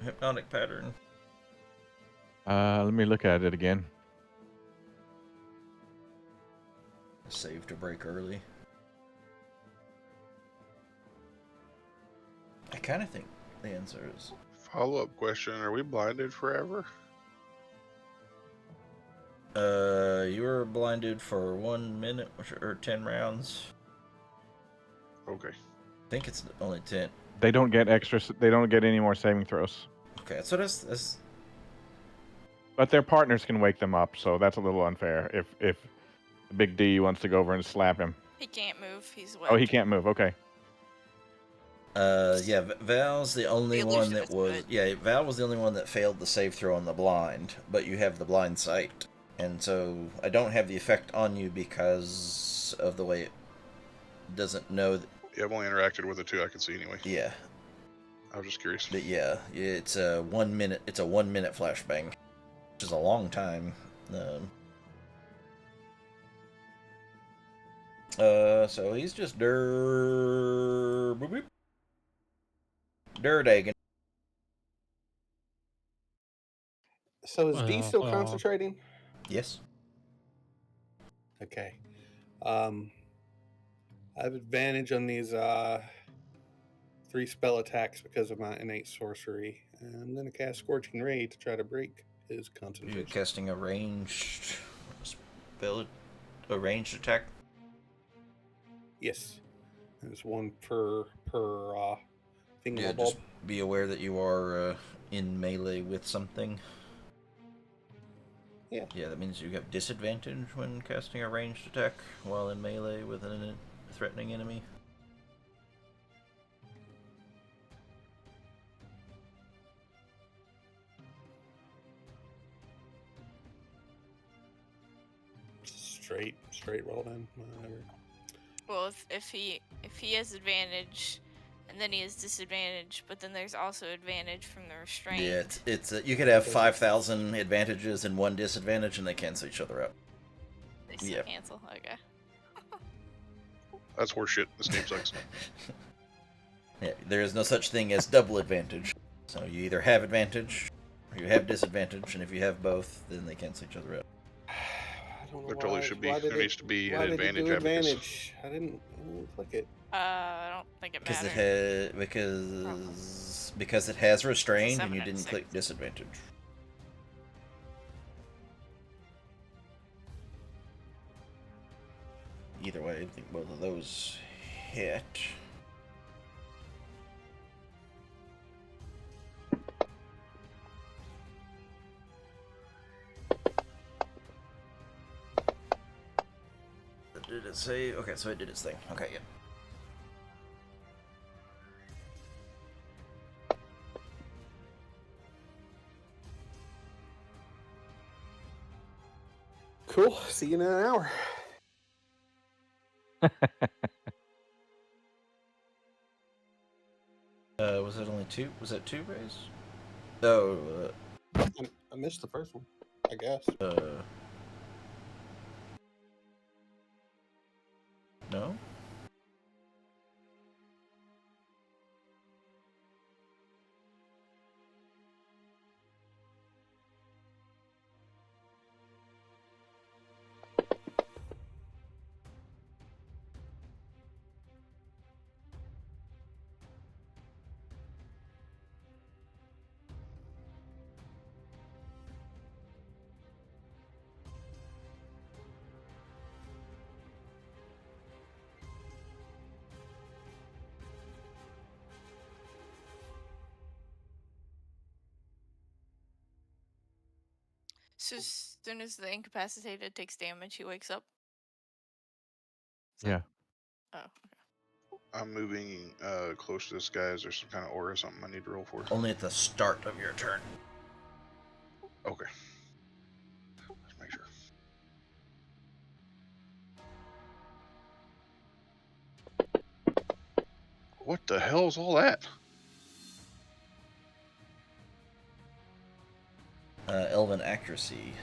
hypnotic pattern? Let me look at it again. Save to break early. I kind of think the answer is Follow-up question: are we blinded forever? you were blinded for 1 minute or 10 rounds. Okay. I think it's only 10. They don't get extra. They don't get any more saving throws. Okay, so that's But their partners can wake them up, so that's a little unfair. If Big D wants to go over and slap him. He can't move, he's Oh, he webbed. can't move. Okay. yeah. Val's the only The one that illusionist was could. yeah. Val was the only one that failed the save throw on the blind, but you have the blind sight, and so I don't have the effect on you because of the way it doesn't know. Yeah, I've only interacted with the two I could see anyway. Yeah, I was just curious. but yeah, it's a 1 minute. It's a 1 minute flashbang, which is a long time. So he's just Durdagon. So is D still concentrating? Yes. Okay. I have advantage on these 3 spell attacks because of my innate sorcery. I'm going to cast Scorching Ray to try to break his You're concentration. casting a ranged spell, a ranged attack. Yes. There's one per thing. Yeah, just be aware that you are in melee with something. Yeah. Yeah, that means you have disadvantage when casting a ranged attack while in melee with a threatening enemy. Straight roll then. Whatever. Well, if he has advantage, and then he has disadvantage, but then there's also advantage from the restraint. Yeah, it's you could have 5,000 advantages and 1 disadvantage, and they cancel each other out. They still Yep. cancel. Okay. That's horseshit. This game sucks. Yeah, there is no such thing as double advantage. So you either have advantage or you have disadvantage, and if you have both, then they cancel each other out. I don't know There totally should be. why There did needs to be an why did it advantage do abacus. advantage? I didn't click it. I don't think it Because matters. because it has restrained, and 7 you and didn't 6. click disadvantage. Either way, I think both of those hit. Did it say? Okay, so it did its thing. Okay, yeah. Cool. See you in an hour. Was it only 2? Was it 2 rays? Oh, I missed the first one, I guess. No? So as soon as the incapacitated takes damage, he wakes up. Is Yeah. that- Oh. I'm moving close to this guy. Is there some kind of aura or something I need to roll for? Only at the start of your turn. Okay. Let's make sure. What the hell's all that? Elven accuracy.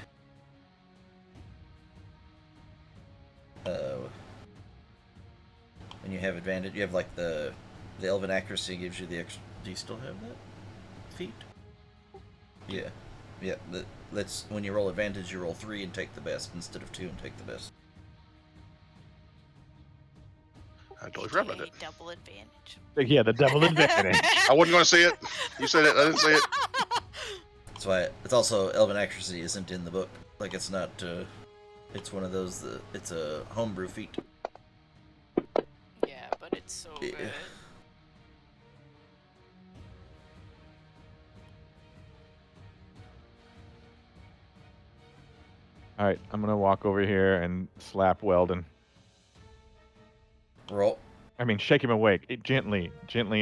When you have advantage, you have like the elven accuracy gives you the extra. Do you still have that feat? Yeah, yeah. Let's when you roll advantage, you roll 3 and take the best instead of 2 and take the best. I totally forgot about AKA that. double advantage. Yeah, the double advantage. I wasn't going to say it. You said it. I didn't say it. That's why it's also elven accuracy isn't in the book. Like it's not. It's one of those. It's a homebrew feat. Yeah, but it's so Yeah. good. All right, I'm gonna walk over here and slap Weldon. Roll. I mean, shake him awake gently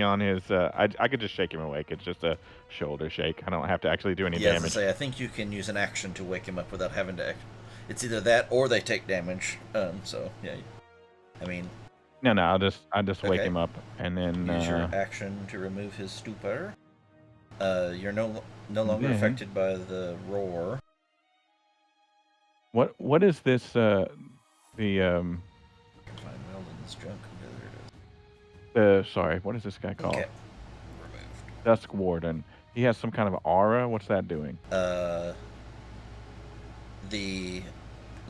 on his. I could just shake him awake. It's just a shoulder shake. I don't have to actually do any Yeah, as I damage. say, I think you can use an action to wake him up without having to. It's either that or they take damage. So yeah, I mean. No, I'll just wake Okay. him up and then Use your action to remove his stupor. You're no longer then- affected by the roar. What is this? The I can find Weldon's junk. There it is. sorry, what is this guy called? Okay. Removed. Dusk Warden. He has some kind of aura. What's that doing?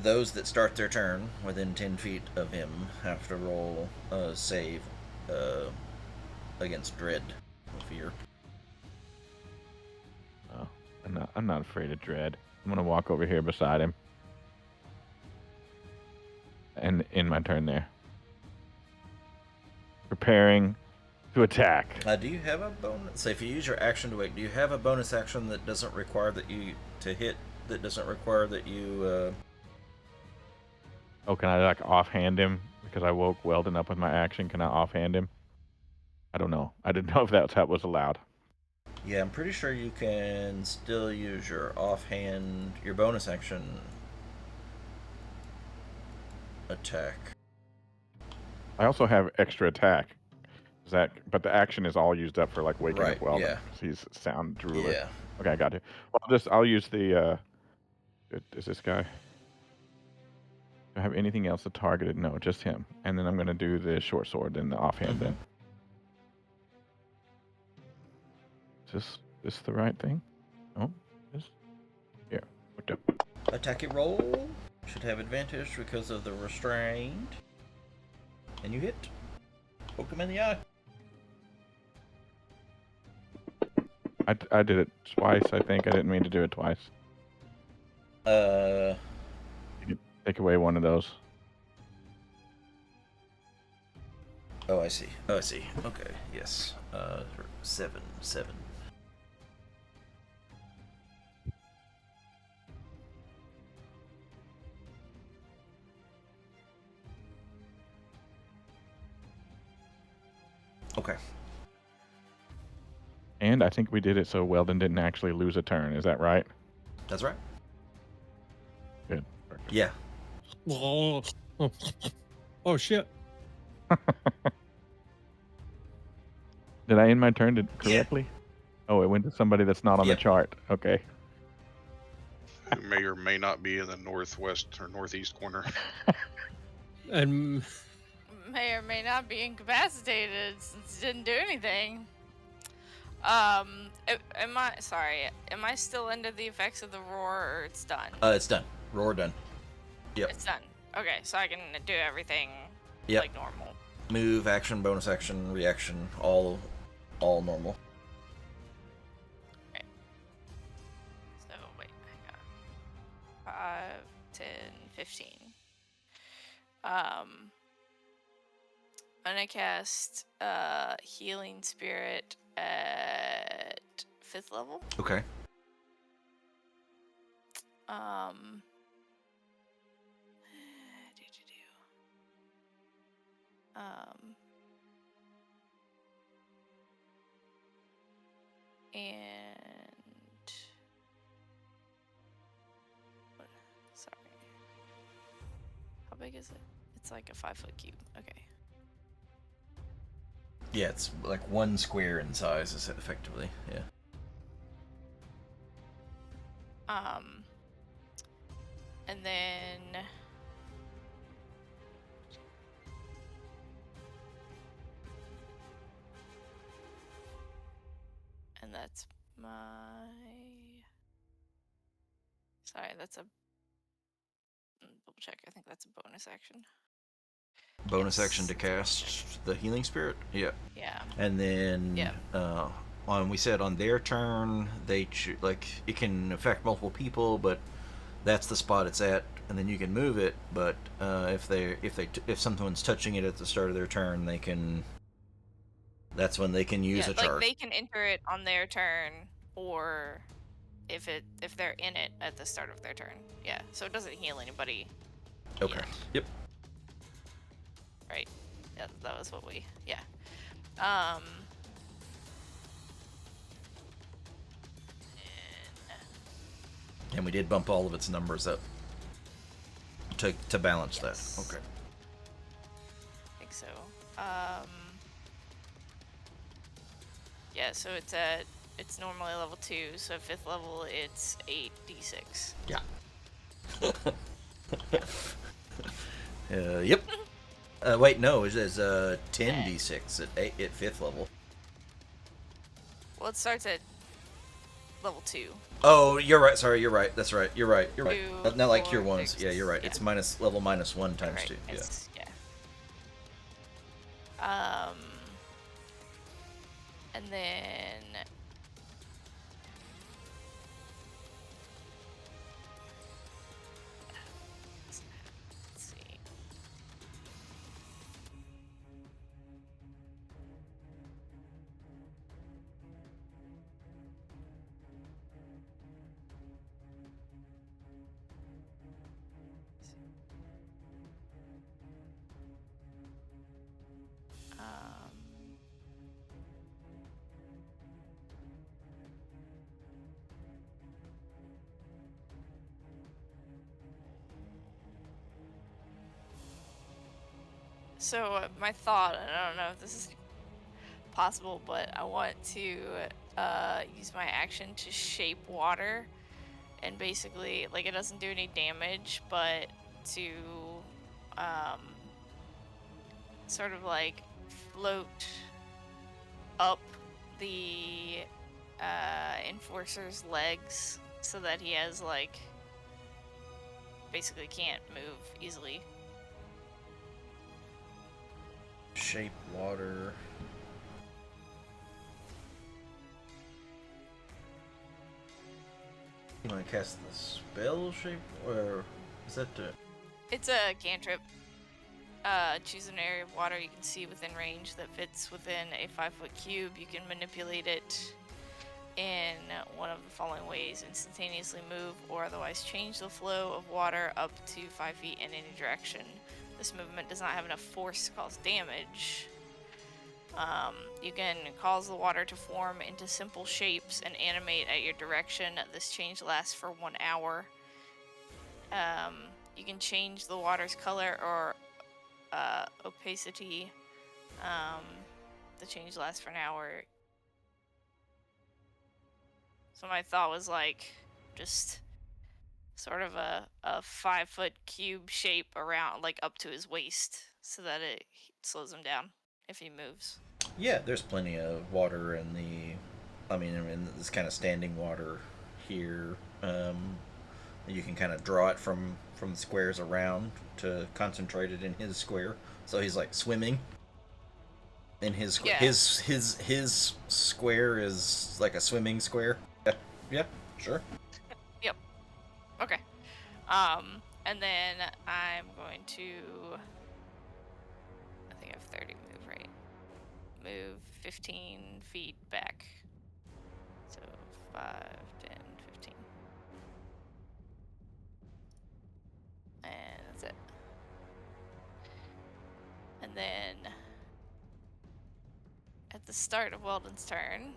Those that start their turn within 10 feet of him have to roll a save against dread or fear. Oh, I'm not afraid of dread. I'm gonna walk over here beside him. And in my turn there. Preparing to attack. Do you have a bonus? So if you use your action to wake, do you have a bonus action that doesn't require that you to hit? That doesn't require that you. Oh, can I like offhand him because I woke Weldon up with my action? Can I offhand him? I don't know. I didn't know if that was allowed. Yeah, I'm pretty sure you can still use your offhand, your bonus action attack. I also have extra attack. But the action is all used up for like waking Right, up Weldon. yeah. 'Cause he's a sound drooler. Yeah. Okay, I got it. Well, I'll use the. Is this guy? Do I have anything else to target it? No, just him. And then I'm gonna do the short sword and the offhand. Then. Is this the right thing? Oh, this. Here, looked up. Attack it roll. Should have advantage because of the restrained. And you hit. Poke him in the eye. I did it twice. I think I didn't mean to do it twice. Take away one of those. Oh, I see. Okay, yes. 7. Okay. And I think we did it so Weldon didn't actually lose a turn. Is that right? That's right. Good. Perfect. Yeah. Oh, shit. Did I end my turn correctly? Oh, it went to somebody that's not on Yep. the chart. Okay. Who may or may not be in the northwest or northeast corner. And May or may not be incapacitated since it didn't do anything. Am I still under the effects of the roar, or it's done? It's done. Roar done. Yep. It's done. Okay, so I can do everything Yep. like normal. Move, action, bonus action, reaction, all normal. Okay. So wait, I got 5, 10, 15. I'm gonna cast Healing Spirit at 5th level. Okay. And sorry, how big is it? It's like a 5-foot cube. Okay. Yeah, it's like 1 square in size, is it effectively? Yeah. And then that's my. Sorry, that's a. Double check. I think that's a bonus action. Bonus Yes, action to it's a bonus cast the healing spirit. Yeah. Yeah. And then Yeah. on we said on their turn they like it can affect multiple people, but that's the spot it's at, and then you can move it. But if someone's touching it at the start of their turn, they can. That's when they can use a like charge. they can enter it on their turn, or if they're in it at the start of their turn. Yeah. So it doesn't heal anybody. Okay. Yet. Yep. Right. Yeah, that was what we. Yeah. And we did bump all of its numbers up to balance Yes. that. Okay. I think so. Yeah, so it's normally level 2, so at 5th level it's 8d6. Yeah. Yep. Wait, no, it is 10d6 at 5th level. Well, it starts at level 2. Oh, you're right. Sorry, you're right. That's right. You're right. You're right. 2, Not like 4, Cure Ones. 6, Yeah, you're right. yeah. It's level -1 times Right, 2. Yeah. Yeah. And then let's see. So my thought, and I don't know if this is possible, but I want to use my action to shape water, and basically, like, it doesn't do any damage, but to sort of like float up the enforcer's legs so that he has like basically can't move easily. Shape water. You want to cast the spell shape, or is that the? It's a cantrip. Choose an area of water you can see within range that fits within a 5-foot cube. You can manipulate it in one of the following ways: instantaneously move or otherwise change the flow of water up to 5 feet in any direction. This movement does not have enough force to cause damage. You can cause the water to form into simple shapes and animate at your direction. This change lasts for 1 hour. you can change the water's color or opacity. The change lasts for an hour. So my thought was like just sort of a 5-foot cube shape around, like up to his waist, so that it slows him down if he moves. Yeah, there's plenty of water in in this kind of standing water here. You can kind of draw it from the squares around to concentrate it in his square. So he's like swimming in his square. Yeah. His square is like a swimming square. Yeah, sure. Yep. Okay. And then I'm going to, I think I have 30 move, right? Move 15 feet back. So 5, 10, 15. And that's it. And then at the start of Weldon's turn.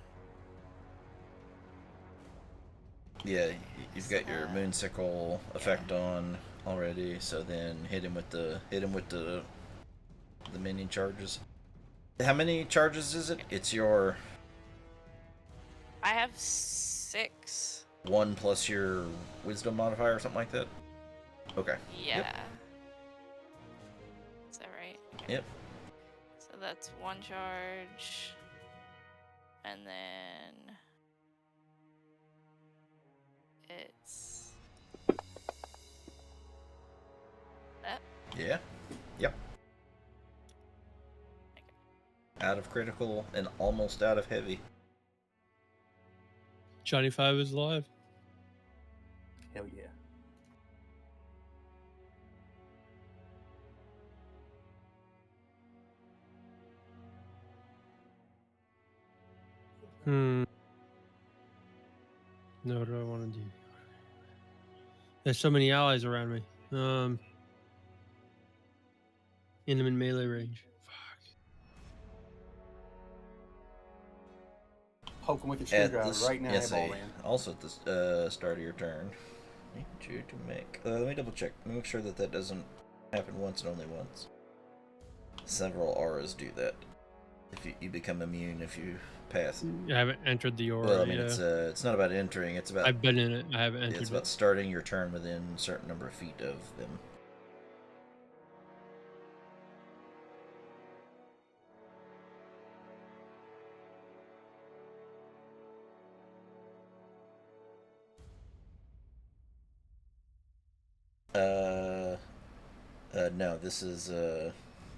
Yeah, you've got your moonsicle effect on already. So then hit him with the minion charges. How many charges is it? It's your I have 6. 1 plus your wisdom modifier or something like that. Okay. Yeah. Yep. Is that right? Okay. Yep. So that's 1 charge. And then it's that. Yeah. Yep. Out of critical and almost out of heavy. Johnny 5 is alive. Hell yeah. No, what do I want to do? There's so many allies around me. In them in melee range. Poke him with your At screwdriver this, right now, yes, eyeball man. also at the start of your turn, I need you to make. Let me double check. Let me make sure that doesn't happen once and only once. Several auras do that. If you become immune if you pass. I haven't entered the aura. Well, I mean, yet. it's not about entering. It's about. I've been in it. I haven't entered It's about it. starting your turn within a certain number of feet of them. No, this is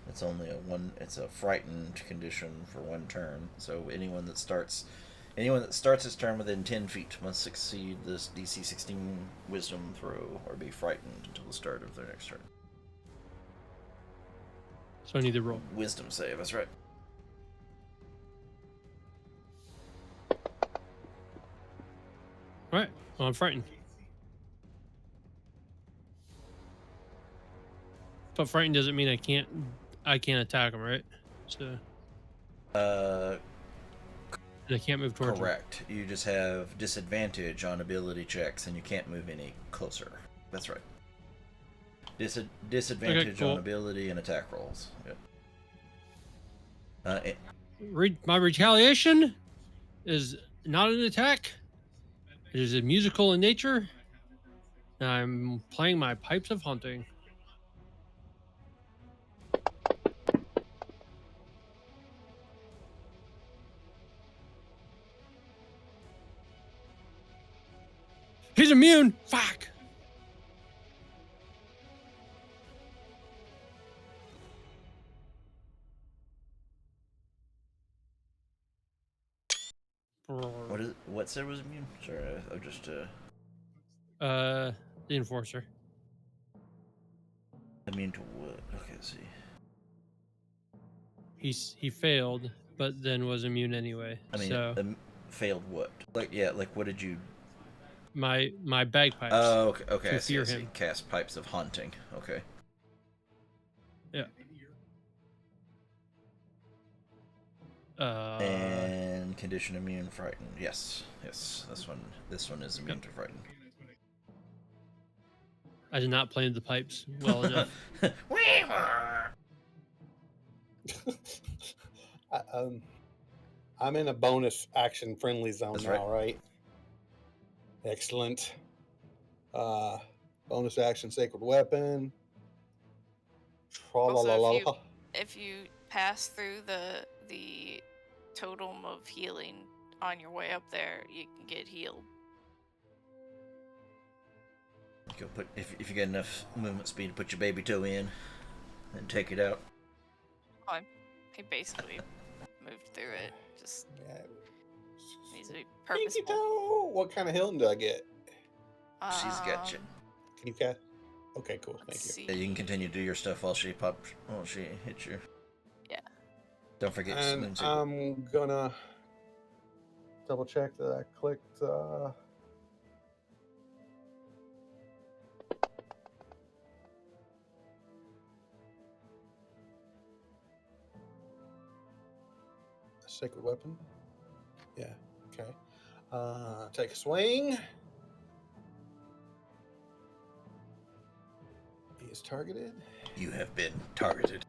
it's only it's a frightened condition for 1 turn. So anyone that starts his turn within 10 feet must succeed this DC 16 Wisdom throw or be frightened until the start of their next turn. So I need to roll. Wisdom save. That's right. All right. Well, I'm frightened. But frightened doesn't mean I can't attack him, right? So I can't move towards him. Correct. You just have disadvantage on ability checks, and you can't move any closer. That's right. Disadvantage cool. on ability and attack rolls. Yep. My retaliation is not an attack. It is a musical in nature. And I'm playing my pipes of hunting. He's immune. Fuck. What said was immune? Sorry, I just The enforcer. immune to what? Okay, let's see. He failed, but then was immune anyway. I mean, so failed what? Like what did you? my bagpipes. Oh, okay. To I see. fear him. Cast pipes of haunting. Okay. Yeah. And condition immune frightened. Yes. This one is immune to frightened. I did not plan the pipes well enough. I'm in a bonus action friendly zone That's now, right? Excellent. Bonus action sacred weapon. Also, Tra-la-la-la-la. if you pass through the totem of healing on your way up there, you can get healed. Go put if you get enough movement speed to put your baby toe in and take it out. He basically moved through it. Just Yeah. needs to be Pinky purposeful. toe. What kind of healing do I get? She's got you. Can you cast? Okay, cool. Thank Let's you. Yeah, you can see. continue to do your stuff while she hits you. Yeah. Don't forget And Moon Secret. I'm gonna double check that I clicked. Sacred weapon. Yeah. Okay. Take a swing. He is targeted. You have been targeted.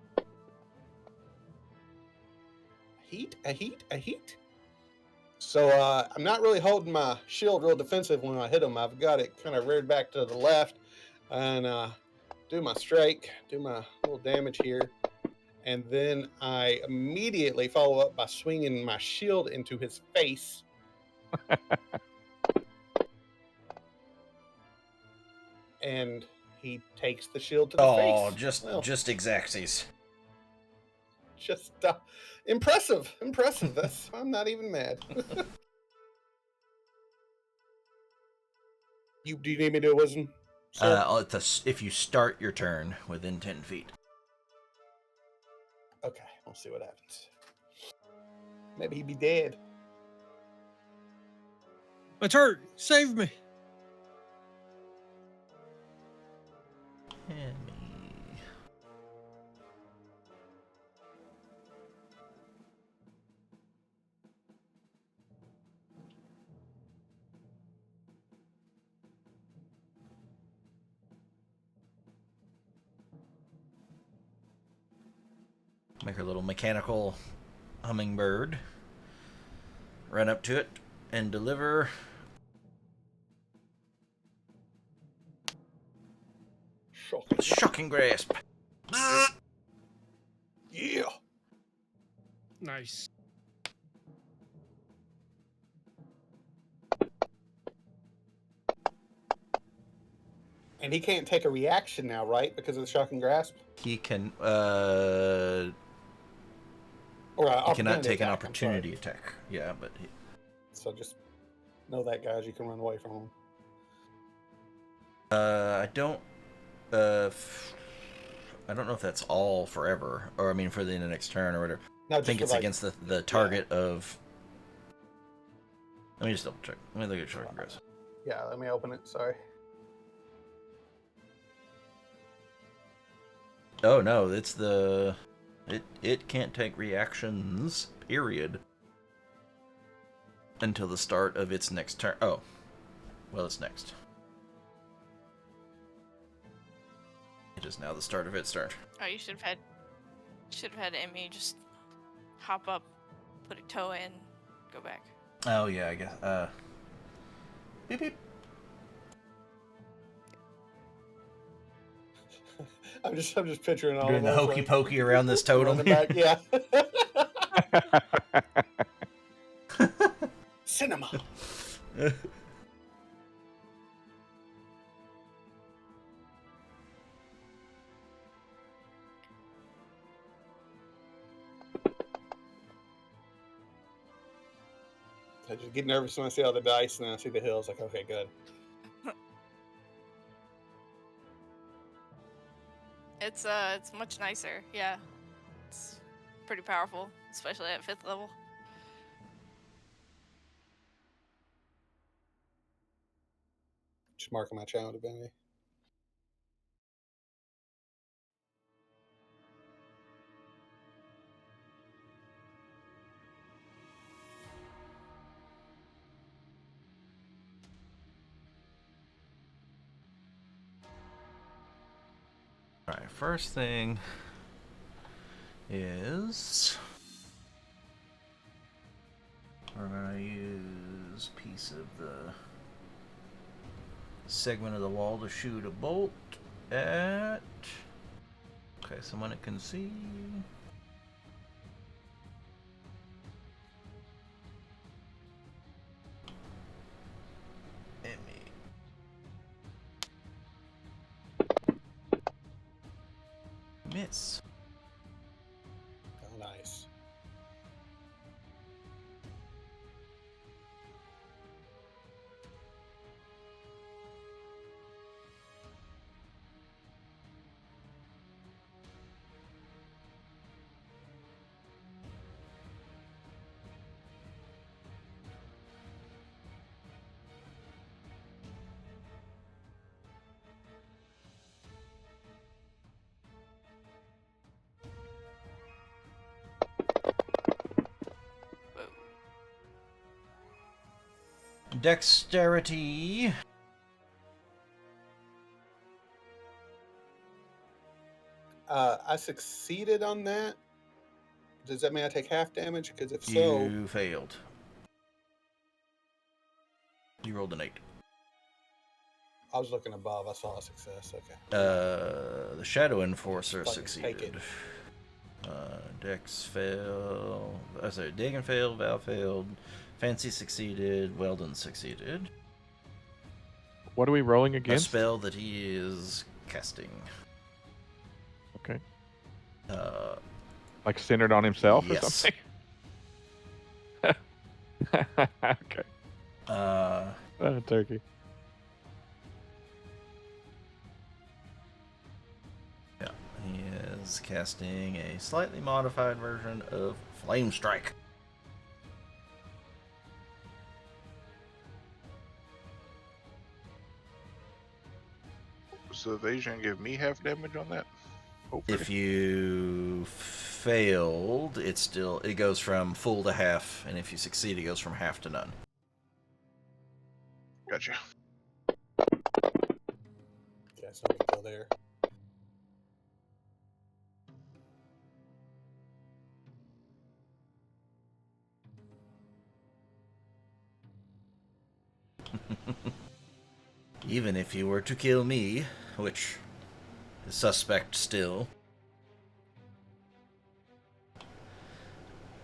A heat. So I'm not really holding my shield real defensive when I hit him. I've got it kind of reared back to the left and do my strike, do my little damage here. And then I immediately follow up by swinging my shield into his face. And he takes the shield to the face. Just exactsies. Just impressive. That's I'm not even mad. Do you need me to do a wisdom? Sir? If you start your turn within 10 feet. Okay, we'll see what happens. Maybe he'd be dead. My turret, save me! Make her little mechanical hummingbird. Run up to it and deliver. Shocking grasp. Yeah. Nice. And he can't take a reaction now, right? Because of the shocking grasp? He can Or he cannot take attack, an opportunity attack. Yeah, but so just know that, guys. You can run away from him. I don't know if that's all forever, or I mean for the next turn or whatever. No, I think it's against the target of. Let me just double check. Let me look at shocking grasp. Yeah, let me open it. Sorry. Oh no, it's the it can't take reactions, period. Until the start of its next turn. Oh. Well, it's next. It is now the start of its turn. Oh, you should have had Emmy just hop up, put a toe in, go back. Oh yeah, I guess. Beep beep. I'm just picturing all Doing of the us, hokey like, pokey around this totem. running back. Yeah. Cinema. I just get nervous when I see all the dice and then I see the hills. Like, okay, good. It's much nicer. Yeah, it's pretty powerful, especially at 5th level. Just marking my channel divinity. first thing is we're gonna use a piece of the segment of the wall to shoot a bolt at. Okay, someone that can see. Miss. Oh, nice. Dexterity. I succeeded on that. Does that mean I take half damage? Because if so, You failed. You rolled an 8. I was looking above. I saw a success. Okay. The Shadow Enforcer Fucking take succeeded. it. Dex failed. Sorry, Dagon failed. Val failed. Fancy succeeded. Weldon succeeded. What are we rolling A against? spell that he is casting. Okay. Uh, Like centered on himself or yes. something? Okay. Turkey. Yeah, he is casting a slightly modified version of Flame Strike. Does the evasion give me half damage on that? Hopefully. If you failed, it goes from full to half, and if you succeed, it goes from half to none. Gotcha. Yeah, so we can go there. Even if you were to kill me, which is suspect still,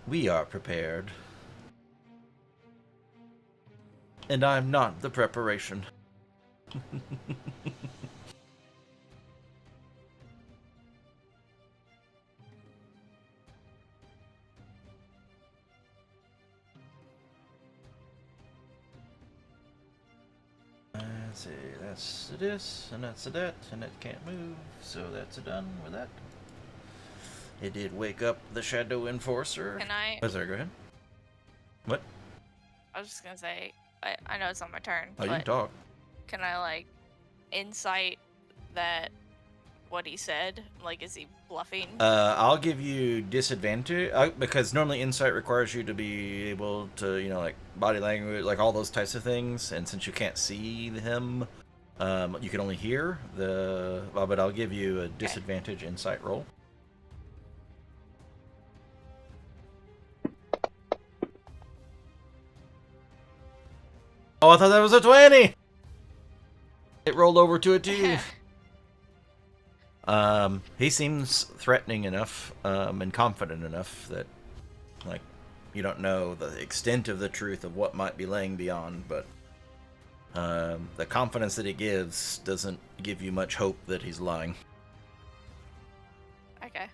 we are prepared. And I'm not the preparation. Let's see, that's this, and that's that, and it can't move, so that's done with that. It did wake up the Shadow Enforcer. Can I? Oh, sorry, go ahead. What? I was just gonna say, I know it's on my turn, Oh, you can but talk. can I like insight that what he said? Like, is he bluffing? I'll give you disadvantage because normally insight requires you to be able to, like body language, like all those types of things. And since you can't see him, you can only hear the. But I'll give you a disadvantage insight roll. Oh, I thought that was a 20. It rolled over to a 2. He seems threatening enough, and confident enough that, like, you don't know the extent of the truth of what might be laying beyond, but the confidence that he gives doesn't give you much hope that he's lying. Okay.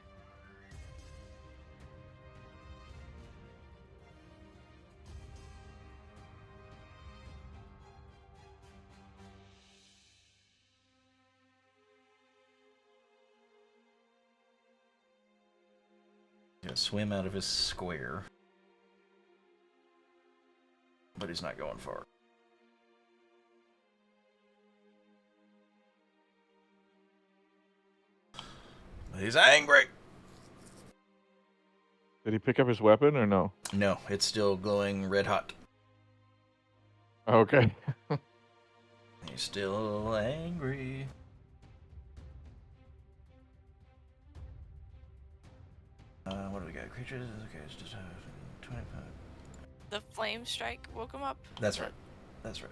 Gonna swim out of his square, but he's not going far. He's angry. Did he pick up his weapon or no? No, it's still glowing red hot. Okay. He's still angry. What do we got? Creatures. Okay, it's just 25. The flame strike woke him up. That's Is right. That's right.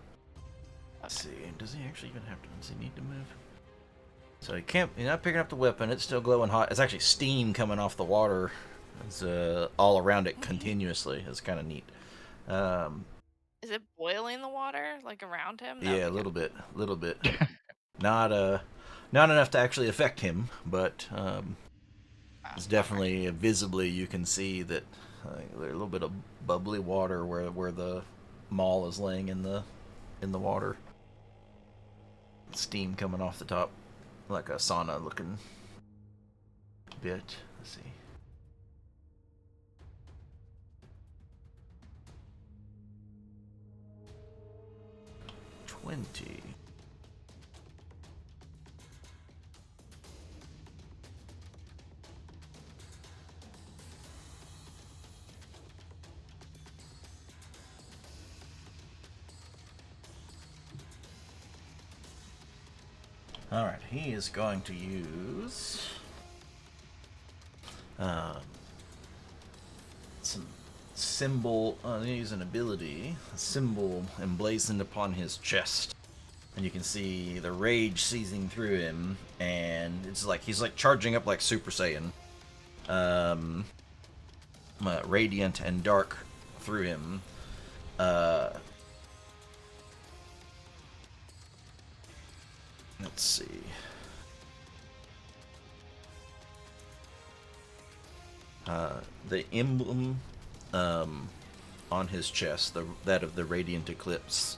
Let's see. Does he actually even have to? Does he need to move? So he can't. You're not picking up the weapon. It's still glowing hot. It's actually steam coming off the water. It's all around it continuously. It's kind of neat. Is it boiling the water like around him? Yeah, a little bit. Not not enough to actually affect him, but it's definitely visibly you can see that there's a little bit of bubbly water where the maul is laying in the water. Steam coming off the top, like a sauna looking bit. Let's see. $20. Alright, he is going to use some symbol, use an ability, a symbol emblazoned upon his chest. And you can see the rage seizing through him, and it's like he's like charging up like Super Saiyan. Radiant and dark through him. Let's see. The emblem on his chest, that of the Radiant Eclipse,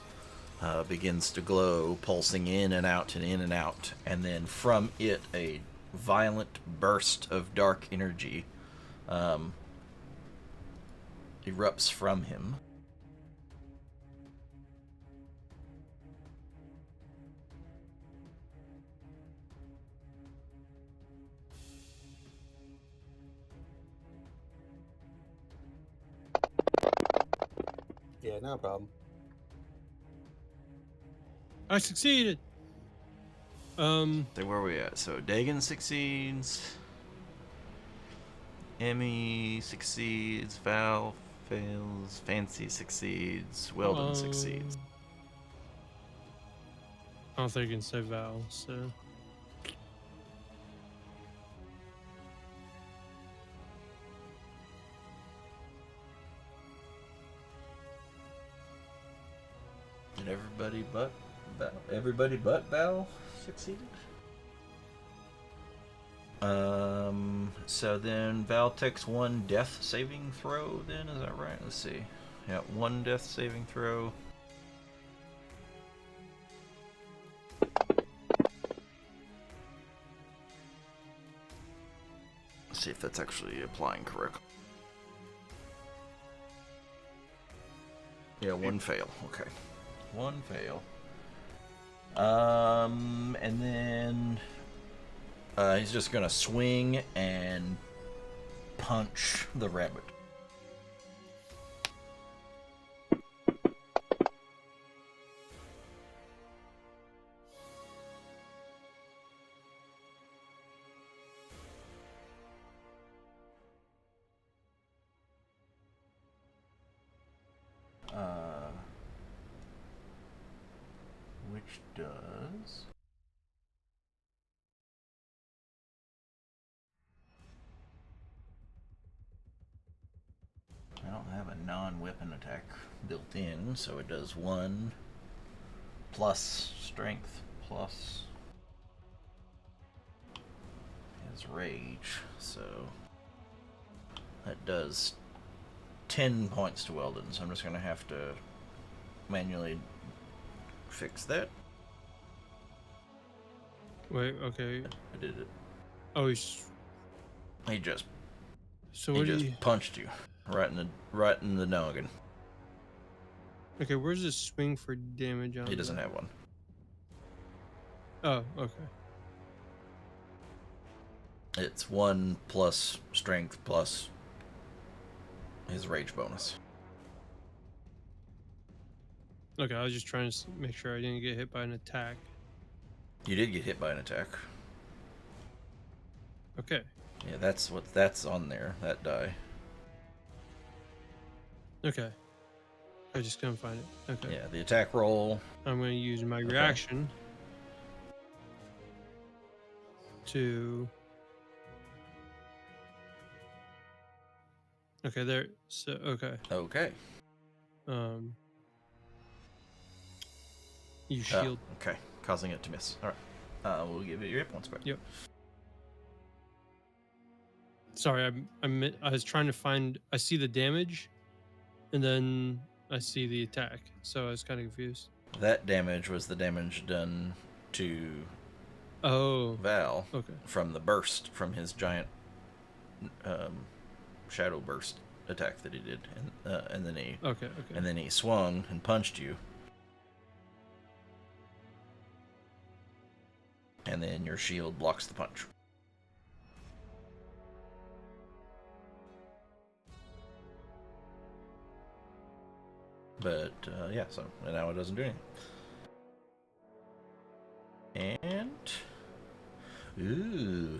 begins to glow, pulsing in and out and in and out, and then from it a violent burst of dark energy erupts from him. Yeah, no problem. I succeeded. Then where are we at? So Dagon succeeds. Emmy succeeds. Val fails. Fancy succeeds. Weldon succeeds. I don't think I can say Val, so. Did everybody but Val succeeded? So then Val takes one death saving throw then, is that right? Let's see. Yeah, one death saving throw. Let's see if that's actually applying correctly. Yeah, one fail. Okay. One fail. And then he's just gonna swing and punch the rabbit. Which does I don't have a non-weapon attack built in, so it does 1 plus strength plus his rage, so that does 10 points to Weldon, so I'm just going to have to manually fix that. Wait, okay. I did it. Oh, He just so he what just punched you right in the noggin. Okay, where's this swing for damage on? He doesn't have one. Oh, okay. It's 1 plus strength plus his rage bonus. Okay, I was just trying to make sure I didn't get hit by an attack. You did get hit by an attack. Okay. Yeah, that's on there. That die. Okay. I just couldn't find it. Okay. Yeah, the attack roll. I'm going to use my reaction to. Okay, there. So okay. Okay. You shield. Okay, causing it to miss. All right. We'll give it your hit points back. Yep. Sorry, I was trying to find. I see the damage, and then I see the attack, so I was kind of confused. That damage was the damage done to Oh. Val Okay. from the burst from his giant shadow burst attack that he did, and then he Okay. and then he swung and punched you, and then your shield blocks the punch. But yeah, so now it doesn't do anything. And ooh.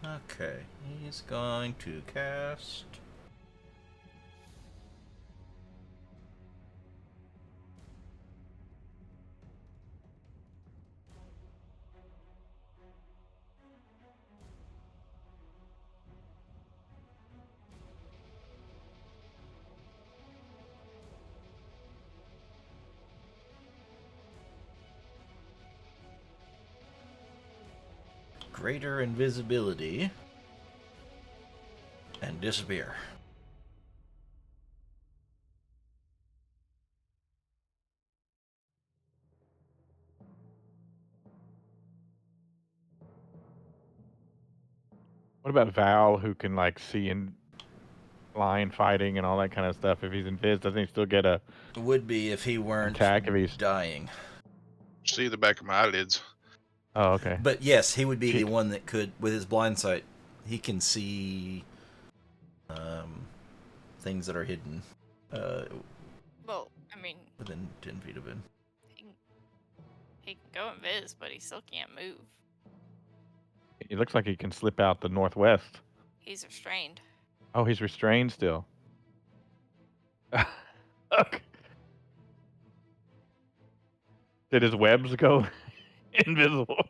Okay, he's going to cast. Greater invisibility and disappear. What about Val, who can like see in line fighting and all that kind of stuff? If he's invis, doesn't he still get a Would be if he weren't attack if he's dying. See the back of my eyelids. Oh, okay. But yes, he would be She- the one that could, with his blind sight, he can see things that are hidden Well, I mean, within 10 feet of him. he can go invis, but he still can't move. It looks like he can slip out the northwest. He's restrained. Oh, he's restrained still. Okay. Did his webs go invisible?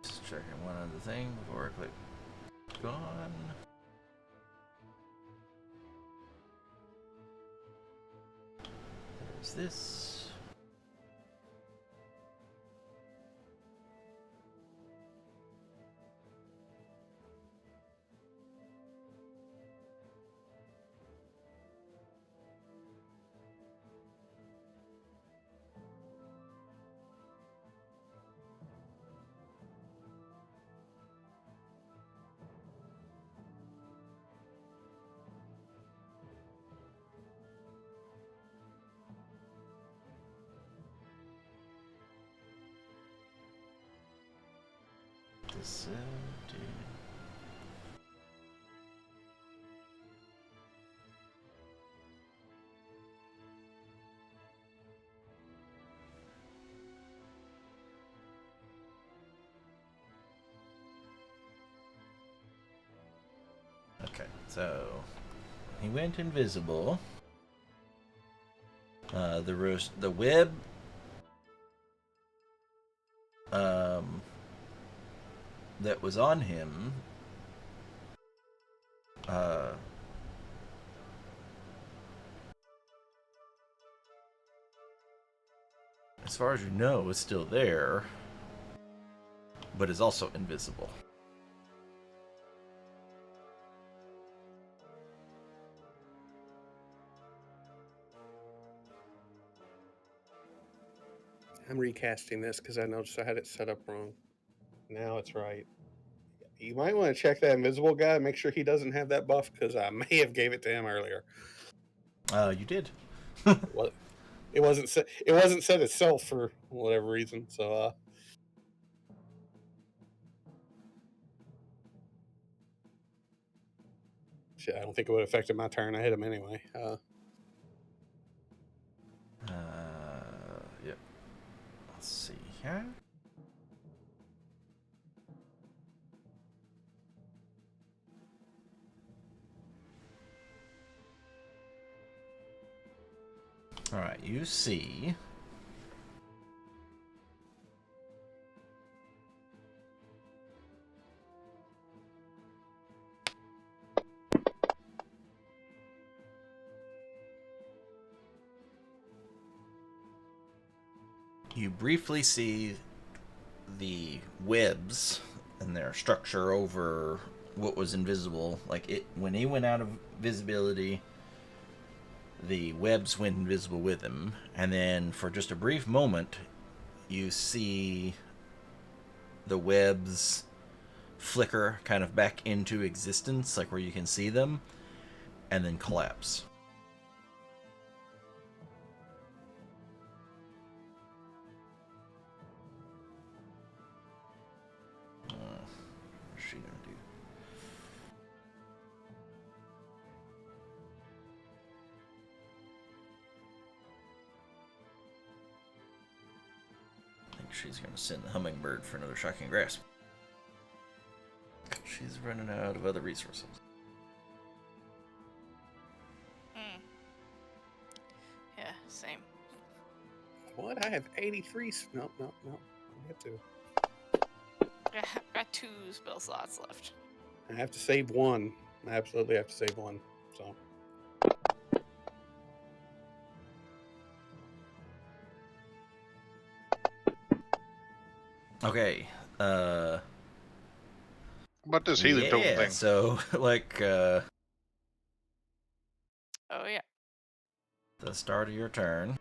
Just checking one other thing before I click gone. There's this. Okay, so he went invisible. The web that was on him as far as you know is still there, but is also invisible. I'm recasting this because I noticed I had it set up wrong. Now it's right. You might want to check that invisible guy, make sure he doesn't have that buff, because I may have gave it to him earlier. You did. What? It wasn't set. It wasn't set itself for whatever reason. So, shit, I don't think it would have affected my turn. I hit him anyway. Yep. Let's see here. All right, you see. You briefly see the webs and their structure over what was invisible. Like it, when he went out of visibility, the webs went invisible with him, and then for just a brief moment, you see the webs flicker kind of back into existence, like where you can see them, and then collapse. What's she gonna do? I think she's gonna send the hummingbird for another shocking grasp. She's running out of other resources. Yeah, same. What? I have 83. Nope. I have to. Got 2 spell slots left. I have to save one. I absolutely have to save one. So. Okay. How about this healing token thing? So like Oh yeah. the start of your turn.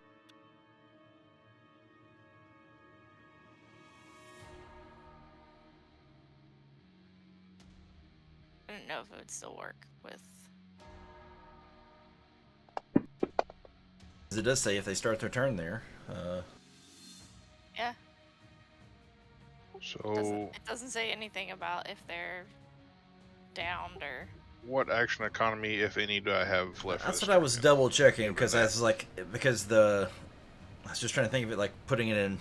I didn't know if it would still work with. It does say if they start their turn there. Yeah. So, It doesn't say anything about if they're downed or. what action economy, if any, do I have left? That's for what I was turn? double checking Given because I that. was like, I was just trying to think of it like putting it in,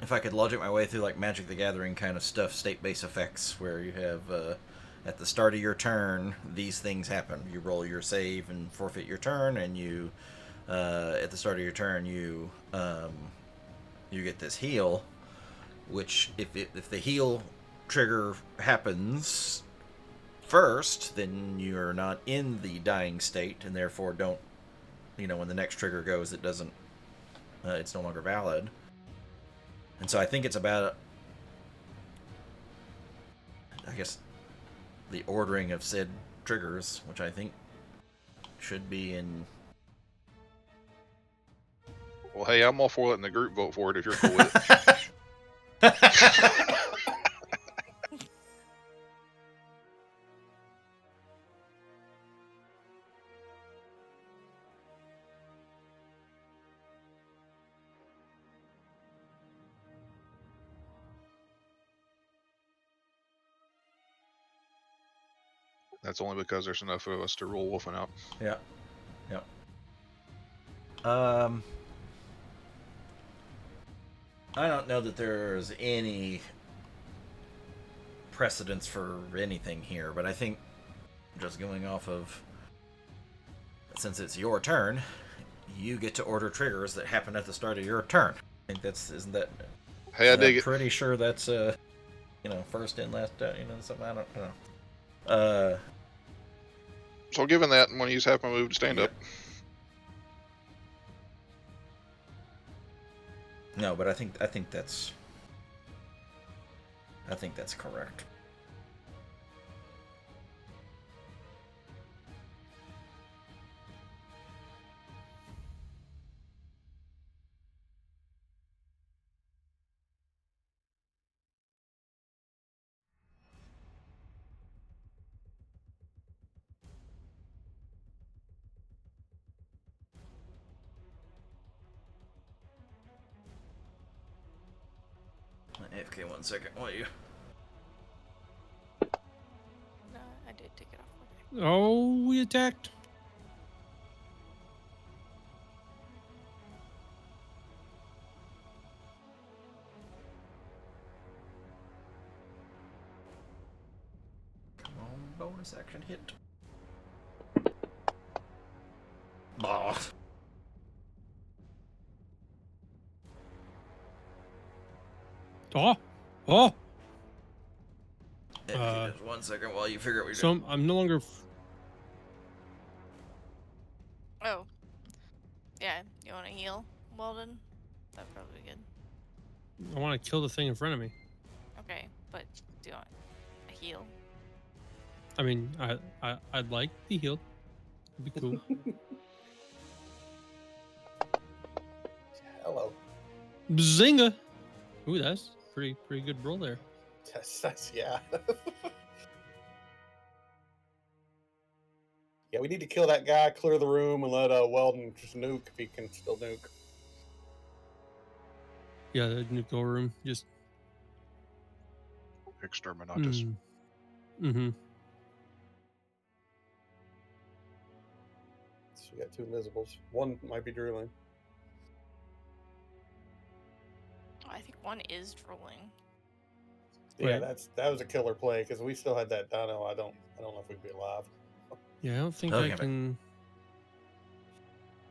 if I could logic my way through like Magic the Gathering kind of stuff, state-based effects, where you have at the start of your turn these things happen. You roll your save and forfeit your turn, and you at the start of your turn you get this heal, which if the heal trigger happens first, then you're not in the dying state, and therefore don't, when the next trigger goes, it doesn't, it's no longer valid. And so I think it's about, I guess, the ordering of said triggers, which I think should be in. Well, hey, I'm all for letting the group vote for it if you're cool with it. That's only because there's enough of us to rule Wolfen out. Yeah. Yep. I don't know that there's any precedence for anything here, but I think just going off of, since it's your turn, you get to order triggers that happen at the start of your turn. I think isn't that? Hey, I dig I'm it. pretty sure that's first in, last out. Something, I don't know. So given that, I'm going to use half my move to stand Yep. up. No, but I think that's correct. AFK 1 second, will you? No, I did take it off. Okay. Oh, we attacked. Come on, bonus action hit. Bah. Oh, oh. AFK just 1 second while you figure out what you're So doing. I'm no longer. Oh. Yeah, you want to heal, Weldon? That'd probably be good. I want to kill the thing in front of me. Okay, but do you want a heal? I mean, I'd like to be healed. It'd be cool. Hello. Bazinga! Ooh, that's pretty good roll there. That's yeah. Yeah, we need to kill that guy, clear the room, and let Weldon just nuke if he can still nuke. Yeah, the nuclear room just. Exterminatus. Mm-hmm. So we got 2 invisibles. One might be drooling. Oh, I think one is drooling. Yeah, Right. that was a killer play because we still had that dino. I don't know if we'd be alive. Yeah, I don't think Okay, I can.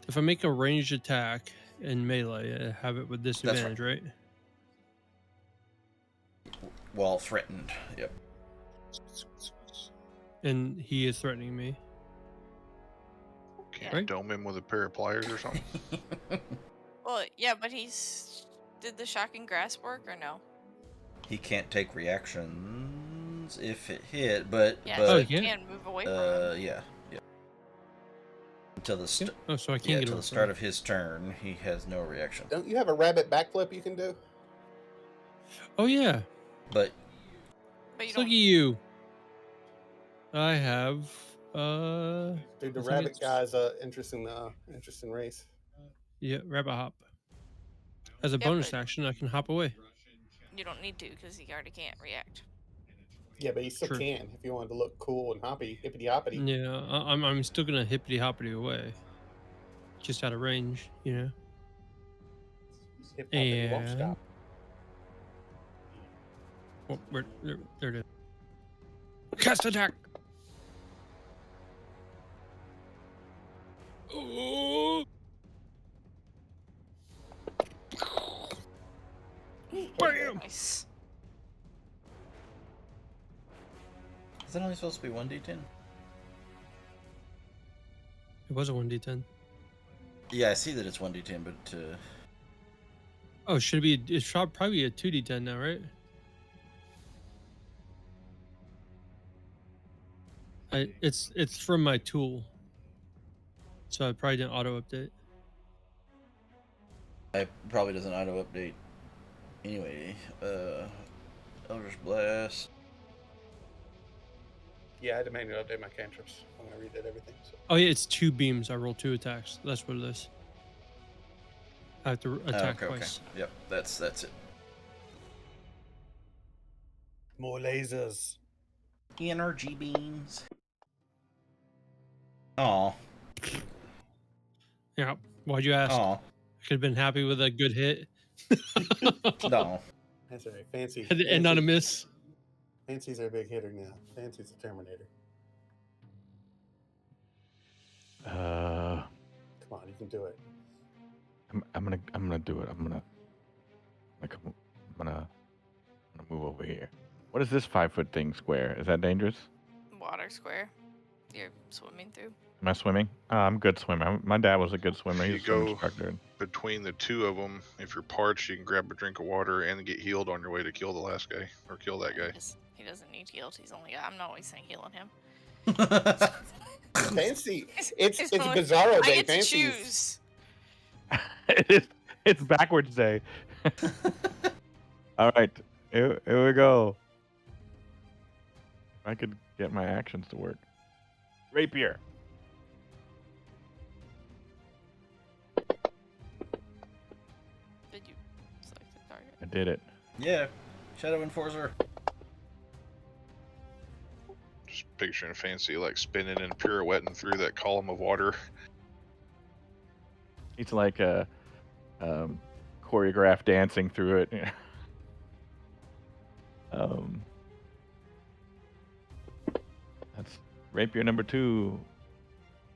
If I make a ranged attack in melee, I have it with disadvantage, right? While threatened. Yep. And he is threatening me. Can't Right. dome him with a pair of pliers or something? Well, yeah, but did the shocking grasp work or no? He can't take reactions if it hit, but Yeah, but so Oh, you he can't? can move away from him. yeah. Until the Oh, so I can't yeah, get till away the from start him. of his turn, he has no reaction. Don't you have a rabbit backflip you can do? Oh yeah. But But you Look at don't. you. I have Dude, the I think rabbit it's- guy's a interesting race. Yeah, rabbit hop. As a Yeah, bonus but action, I can hop away. you don't need to because he already can't react. Yeah, but you still True. can if you wanted to look cool and hippity hoppity. Yeah, I'm still gonna hippity hoppity away. Just out of range, you know. Hip hoppity won't And stop. oh, there it is. Cast attack. Oh. Bam! Nice. is it only supposed to be 1d10? It was a 1d10. Yeah, I see that it's 1d10, but Oh, should it be? It should probably be a 2d10 now, right? It's from my tool, so I probably didn't auto update. it probably doesn't auto update anyway. Eldritch Blast. Yeah, I had to manually update my cantrips when I redid everything. So. Oh yeah, it's 2 beams. I roll 2 attacks. That's what it is. I have to attack twice. Okay. Yep, that's it. More lasers. Energy beams. Aw. Yeah. Why'd you ask? Aw. Could have been happy with a good hit. No. That's all right. Fancy. Had to end on a miss. Fancy's our big hitter now. Fancy's a Terminator. Uh, Come on, you can do it. I'm gonna do it. I'm gonna move over here. What is this 5-foot thing square? Is that dangerous? Water square. You're swimming through. Am I swimming? I'm a good swimmer. My dad was a good swimmer. You He's a swim go- instructor. Between the two of them, if you're parched, you can grab a drink of water and get healed on your way to kill the last guy or kill that guy. He doesn't need healed. He's only. I'm not always saying healing him. Fancy. It's It's only- Bizarro I Day. get to Fancy's. choose. It's backwards day. All right, here we go. If I could get my actions to work. Rapier. Did you select the target? I did it. Yeah. Shadow Enforcer. Just picturing Fancy like spinning and pirouetting through that column of water. It's like a choreographed dancing through it. That's rapier number 2.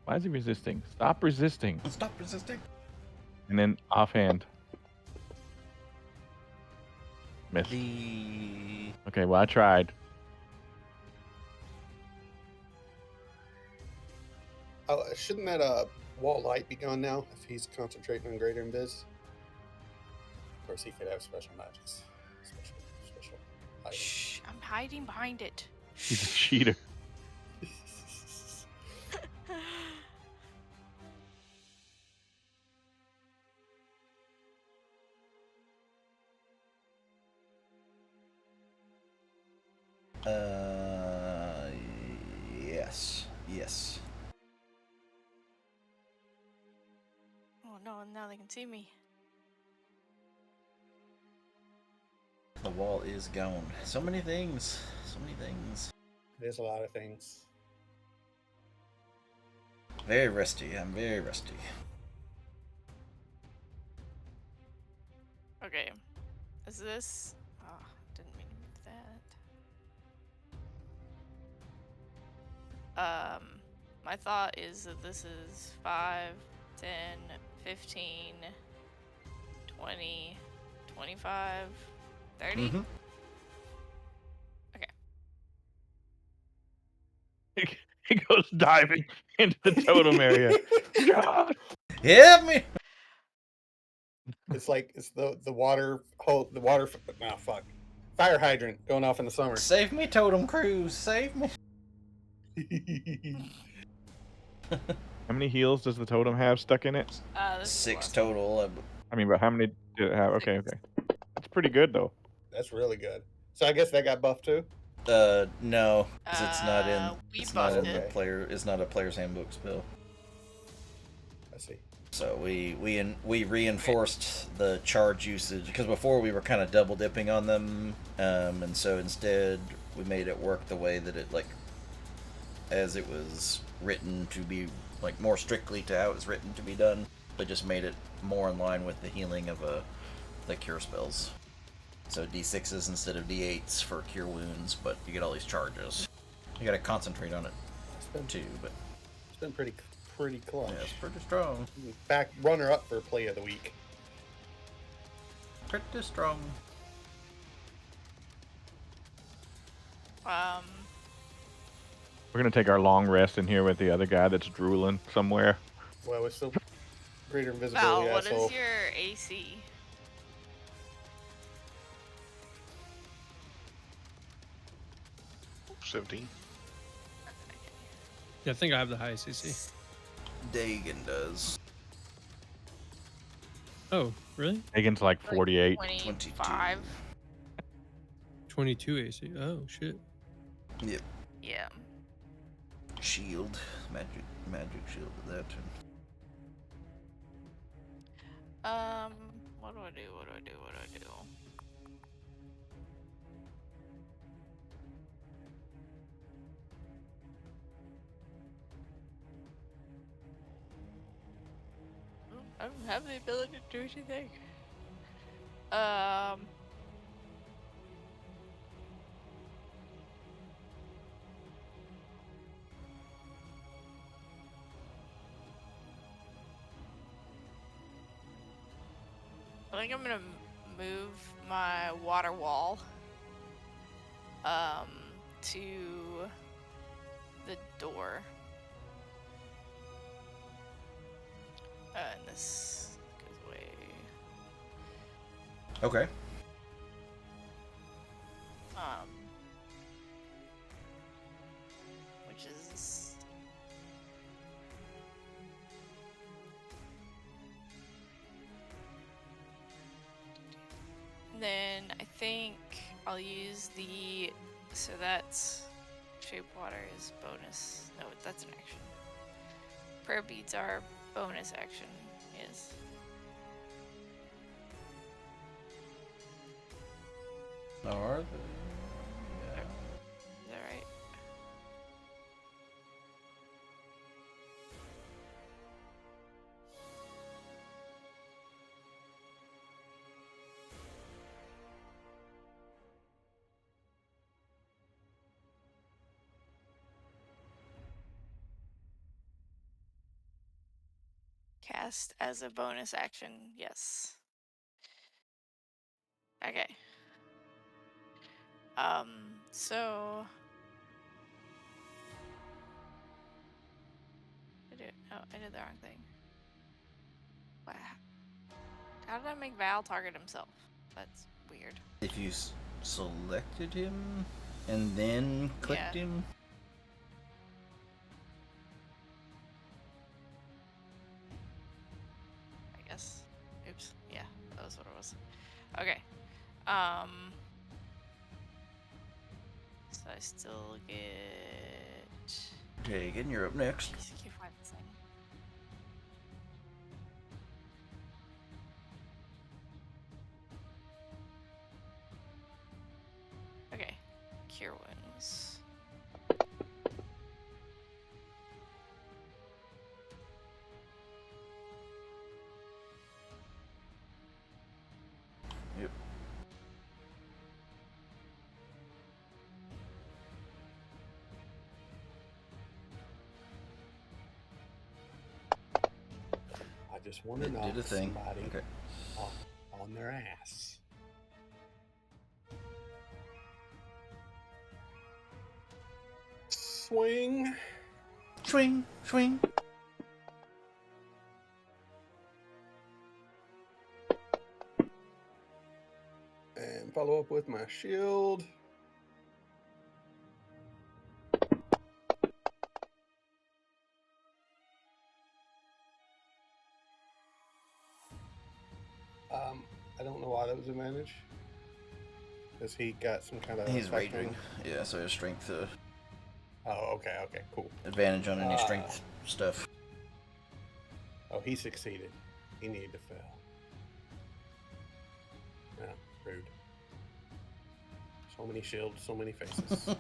Why is he resisting? Stop resisting. Stop resisting. And then offhand. Miss. The Okay, well I tried. Oh, shouldn't that wall light be gone now if he's concentrating on greater invis? Of course, he could have special magics. Special items. Shh! I'm hiding behind it. He's a cheater. Yes. Yes. Oh no! Now they can see me. The wall is gone. So many things. So many things. There's a lot of things. Very rusty. I'm very rusty. Okay. Is this? Oh, didn't mean to move that. My thought is that this is 5, 10, 15, 20, 25, 30. Mhm. He goes diving into the totem area. God. Help me! It's like it's the water hole, the water. No, fuck. Fire hydrant going off in the summer. Save me, Totem Cruise. Save me. How many heals does the totem have stuck in it? This is the 6 last one. total. I mean, but how many did it have? Okay, okay. That's pretty good though. That's really good. So I guess that got buffed too. No, 'cause it's not in. We It's not buffed in it. the player. It's not a player's handbook spell. I see. So we reinforced the charge usage because before we were kind of double dipping on them, and so instead we made it work the way that it as it was written to be more strictly to how it was written to be done, but just made it more in line with the healing of the cure spells. So D6s instead of D8s for cure wounds, but you get all these charges. You gotta concentrate on it too, but It's been pretty clutch. yeah, it's pretty strong. Back runner up for play of the week. Pretty strong. We're gonna take our long rest in here with the other guy that's drooling somewhere. Well, it's still greater Val, invisibility. what asshole. is your AC? – 17. Yeah, I think I have the highest AC. Dagon does. Oh, really? Hagen's like 48. 25. 22 AC. Oh, shit. Yep. Yeah. Shield. Magic shield to that. What do I do? I don't have the ability to do anything. Um. I think I'm gonna move my water wall to the door. And this goes away. Okay. Which is then I think I'll use the so that's shape water is bonus. No, that's an action. Prayer beads are bonus action. Yes. Are they? Is that right? Cast as a bonus action. Yes. Okay. So I did the wrong thing. Wow. How did I make Val target himself? That's weird. If you selected him and then clicked Yeah. him. I guess. Oops. Yeah, that was what it was. Okay. So I still get. Tegan, you're up next. Jeez, I can't find this thing. Okay. Cure wounds. Yep. I just want to It knock did a thing. somebody Okay. on their ass. Swing. Swing, swing. And follow up with my shield. I don't know why that was advantage. Because he got some kind of. He's effect on raging. him. Yeah, so his strength Oh, okay, cool. advantage on any strength stuff. Oh, he succeeded. He needed to fail. Yeah, rude. So many shields, so many faces.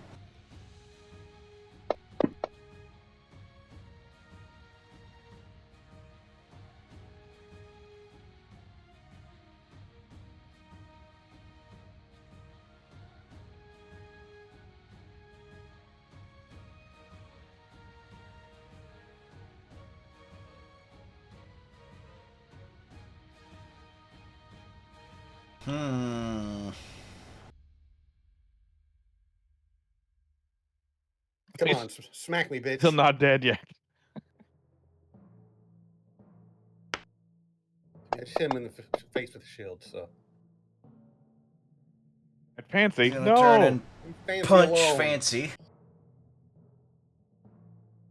Come He's on, smack me, bitch. still not dead yet. Yeah, just hit him in the face with a shield, so. At Fancy, He's gonna turn no. and Fancy punch alone. Fancy.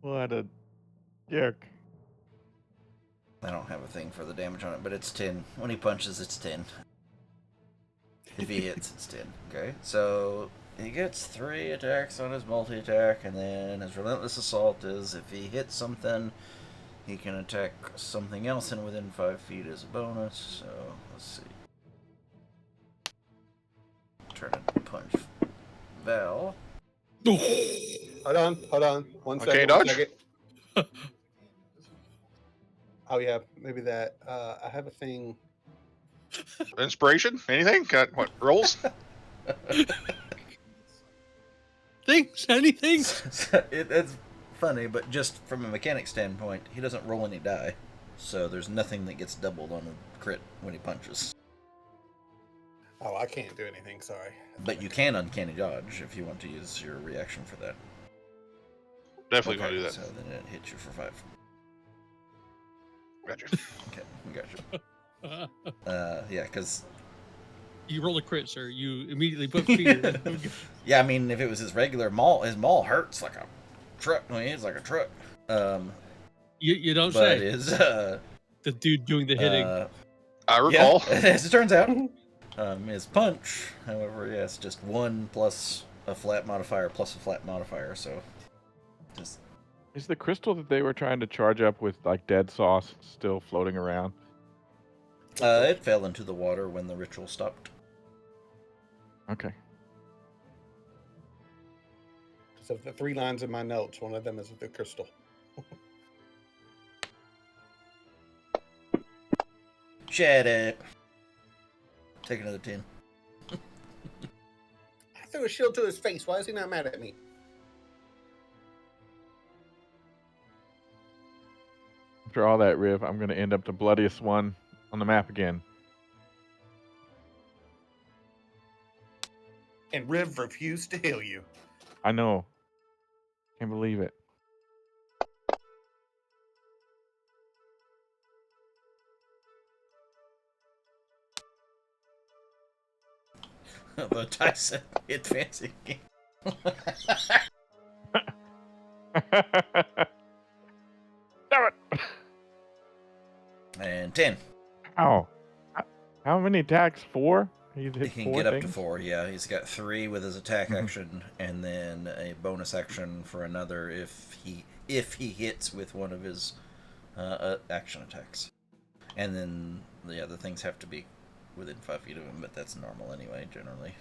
What a jerk. I don't have a thing for the damage on it, but it's 10. When he punches, it's 10. If he hits, it's 10. Okay, so he gets 3 attacks on his multi-attack, and then his relentless assault is if he hits something, he can attack something else in within 5 feet as a bonus. So let's see. Turn and punch Val. Hold on. One Okay, second. dodge. Oh yeah, maybe that. I have a thing. Inspiration? Anything? Got what rolls? Things, anything. It's funny, but just from a mechanic standpoint, he doesn't roll any die, so there's nothing that gets doubled on a crit when he punches. Oh, I can't do anything. Sorry. But you can uncanny dodge if you want to use your reaction for that. Definitely gonna do that. So then it hits you for 5. Gotcha. Okay, we got you. Yeah, because You roll a crit, sir. You immediately put fear. yeah, I mean, if it was his regular maul, his maul hurts like a truck. I mean, it's like a truck. You don't But say. his The dude doing the hitting. I recall. Yeah, as it turns out, his punch, however, yeah, it's just 1 plus a flat modifier plus a flat modifier. So, just Is the crystal that they were trying to charge up with like dead sauce still floating around? it fell into the water when the ritual stopped. Okay. So the 3 lines in my notes. One of them is the crystal. Shut it. Take another 10. I threw a shield to his face. Why is he not mad at me? After all that, Riv, I'm going to end up the bloodiest one on the map again. And Riv refused to heal you. I know. Can't believe it. The Tyson hit fancy again. Damn it! And 10. How? How many attacks? 4? He hit He can 4 get up to things? 4, yeah. He's got 3 with his attack Mhm. action, and then a bonus action for another if he hits with one of his action attacks. And then the other things have to be within 5 feet of him, but that's normal anyway, generally.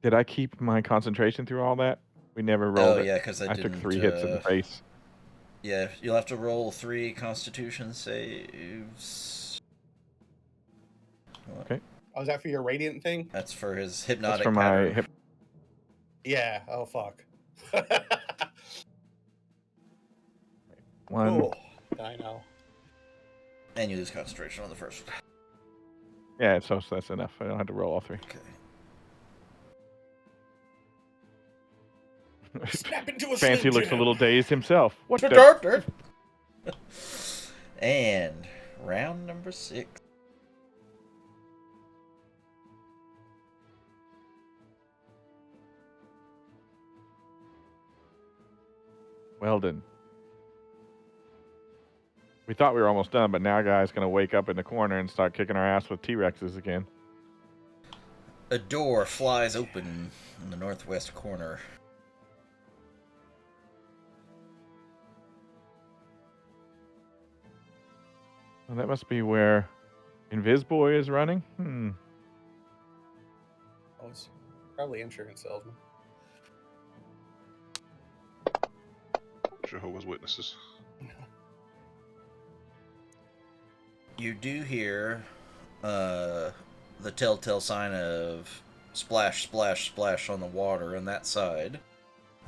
Did I keep my concentration through all that? We never rolled it. Yeah, because I took didn't. 3 hits in the face. Yeah, you'll have to roll 3 Constitution saves. Okay. Oh, is that for your radiant thing? That's for his That's hypnotic for my pattern. hip. Yeah. Oh fuck. 1. Cool. I know. And you lose concentration on the first one. Yeah, so that's enough. I don't have to roll all 3. Okay. Snap into a Fancy Slim looks a Jim. little dazed himself. What the? And round number 6. Weldon. We thought we were almost done, but now guy's going to wake up in the corner and start kicking our ass with T-Rexes again. A door flies open in the northwest corner. Well, that must be where Invisboy is running. Oh, it's probably insurance salesman. Jehovah's Witnesses. You do hear the telltale sign of splash, splash, splash on the water on that side.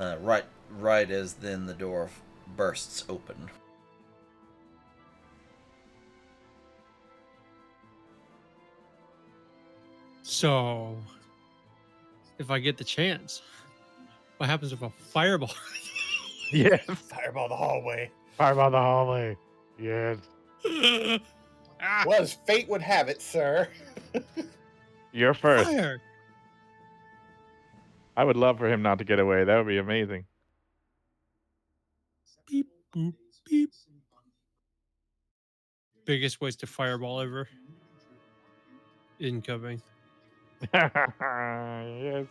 Right as then the door bursts open. So, if I get the chance, what happens if a fireball? Yes. Fireball the hallway. Fireball the hallway. Yes. Well, as fate would have it, sir. You're first. Fire! I would love for him not to get away. That would be amazing. Beep, boop, beep. Biggest waste of fireball ever. Incoming. Yes.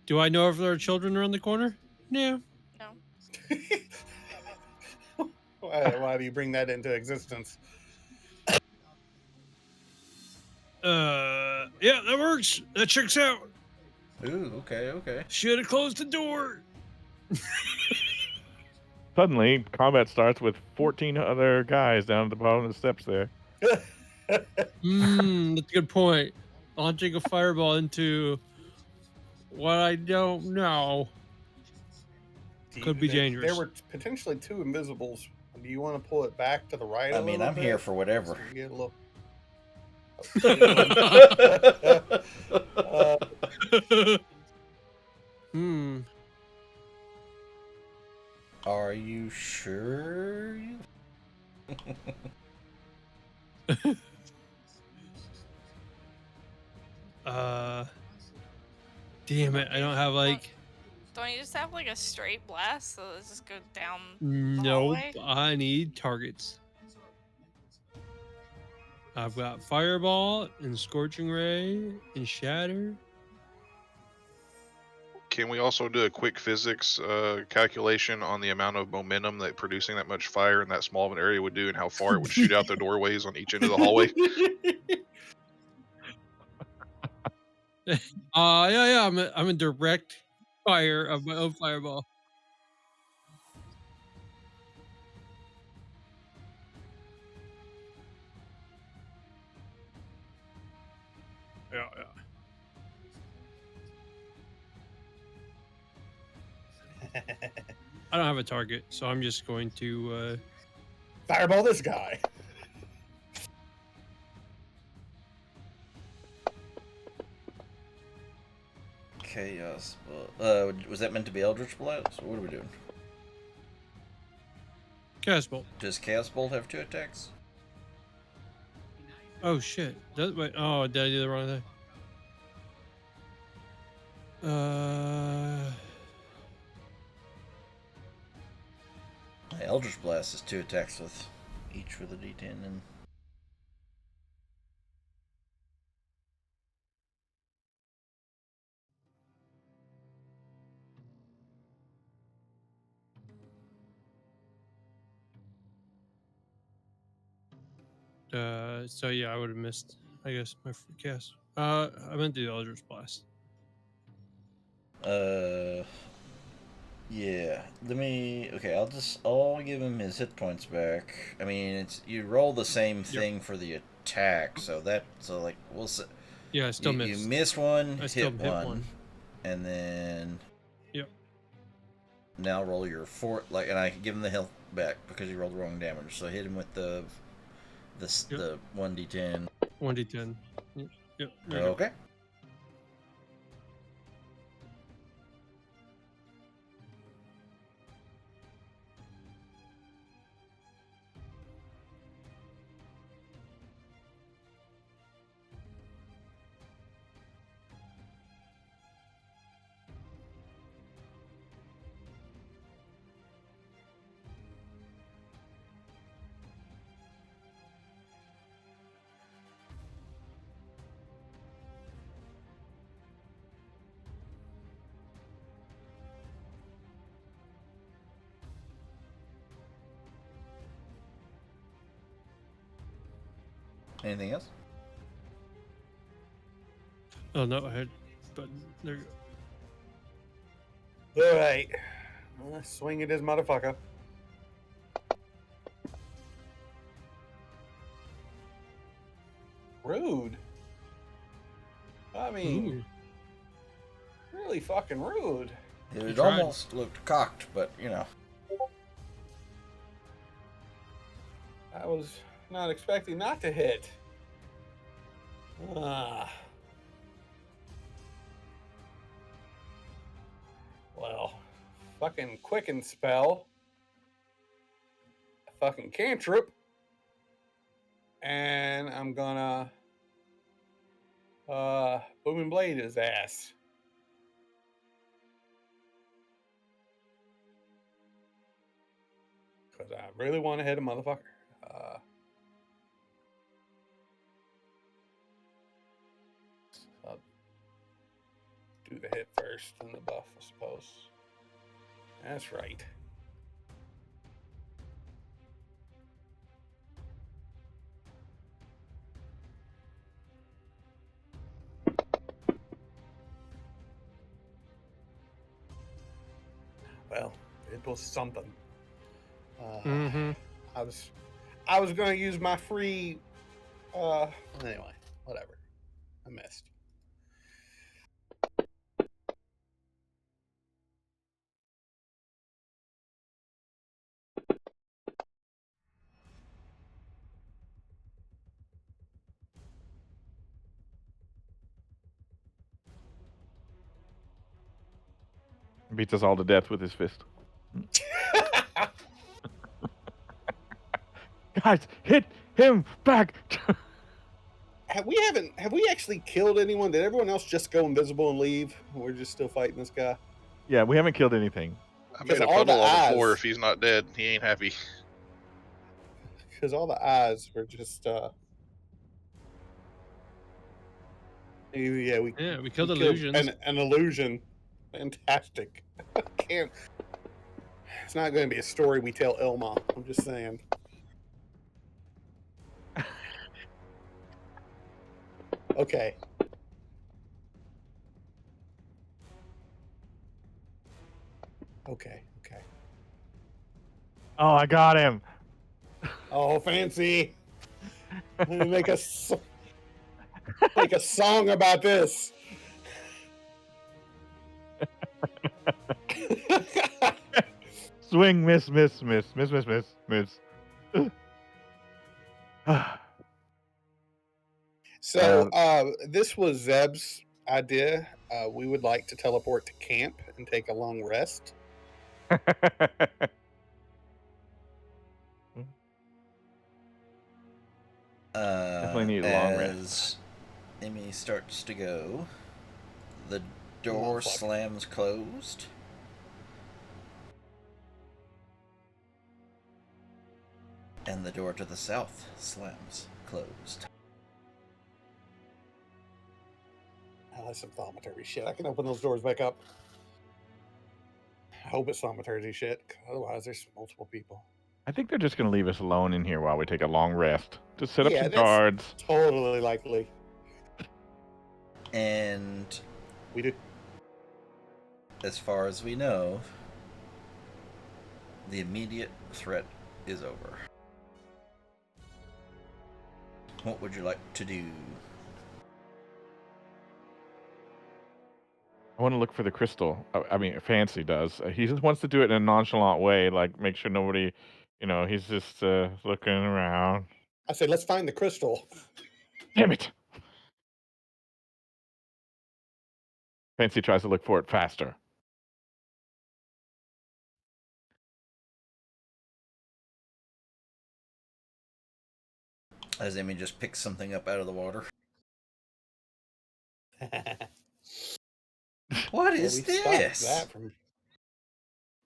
Do I know if there are children around the corner? No. No. Why do you bring that into existence? Yeah, that works. That checks out. Ooh, okay, okay. Should have closed the door. Suddenly, combat starts with 14 other guys down at the bottom of the steps there. That's a good point. Launching a fireball into what I don't know. Could be There dangerous. were potentially 2 invisibles. Do you want to pull it back to the right? I mean, I'm here for whatever. So we get a little. uh, Hmm. Are you sure? Damn it! I don't have like. Don't you just have like a straight blast? So let's just go down. Nope. hallway? I need targets. I've got fireball and scorching ray and shatter. Can we also do a quick physics calculation on the amount of momentum that producing that much fire in that small of an area would do, and how far it would shoot out the doorways on each end of the hallway? Yeah. I'm in direct fire of my own fireball. Yeah. I don't have a target, so I'm just going to. Fireball this guy. Chaos. Was that meant to be Eldritch Blast? What are we doing? Cast bolt. Does Chaos Bolt have 2 attacks? Oh shit! Wait. Oh, did I do the wrong thing? Eldritch Blast is 2 attacks with each with a D10 and. So yeah, I would have missed. I guess my free cast. I meant to do Eldritch Blast. Yeah. Okay, I'll give him his hit points back. I mean, it's you roll the same thing for the attack, so we'll say. Yeah, I still You missed. miss one, I still hit hit one, one. and then. Yep. Now roll your and I give him the health back because he rolled the wrong damage. So hit him with the 1d10. 1d10. Yep. Okay. Anything else? Oh no, I had. But there. You All right. Swing at his motherfucker. Rude. I mean, really fucking rude. It tried. almost looked cocked, but I was not expecting not to hit. Well, fucking quicken spell. A fucking cantrip. And I'm gonna booming blade his ass. Because I really want to hit a motherfucker. I'll do the hit first and the buff, I suppose. That's right. Well, it was something. Mm-hmm. I was gonna use my free. Anyway, whatever. I missed. Beats us all to death with his fist. Guys, hit him back. Have we actually killed anyone? Did everyone else just go invisible and leave? We're just still fighting this guy. Yeah, we haven't killed anything. I Because made a all the puddle on the floor. eyes- If he's not dead, he ain't happy. Because all the eyes were just. Yeah, we killed illusions. An illusion. Fantastic. Can't. It's not going to be a story we tell Elma. I'm just saying. Okay. Okay. Oh, I got him. Oh, fancy. Make a song about this. Swing, miss. So this was Zeb's idea. We would like to teleport to camp and take a long rest. Definitely need a long rest. As Emmy starts to go, the door fuck. slams closed. And the door to the south slams closed. Oh, that's some thaumaturgy shit. I can open those doors back up. I hope it's thaumaturgy shit. Otherwise, there's multiple people. I think they're just going to leave us alone in here while we take a long rest. Just set up Yeah, some that's- guards. Totally likely. And We do. as far as we know, the immediate threat is over. What would you like to do? I want to look for the crystal. I mean, Fancy does. He just wants to do it in a nonchalant way, like make sure nobody, he's just looking around. I said, let's find the crystal. Damn it! Fancy tries to look for it faster. As Emmy just picks something up out of the water. What is we stopped this? that from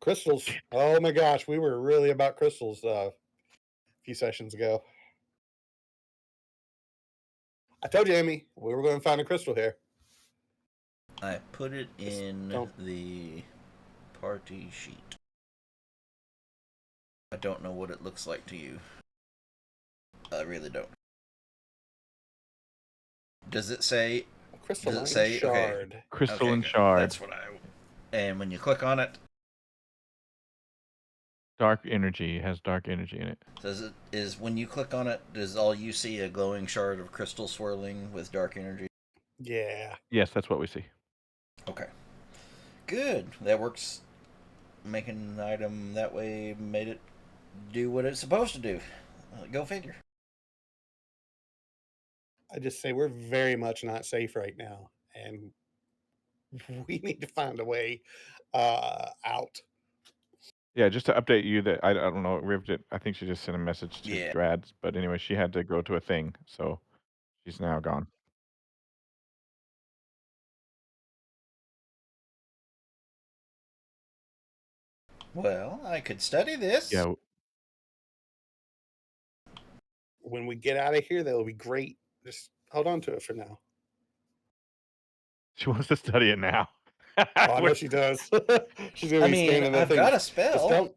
crystals. Oh my gosh, we were really about crystals a few sessions ago. I told you, Amy, we were going to find a crystal here. I put it in don't- the party sheet. I don't know what it looks like to you. I really don't. Does it say? A crystalline Does it say? shard. Okay. Crystalline good. shard. That's what I. And when you click on it, Dark energy. It has dark energy in it. is when you click on it, does all you see a glowing shard of crystal swirling with dark energy? Yeah. Yes, that's what we see. Okay. Good. That works. Making the item that way made it do what it's supposed to do. Go figure. I just say we're very much not safe right now, and we need to find a way out. Yeah, just to update you that I don't know, Riv did. I think she just sent a message to Yeah. Drads, but anyway, she had to go to a thing, so she's now gone. Well, I could study this. Yeah, When we get out of here, that'll be great. Just hold on to it for now. she wants to study it now. Oh, I know she does. She's gonna I be mean, scanning that I've thing. got a Just spell. don't.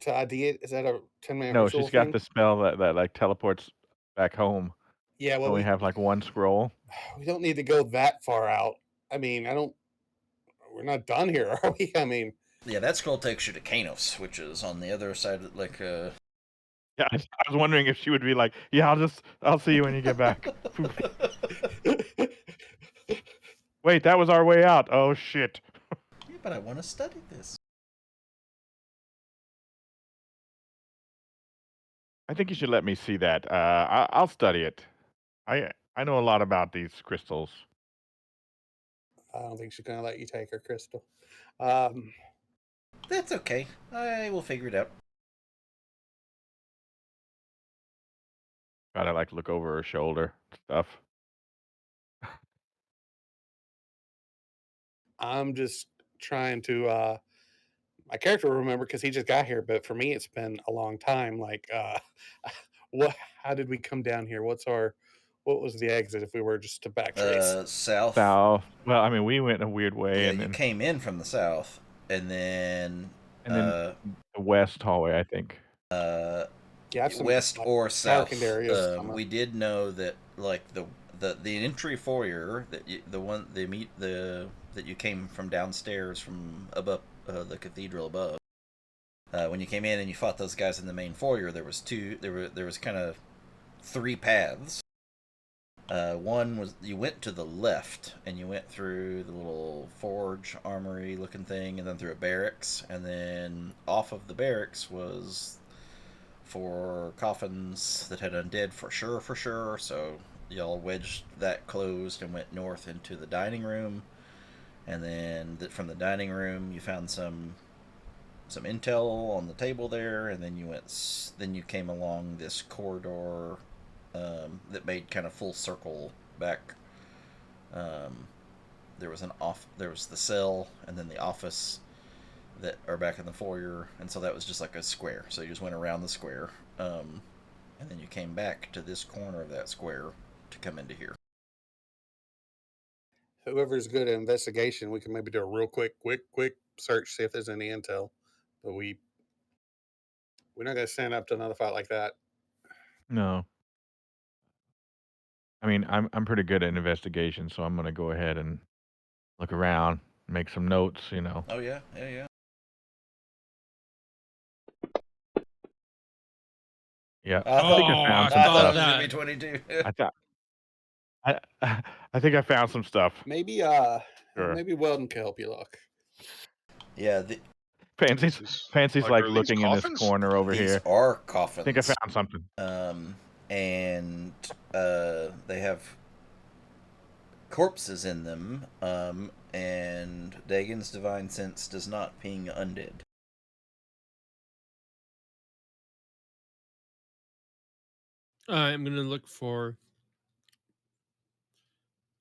To ID it, is that a 10-man No, ritual she's got thing? the spell that like teleports back home. Yeah, well, Only we have like one scroll. don't need to go that far out. I mean, I don't. We're not done here, are we? I mean, Yeah, that scroll takes you to Kanos, which is on the other side. Like, Yeah, I was wondering if she would be like, "Yeah, I'll see you when you get back." Wait, that was our way out. Oh shit. yeah, but I want to study this. I think you should let me see that. I'll study it. I know a lot about these crystals. I don't think she's gonna let you take her crystal. That's okay. I will figure it out. Try to like look over her shoulder stuff. I'm just trying to my character will remember because he just got here, but for me it's been a long time. Like what how did we come down here? What was the exit if we were just to backtrace? South. South. Well, I mean, we went a weird way, Yeah, and you then came in from the south, and then the west hallway, I think. Yeah, some west like, or south. darkened areas. We did know that like the entry foyer that the one the meet the that you came from downstairs from above the cathedral above. When you came in and you fought those guys in the main foyer, there was kind of three paths. One was you went to the left and you went through the little forge armory looking thing, and then through a barracks, and then off of the barracks was for coffins that had undead for sure. So y'all wedged that closed and went north into the dining room, and then from the dining room you found some intel on the table there, and then you came along this corridor that made kind of full circle back. There was the cell, and then the office that are back in the foyer, and so that was just like a square. So you just went around the square, and then you came back to this corner of that square to come into here. Whoever's good at investigation, we can maybe do a real quick search, see if there's any intel. But we're not gonna stand up to another fight like that. No. I mean, I'm pretty good at investigation, so I'm gonna go ahead and look around, make some notes. Oh yeah. Yeah, I I think I Oh, found I some thought thought stuff. it was gonna that. be 22. I thought I think I found some stuff. Maybe Sure. maybe Weldon can help you look. Yeah, Fancy's like are these looking in this coffins? corner over these here. are I coffins. think I found something. And they have corpses in them, and Dagon's divine sense does not ping undead. I'm gonna look for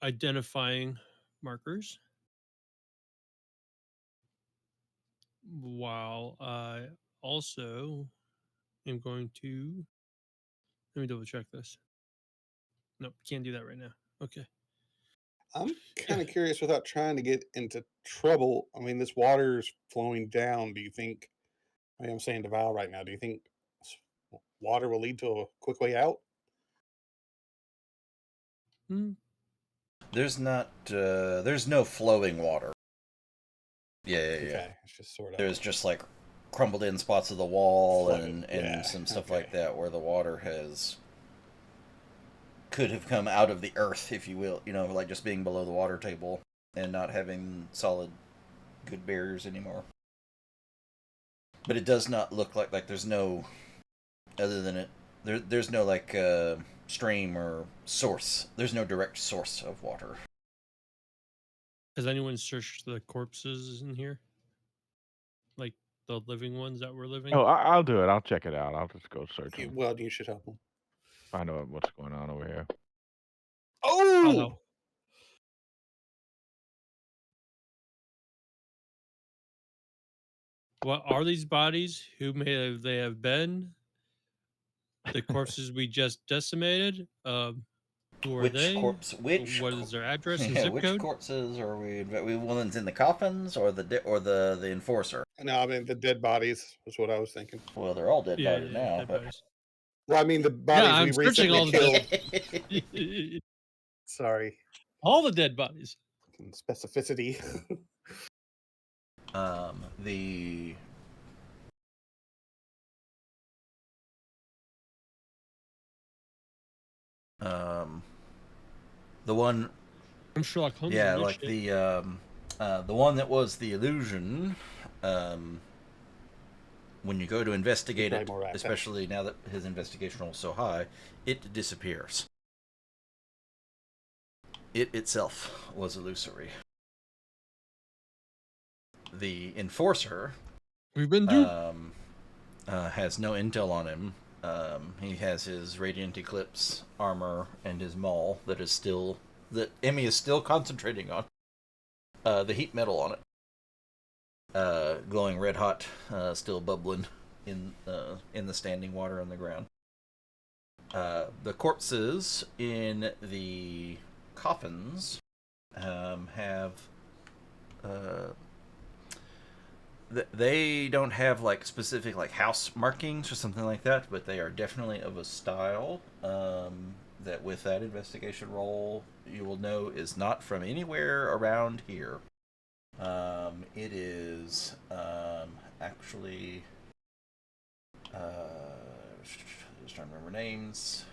identifying markers, while I also am going to let me double check this. Nope, can't do that right now. Okay. I'm kind of curious without trying to get into trouble. I mean, this water's flowing down. Do you think? I mean, I'm saying to Val right now. Do you think water will lead to a quick way out? Hmm. There's no flowing water. Yeah. Okay, it's just sort of. There's just like crumbled in spots of the wall Flooded, and yeah, some stuff okay. like that where the water could have come out of the earth, if you will, like just being below the water table and not having solid good barriers anymore. But it does not look like there's no, other than it, there's no like stream or source. There's no direct source of water. Has anyone searched the corpses in here? Like the living ones that were living? Oh, I'll do it. I'll check it out. I'll just go search them. Weldon, you should help him. Find out what's going on over here. I'll Oh, help. What are these bodies? Who they have been? The corpses we just decimated. Who are Which they? corpse? What is their address and Yeah, zip which code? corpses are we ones in the coffins or the enforcer? no, I mean the dead bodies was what I was thinking. Well, they're all dead Yeah, bodies now. dead But bodies. Well, I mean the bodies I'm we searching recently all the killed. dead. Sorry. All the dead bodies. and specificity. The the one, I'm Sherlock Holmes. yeah, and this like shit. the one that was the illusion. When you go to investigate Probably it, more right. especially now that his investigation roll is so high, it disappears. It itself was illusory. The enforcer We've been through. has no intel on him. He has his radiant eclipse armor and his maul that Emmy is still concentrating on. The heat metal on it, glowing red hot, still bubbling in the standing water on the ground. The corpses in the coffins have they don't have like specific like house markings or something like that, but they are definitely of a style that with that investigation roll you will know is not from anywhere around here. It is actually just trying to remember names.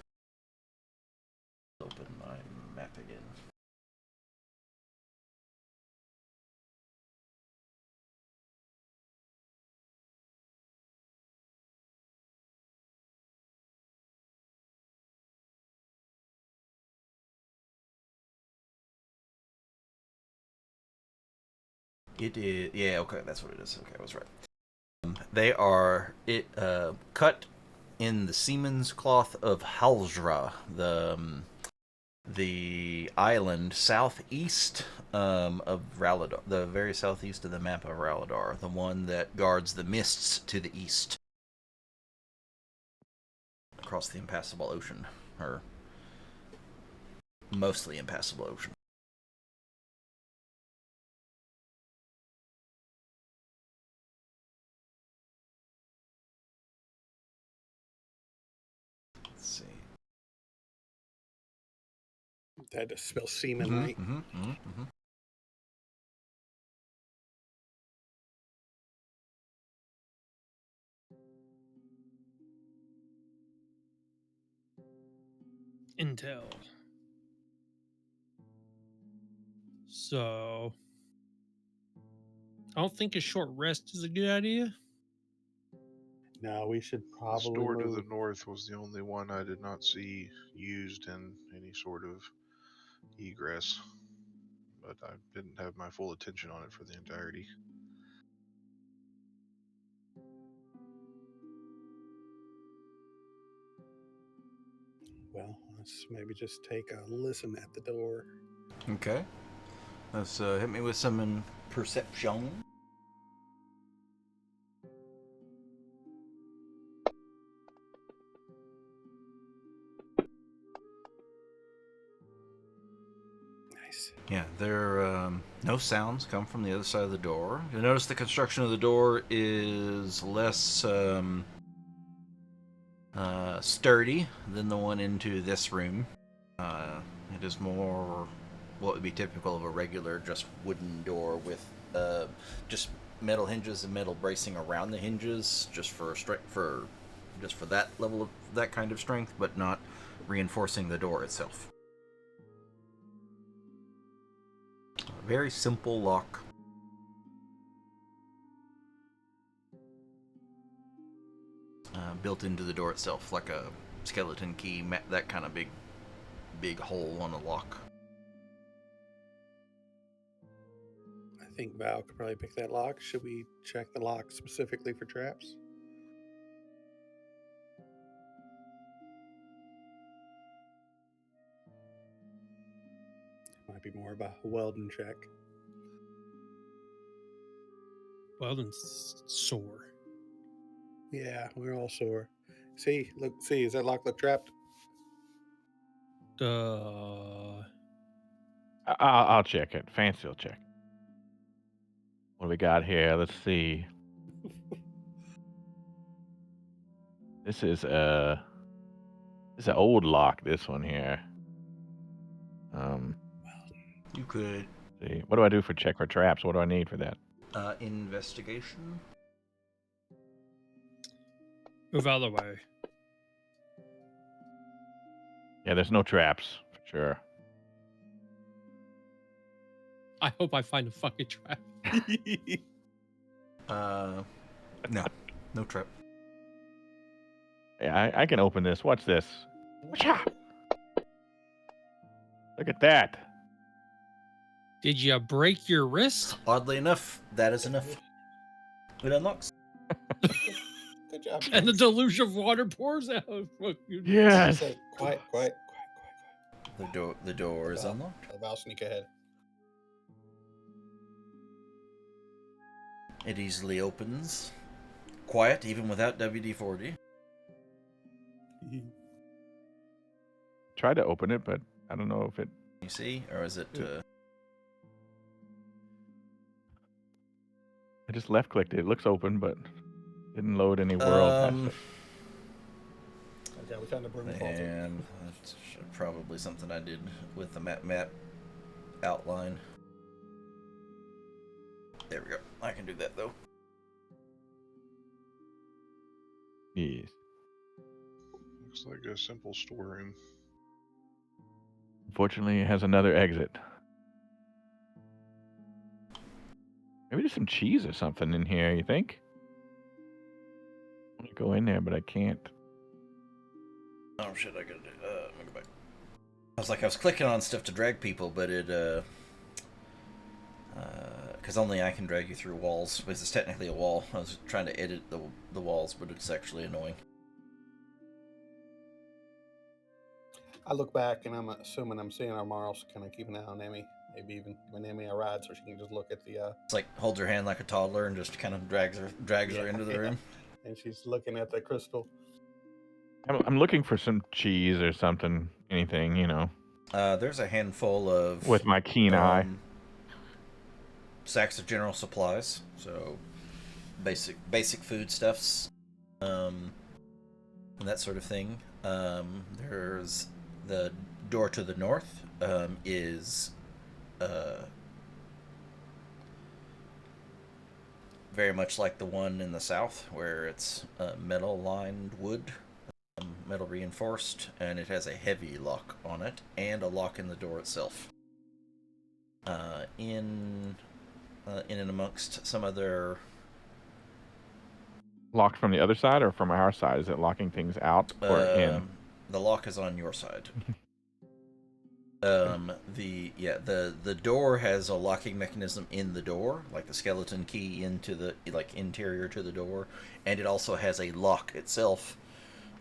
Open my map again. It is, yeah, okay, that's what it is. Okay, I was right. They are cut in the seaman's cloth of Halsra, the island southeast of Ralidar, the very southeast of the map of Ralidar, the one that guards the mists to the east, across the impassable ocean, or mostly impassable ocean. Let's see. That just spells semen, right? Intel. So, I don't think a short rest is a good idea. No, we should This probably door to move. the north was the only one I did not see used in any sort of egress, but I didn't have my full attention on it for the entirety. Well, let's maybe just take a listen at the door. Okay. Let's hit me with some perception. Nice. Yeah, there no sounds come from the other side of the door. You'll notice the construction of the door is less sturdy than the one into this room. It is more what would be typical of a regular just wooden door with just metal hinges and metal bracing around the hinges, just for that level of that kind of strength, but not reinforcing the door itself. A very simple lock. Built into the door itself, like a skeleton key, that kind of big hole on a lock. I think Val could probably pick that lock. Should we check the lock specifically for traps? Might be more of a Weldon check. Weldon's sore. Yeah, we're all sore. See, is that lock look trapped? I'll check it. Fancy will check. What do we got here? Let's see. This is an old lock. This one here. You could See, what do I do for check for traps? What do I need for that? Investigation. Move out of the way. Yeah, there's no traps for sure. I hope I find a fucking trap. No, no trap. Yeah, I can open this. Watch this. Whatcha? Look at that. Did you break your wrist? Oddly enough, that is enough. It unlocks. Good job. And the James. deluge of water pours out. Fuck you. Yes. Say, quiet, quiet, quiet, The door is Val. unlocked. quiet. Val, sneak ahead. It easily opens. Quiet, even without WD-40. Tried to open it, but I don't know if it. You see, or is it? I just left clicked it. It looks open, but didn't load any world aspect. Okay, we found the broom closet. And that's probably something I did with the map outline. There we go. I can do that though. Yes. Looks like a simple storeroom. Unfortunately, it has another exit. Maybe there's some cheese or something in here, you think? I want to go in there, but I can't. Oh shit! I gotta do. Let me go back. I was clicking on stuff to drag people, but it because only I can drag you through walls. Because it's technically a wall. I was trying to edit the walls, but it's actually annoying. I look back and I'm assuming I'm seeing our Marls kind of keep an eye on Emmy. Maybe even giving Emmy a ride so she can just look at the. It's like holds her hand like a toddler and just kind of drags her into the room. And she's looking at the crystal. I'm looking for some cheese or something, anything, you know. There's a handful of With my keen eye. Sacks of general supplies, so basic foodstuffs, and that sort of thing. There's the door to the north is very much like the one in the south, where it's metal lined wood, metal reinforced, and it has a heavy lock on it and a lock in the door itself. In and amongst some other Locked from the other side or from our side? Is it locking things out or in? The lock is on your side. The door has a locking mechanism in the door, like the skeleton key into the interior to the door, and it also has a lock itself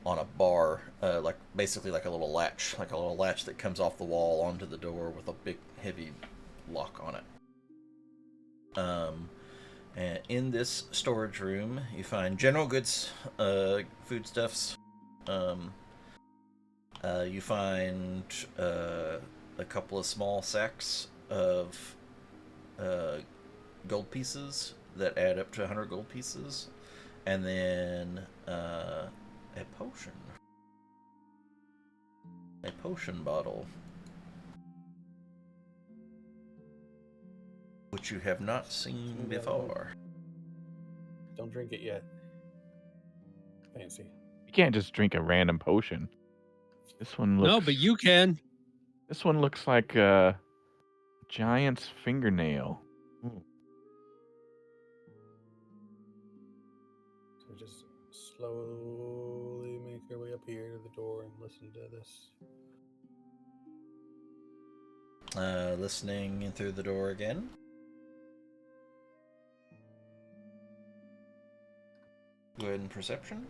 on a bar, basically like a little latch that comes off the wall onto the door with a big heavy lock on it. And in this storage room, you find general goods, foodstuffs. You find a couple of small sacks of gold pieces that add up to 100 gold pieces, and then a potion bottle, which you have not seen before. Don't drink it yet. Fancy. You can't just drink a random potion. This one looks. No, but you can. This one looks like a giant's fingernail. Ooh. So just slowly make your way up here to the door and listen to this. Listening through the door again. Go ahead and perception.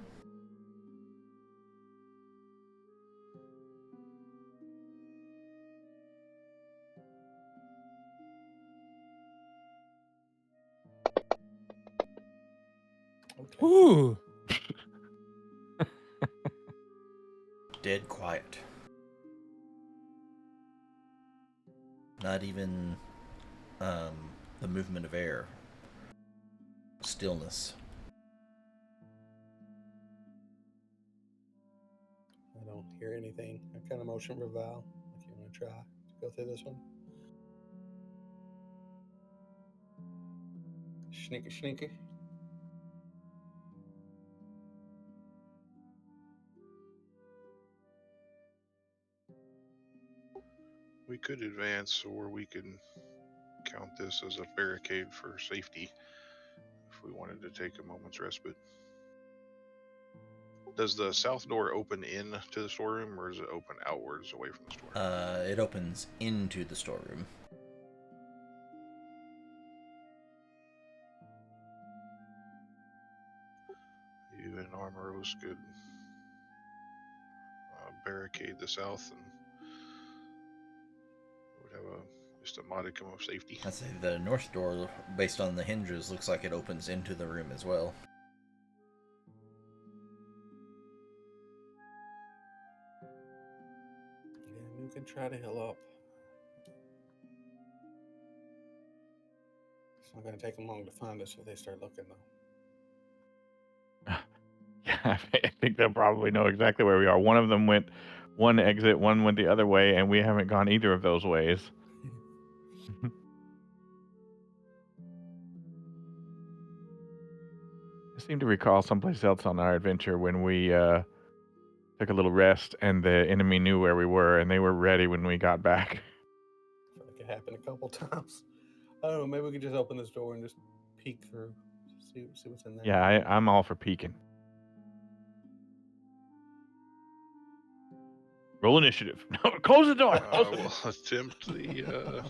Okay. Ooh. Dead quiet. Not even the movement of air. Stillness. I don't hear anything. I kind of motion for Val if you want to try to go through this one. Sneaker. We could advance, or we could count this as a barricade for safety if we wanted to take a moment's respite. Does the south door open in to the storeroom, or is it open outwards away from the store? It opens into the storeroom. You and Armoros could barricade the south, and would have just a modicum of safety. I'd say the north door, based on the hinges, looks like it opens into the room as well. Yeah, you can try to heal up. It's not going to take them long to find us if they start looking, though. Yeah, I think they'll probably know exactly where we are. One of them went one exit, one went the other way, and we haven't gone either of those ways. I seem to recall someplace else on our adventure when we took a little rest and the enemy knew where we were and they were ready when we got back. I feel like it happened a couple times. I don't know. Maybe we could just open this door and just peek through, see what's in there. Yeah, I'm all for peeking. Roll initiative. No, close the door. We'll attempt the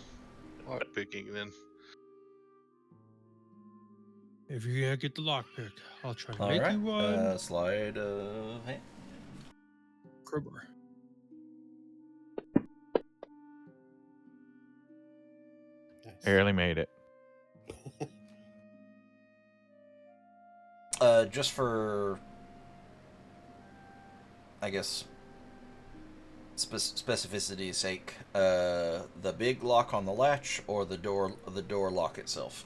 lock picking then. If you can't get the lock picked, I'll try to All make right. you one. Slide of hand. Crowbar. Nice. Barely made it. Just for, I guess, specificity's sake, the big lock on the latch or the door lock itself.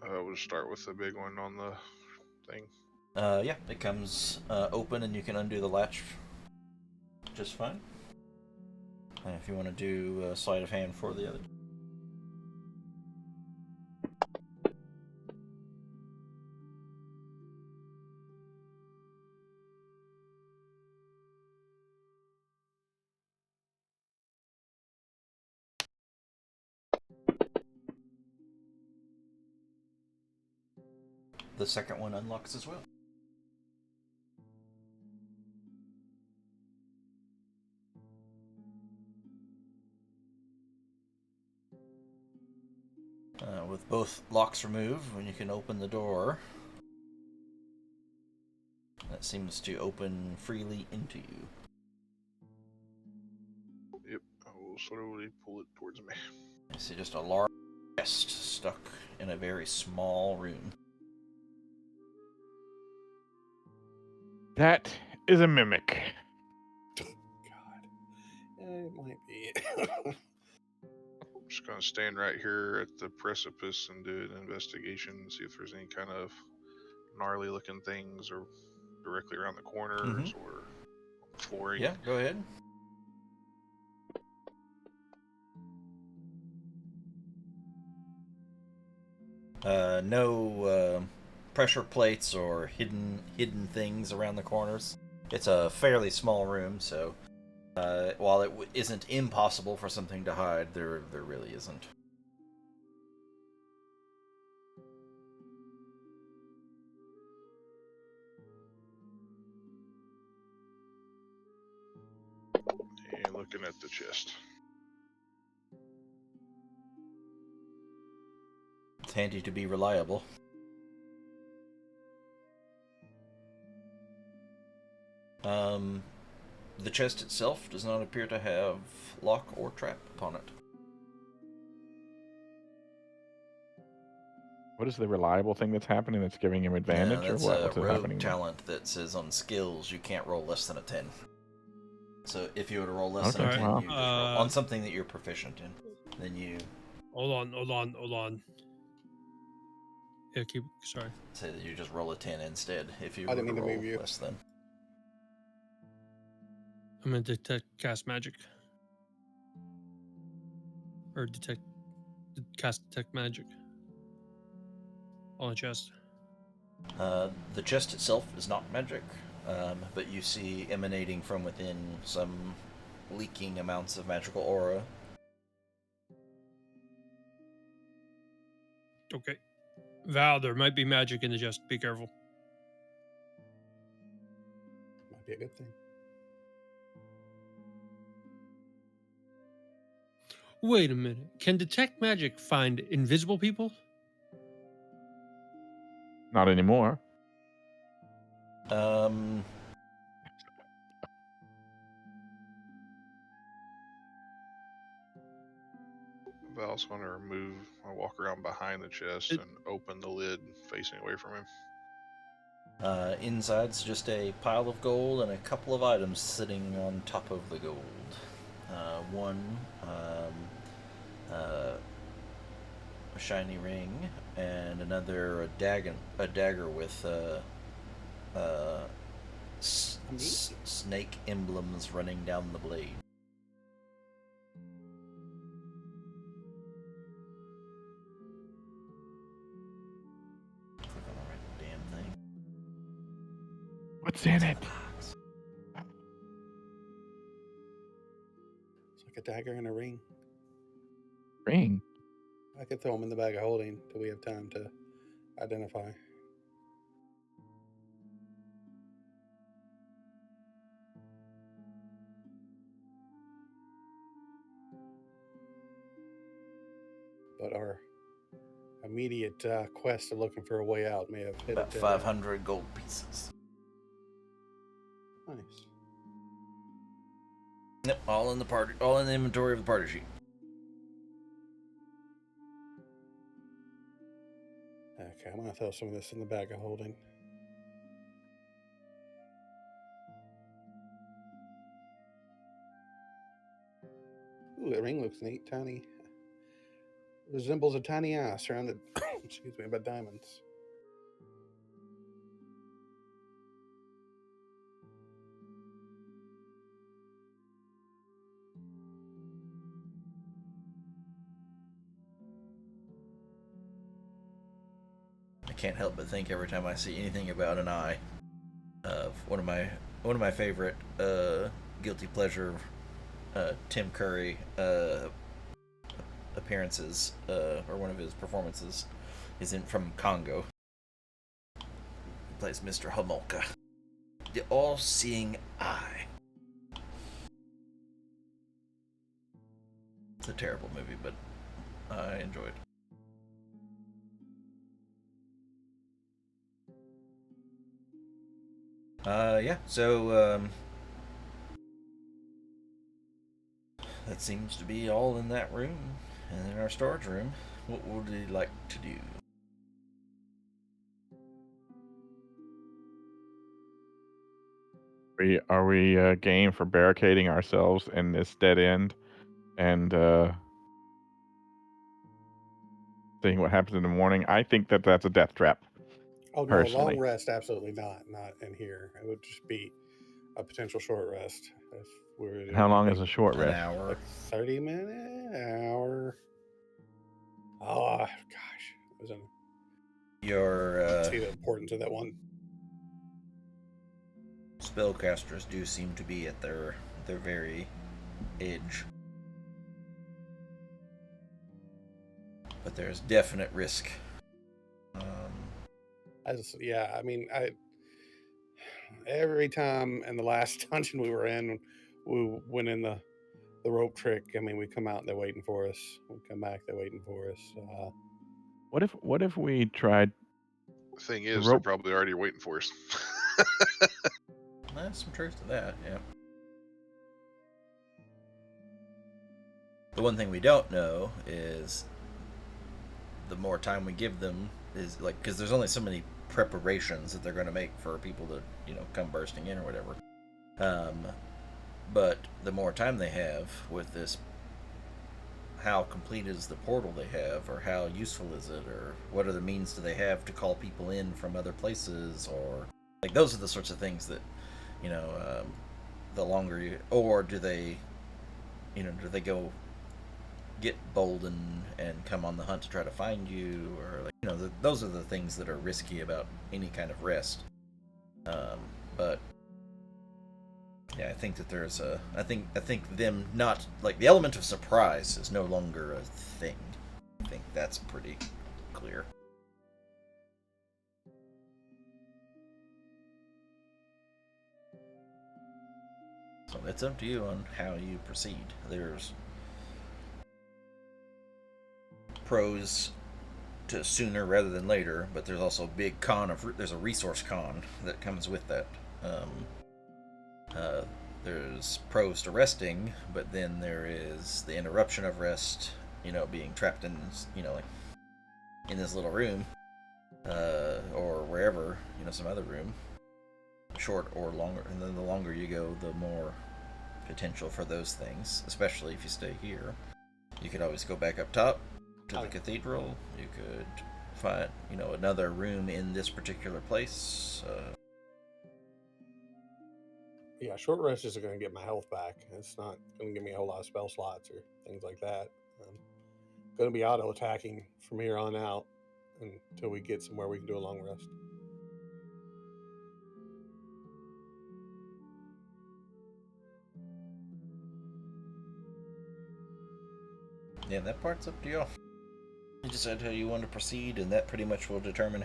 We'll start with the big one on the thing. Yeah, it comes open and you can undo the latch just fine. And if you want to do sleight of hand for the other. The second one unlocks as well. With both locks removed, when you can open the door, that seems to open freely into you. Yep, I will slowly pull it towards me. You see just a large chest stuck in a very small room. That is a mimic. God. It might be. I'm just going to stand right here at the precipice and do an investigation and see if there's any kind of gnarly looking things or directly around the corners or on the flooring. Yeah, go ahead. No pressure plates or hidden things around the corners. It's a fairly small room, so while it isn't impossible for something to hide, there really isn't. And looking at the chest. It's handy to be reliable. The chest itself does not appear to have lock or trap upon it. What is the reliable thing that's happening that's giving him advantage, or That's what? a What's rogue happening? talent that says on skills you can't roll less than a 10. So if you were to roll less Okay, than a 10, wow. you just roll on something that you're proficient in. Then you Hold on. Yeah, sorry. say that you just roll a 10 instead if you I were didn't to mean to roll move you. less than. I'm gonna cast magic. Or detect. cast detect magic on the chest. The chest itself is not magic, but you see emanating from within some leaking amounts of magical aura. Okay. Val, there might be magic in the chest. Be careful. Might be a good thing. Wait a minute. Can detect magic find invisible people? Not anymore. Val's going to remove, I walk around behind the chest and open the lid facing away from him. Inside's just a pile of gold and a couple of items sitting on top of the gold. One, a shiny ring, and another a dagger with snake emblems running down the blade. Click on the right damn thing. What's in it? It's like a dagger and a ring. Ring. I could throw them in the bag of holding till we have time to identify. But our immediate quest of looking for a way out may have hit About a dead 500 gold pieces. end. Nice. Yep, all in the inventory of the party sheet. Okay, I'm gonna throw some of this in the bag of holding. Ooh, that ring looks neat. Tiny. Resembles a tiny eye surrounded, excuse me, by diamonds. I can't help but think every time I see anything about an eye of one of my favorite guilty pleasure Tim Curry appearances or one of his performances is from Congo. He plays Mr. Homolka, the all-seeing eye. It's a terrible movie, but I enjoyed. Yeah, so that seems to be all in that room and in our storage room. What would you like to do? Are we game for barricading ourselves in this dead end and seeing what happens in the morning? I think that's a death trap. Oh no, Personally. long rest, absolutely not. Not in here. It would just be a potential short rest if we were doing How long is anything. a short An rest? hour. Like 30 minutes, hour. Oh gosh, it was Your see the importance of that one. spellcasters do seem to be at their very edge, but there's definite risk. I mean, every time in the last dungeon we were in, we went in the rope trick. I mean, we come out and they're waiting for us. We come back, they're waiting for us. What if we tried? The thing The is, they're rope- probably already waiting for us. There's some truth to that, yeah. The one thing we don't know is the more time we give them is like, because there's only so many preparations that they're going to make for people to come bursting in or whatever. But the more time they have with this, how complete is the portal they have, or how useful is it, or what other means do they have to call people in from other places, or like those are the sorts of things that the longer you, or do they go get bolden and come on the hunt to try to find you, or like, those are the things that are risky about any kind of rest. But yeah, I think that there's I think them not like the element of surprise is no longer a thing. I think that's pretty clear. So it's up to you on how you proceed. There's pros to sooner rather than later, but there's also a big there's a resource con that comes with that. There's pros to resting, but then there is the interruption of rest. Being trapped in like in this little room, or wherever, some other room, short or longer. And then the longer you go, the more potential for those things. Especially if you stay here, you could always go back up top to the cathedral. You could find another room in this particular place. Yeah, short rest isn't going to get my health back. It's not going to give me a whole lot of spell slots or things like that. I'm going to be auto attacking from here on out until we get somewhere we can do a long rest. Yeah, that part's up to y'all. You decide how you want to proceed, and that pretty much will determine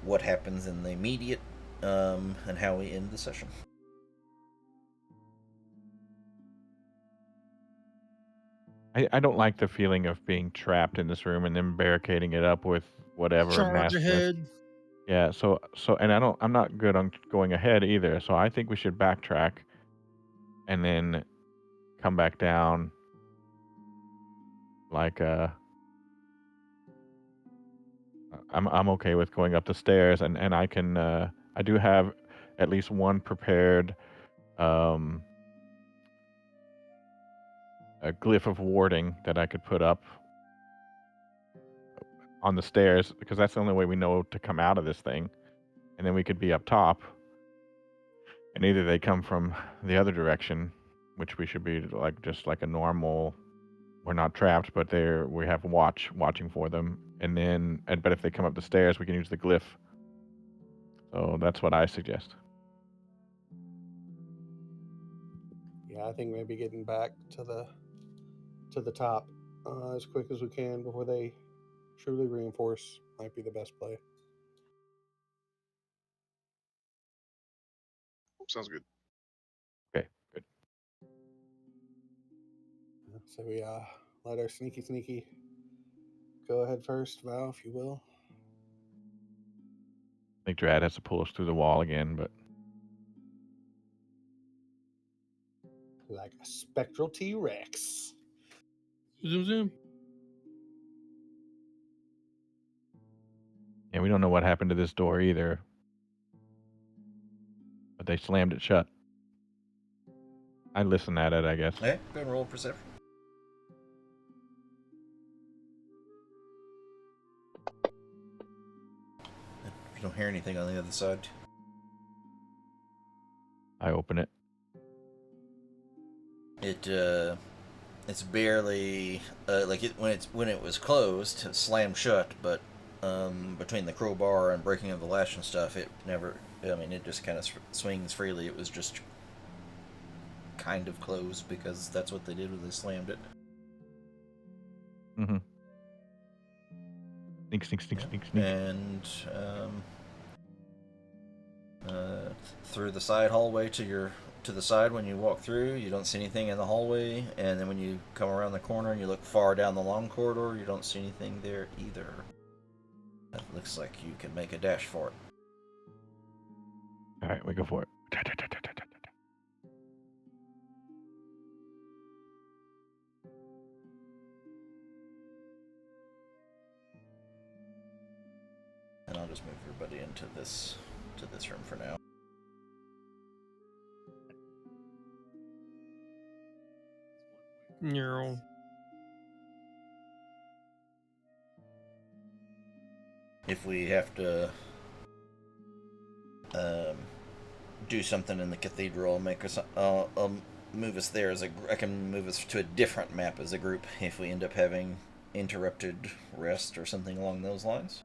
what happens in the immediate, and how we end the session. I don't like the feeling of being trapped in this room and then barricading it up with whatever Charge mass. ahead. Yeah, and I'm not good on going ahead either. So I think we should backtrack and then come back down. Like I'm okay with going up the stairs, and I can I do have at least one prepared a glyph of warding that I could put up on the stairs, because that's the only way we know to come out of this thing. And then we could be up top, and either they come from the other direction, which we should be like just like a normal. We're not trapped, but we have watching for them. But if they come up the stairs, we can use the glyph. So that's what I suggest. Yeah, I think maybe getting back to the top as quick as we can before they truly reinforce might be the best play. Sounds good. Okay, good. So we let our sneaky go ahead first, Val, if you will. I think Drad has to pull us through the wall again, but Like a spectral T-Rex. Zoom zoom. yeah, we don't know what happened to this door either. But they slammed it shut. I listened at it, I guess. Okay, go and roll perception. If you don't hear anything on the other side, I open it. it's barely like it when it was closed, it slammed shut. But between the crowbar and breaking of the latch and stuff, it never. I mean, it just kind of swings freely. It was just kind of closed because that's what they did when they slammed it. Mm-hmm. Sneak. And through the side hallway to the side, when you walk through, you don't see anything in the hallway, and then when you come around the corner and you look far down the long corridor, you don't see anything there either. It looks like you can make a dash for it. All right, we go for it. And I'll just move everybody into this room for now. Neural. If we have to do something in the cathedral, make move us there I can move us to a different map as a group if we end up having interrupted rest or something along those lines.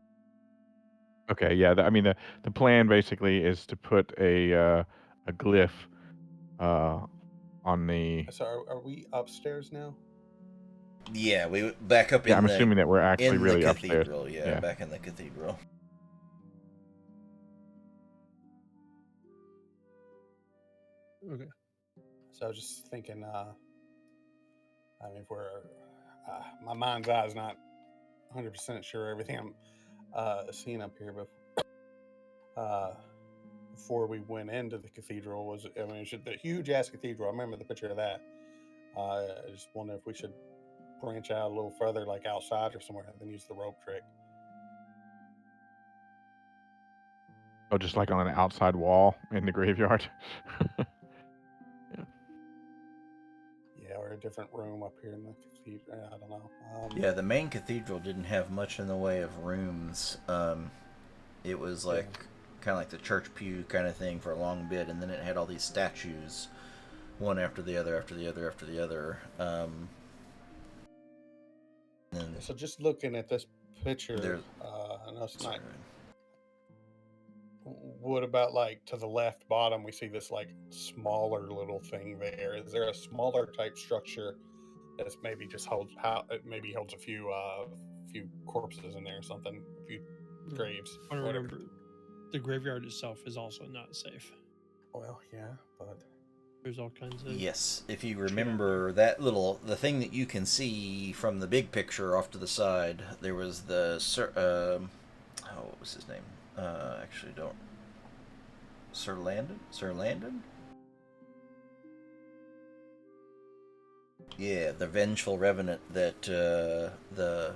Okay, yeah. I mean, the plan basically is to put a glyph on the. So are we upstairs now? Yeah, we back up Yeah, in I'm the assuming that we're actually in the really upstairs. cathedral. Yeah, Yeah. back in the cathedral. Okay. So I was just thinking. I mean, if we're my mind's eye is not 100% sure everything I'm seeing up here, but before we went into the cathedral was, I mean, it's the huge ass cathedral. I remember the picture of that. I just wonder if we should branch out a little further, like outside or somewhere, and then use the rope trick. Oh, just like on an outside wall in the graveyard. Yeah, or a different room up here in the cathedral. I don't know. Yeah, the main cathedral didn't have much in the way of rooms. It was like kind of like the church pew kind of thing for a long bit, and then it had all these statues, one after the other, after the other, after the other. And So just looking at this picture, there's I know it's sorry. not. What about like to the left bottom? We see this like smaller little thing there. Is there a smaller type structure that's maybe just holds how it maybe holds a few corpses in there or something, a few graves? I want to whatever. remember the graveyard itself is also not safe. Well, yeah, but There's all kinds of Yes, if you shit out remember the thing that you can see from the big picture off to the side, there was the what was his name? Actually, don't. Sir Landon? Sir Landon? Yeah, the vengeful revenant that the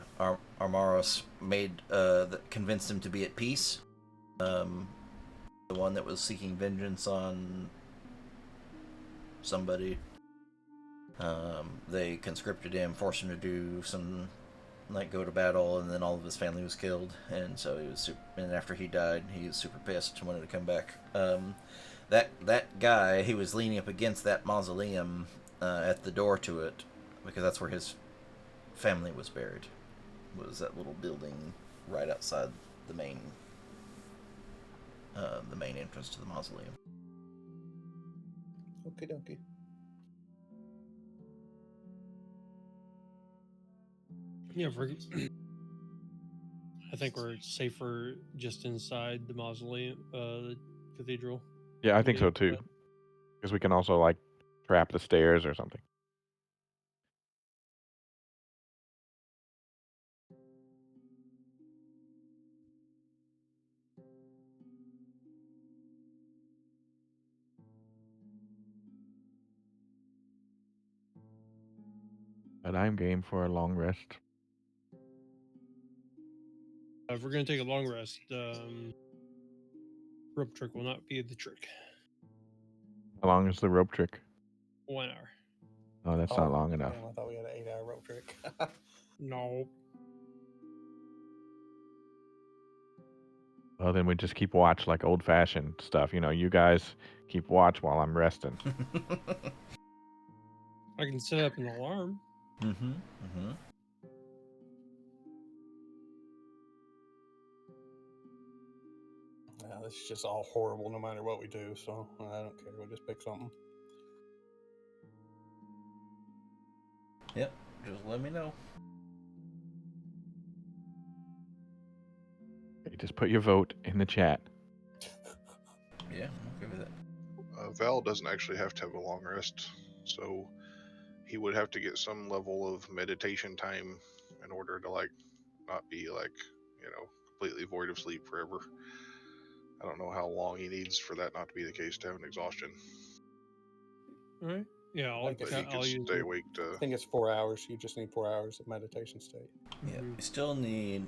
Armaros made, that convinced him to be at peace. The one that was seeking vengeance on somebody. They conscripted him, forced him to do some, like, go to battle, and then all of his family was killed, and so he was and after he died, he was super pissed and wanted to come back. That guy, he was leaning up against that mausoleum at the door to it, because that's where his family was buried. Was that little building right outside the main entrance to the mausoleum. okie dokie. Yeah, I think we're safer just inside the mausoleum, the cathedral. Yeah, I think so too. Because we can also like trap the stairs or something. But I'm game for a long rest. If we're gonna take a long rest, rope trick will not be the trick. How long is the rope trick? 1 hour. Oh, that's not long enough. Damn, I thought we had an 8-hour rope trick. No. Well, then we just keep watch like old fashioned stuff. You know, you guys keep watch while I'm resting. I can set up an alarm. Mm-hmm. Mm-hmm. Yeah, this is just all horrible no matter what we do, so I don't care. We'll just pick something. Yep. Just let me know. Okay, just put your vote in the chat. Yeah, I'm okay with it. Val doesn't actually have to have a long rest, so he would have to get some level of meditation time in order to like not be like, you know, completely void of sleep forever. I don't know how long he needs for that not to be the case to have an exhaustion. All right. Yeah, Like But if he I'll could use stay it. awake to. I think it's 4 hours. You just need 4 hours of meditation state. Yeah, you still need.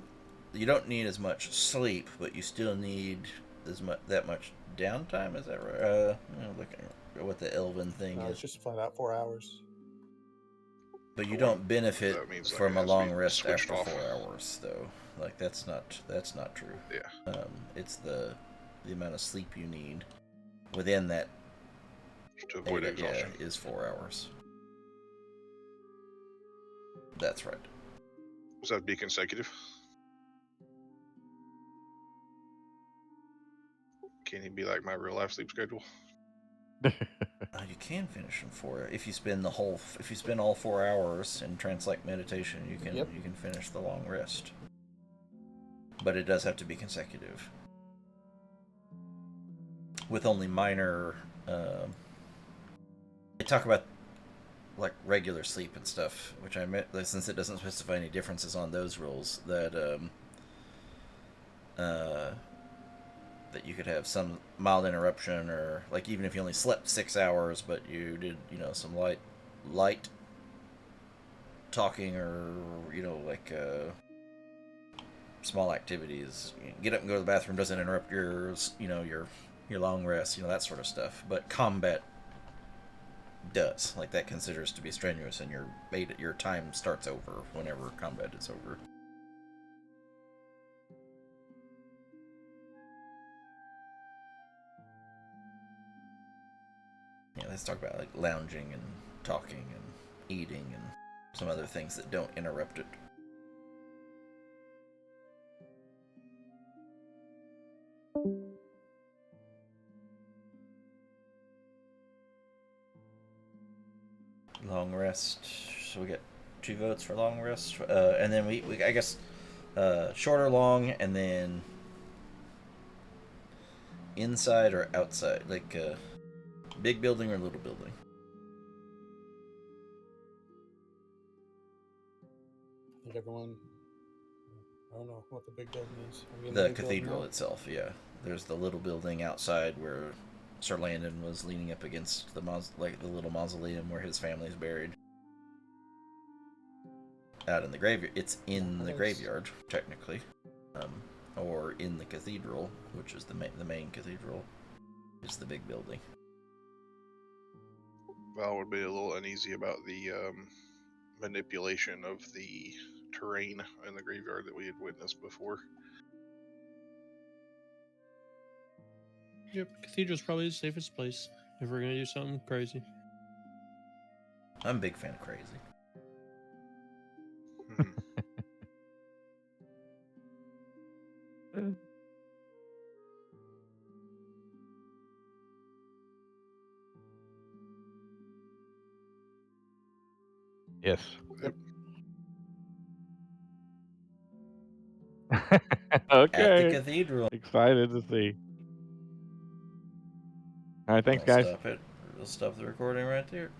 You don't need as much sleep, but you still need that much downtime. Is that right? Looking at what the Elven thing No, is. it's just flat out 4 hours. But you I wonder don't benefit that means, like, from it a has to long be rest switched after off. 4 hours, though. Like that's not true. Yeah. It's the amount of sleep you need within that to avoid exhaustion. Is 4 hours. That's right. So that'd be consecutive. Can he be like my real life sleep schedule? You can finish in 4 if you spend all 4 hours in trance-like meditation. You can finish the long rest, but it does have to be consecutive with only minor. They talk about like regular sleep and stuff, which I meant since it doesn't specify any differences on those rules that that you could have some mild interruption, or like even if you only slept 6 hours but you did some light talking, or like small activities, get up and go to the bathroom doesn't interrupt your your long rest, that sort of stuff. But combat does, like, that considers to be strenuous, and your time starts over whenever combat is over. Yeah, let's talk about like lounging and talking and eating and some other things that don't interrupt it. Long rest. So we get 2 votes for long rest, and then we I guess short or long, and then inside or outside, like big building or little building. I think everyone. I don't know what the big building is. The cathedral itself, yeah. There's the little building outside where Sir Landon was leaning up against the little mausoleum where his family's buried. Out in the graveyard, it's in the graveyard technically, or in the cathedral, which is the main cathedral, is the big building. Val would be a little uneasy about the manipulation of the terrain in the graveyard that we had witnessed before. Yep, cathedral's probably the safest place if we're gonna do something crazy. I'm a big fan of crazy. Yes. Yep. Okay. At the cathedral. Excited to see. All right, thanks, guys. Stop it. We'll stop the recording right there.